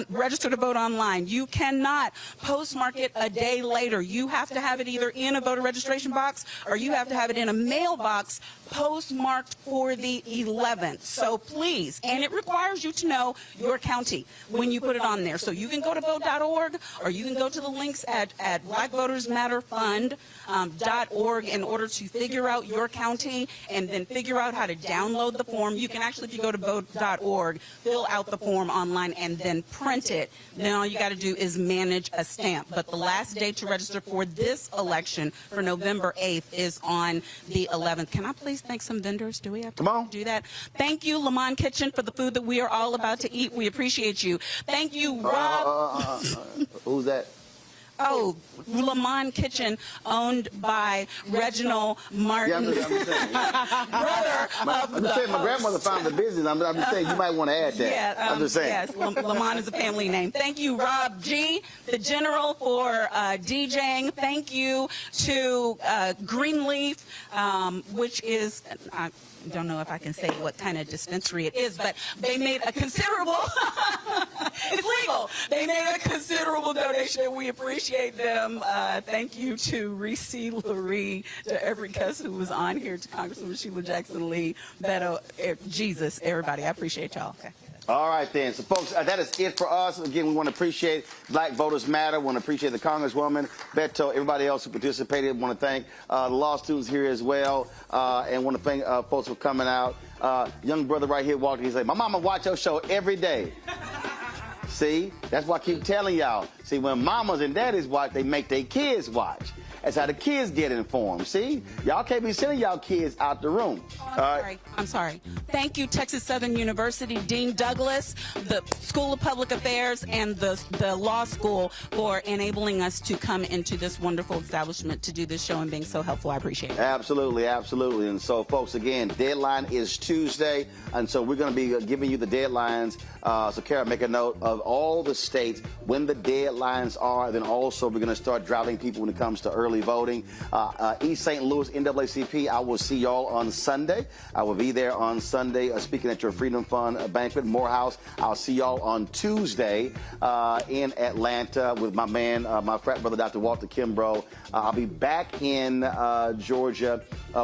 register to vote online. You cannot postmark it a day later. You have to have it either in a voter registration box or you have to have it in a mailbox postmarked for the 11th. So please, and it requires you to know your county when you put it on there. So you can go to vote.org or you can go to the links at blackvotersmatterfund.org in order to figure out your county and then figure out how to download the form. You can actually, if you go to vote.org, fill out the form online and then print it. Then all you got to do is manage a stamp. But the last day to register for this election for November 8th is on the 11th. Can I please thank some vendors? Do we have to do that? Thank you, Lamont Kitchen, for the food that we are all about to eat. We appreciate you. Thank you, Rob. Who's that? Oh, Lamont Kitchen, owned by Reginald Martin. Yeah, I'm just saying, my grandmother found the business. I'm just saying you might want to add that. Yeah, I'm just saying. Yes, Lamont is a family name. Thank you, Rob G., the General, for DJing. Thank you to Greenleaf, which is... I don't know if I can say what kind of dispensary it is, but they made a considerable, it's legal. They made a considerable donation, and we appreciate them. Thank you to Reese Lurie, to every guest who was on here, to Congresswoman Sheila Jackson Lee, Beto, Jesus, everybody. I appreciate y'all. Okay. All right, then. So, folks, that is it for us. Again, we want to appreciate Black Voters Matter. We want to appreciate the Congresswoman, Beto, everybody else who participated. We want to thank the law students here as well, and want to thank folks for coming out. Young brother right here walking, he's like, my mama watch your show every day. See? That's why I keep telling y'all. See, when mamas and daddies watch, they make their kids watch. That's how the kids get informed. See? Y'all can't be sending y'all kids out the room. I'm sorry. Thank you, Texas Southern University, Dean Douglas, the School of Public Affairs, and the law school for enabling us to come into this wonderful establishment to do this show and being so helpful. I appreciate it. Absolutely, absolutely. And so, folks, again, deadline is Tuesday, and so we're going to be giving you the deadlines. So, Kara, make a note of all the states when the deadlines are. Then also, we're going to start driving people when it comes to early early voting. East St. Louis NAACP, I will see y'all on Sunday. I will be there on Sunday speaking at your Freedom Fund banquet, Morehouse. I'll see y'all on Tuesday in Atlanta with my man, my frat brother, Dr. Walter Kimbrough. I'll be back in Georgia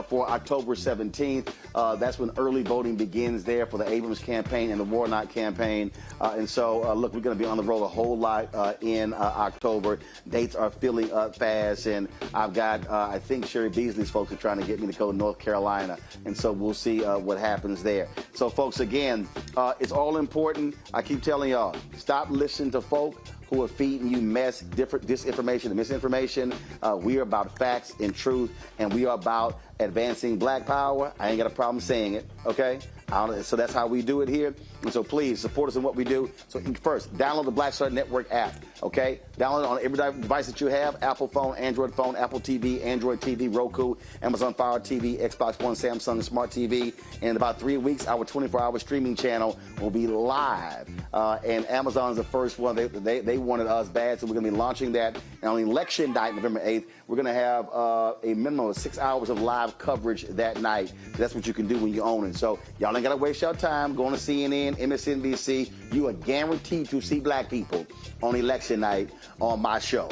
for October 17th. That's when early voting begins there for the Abrams campaign and the Warnock campaign. And so, look, we're going to be on the road a whole lot in October. Dates are filling up fast. And I've got, I think Sherry Beasley's folks are trying to get me to go to North Carolina. And so we'll see what happens there. So, folks, again, it's all important. I keep telling y'all, stop listening to folk who are feeding you disinformation and misinformation. We are about facts and truth, and we are about advancing black power. I ain't got a problem saying it, okay? So that's how we do it here. And so please support us in what we do. So first, download the Black Star Network app, okay? Download it on every device that you have, Apple phone, Android phone, Apple TV, Android TV, Roku, Amazon Fire TV, Xbox One, Samsung Smart TV. In about 3 weeks, our 24-hour streaming channel will be live. And Amazon's the first one. They wanted us bad, so we're going to be launching that. And on election night, November 8th, we're going to have a minimum of 6 hours of live coverage that night. So that's what you can do when you own it. So y'all ain't got to waste your time going to CNN, MSNBC. You are guaranteed to see black people on election night on my show.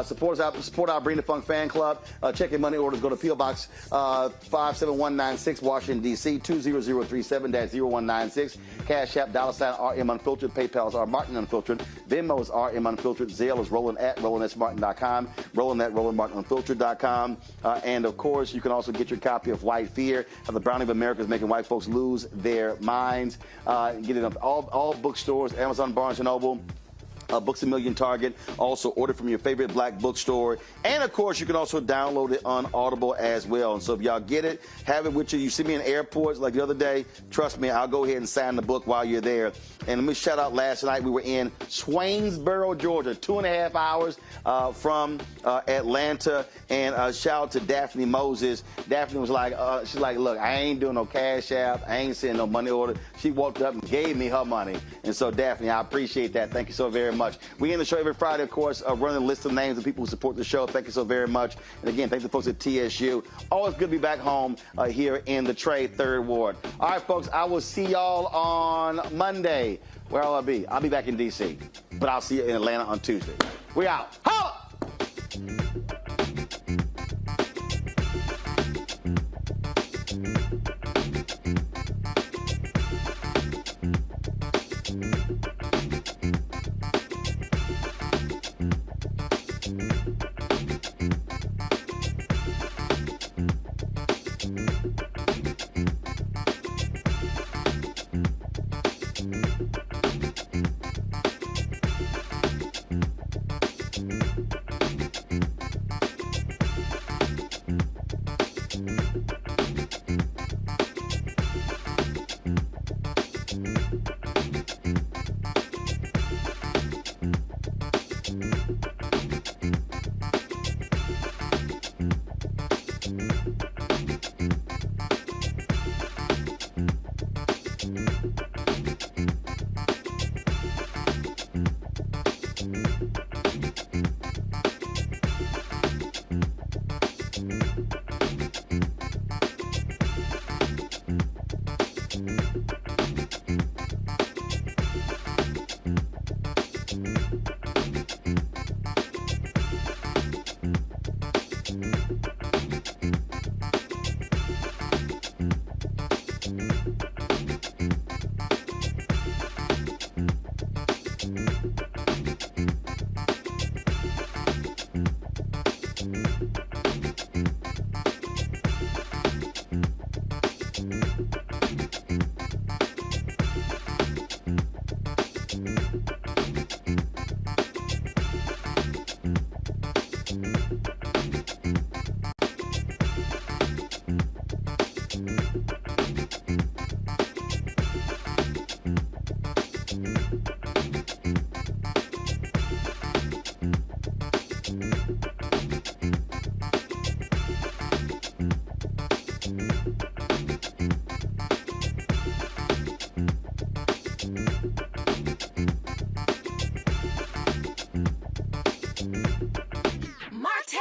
Support our Bring the Funk fan club. Check your money orders. Go to P.O. Box 57196, Washington, D.C., 20037-0196. Cash App, $RM Unfiltered. PayPal is R Martin Unfiltered. Venmo is RM Unfiltered. Zelle is Roland at RolandSMartin.com. Roland at RolandMartinUnfiltered.com. And, of course, you can also get your copy of White Fear, How the Browning of America is Making White Folks Lose Their Minds. Get it on all bookstores, Amazon, Barnes & Noble. Books A Million, Target. Also order from your favorite black bookstore. And, of course, you can also download it on Audible as well. And so if y'all get it, have it with you. You see me in airports like the other day, trust me, I'll go ahead and sign the book while you're there. And let me shout out last night. We were in Swainsboro, Georgia, 2.5 hours from Atlanta. And shout out to Daphne Moses. Daphne was like, she's like, look, I ain't doing no Cash App. I ain't sending no money order. She walked up and gave me her money. And so, Daphne, I appreciate that. Thank you so very much. We end the show every Friday, of course, running a list of names of people who support the show. Thank you so very much. And again, thank the folks at TSU. Always good to be back home here in the Trade 3rd Ward. All right, folks, I will see y'all on Monday. Where will I be? I'll be back in D.C., but I'll see you in Atlanta on Tuesday. We out. Holla! Martin!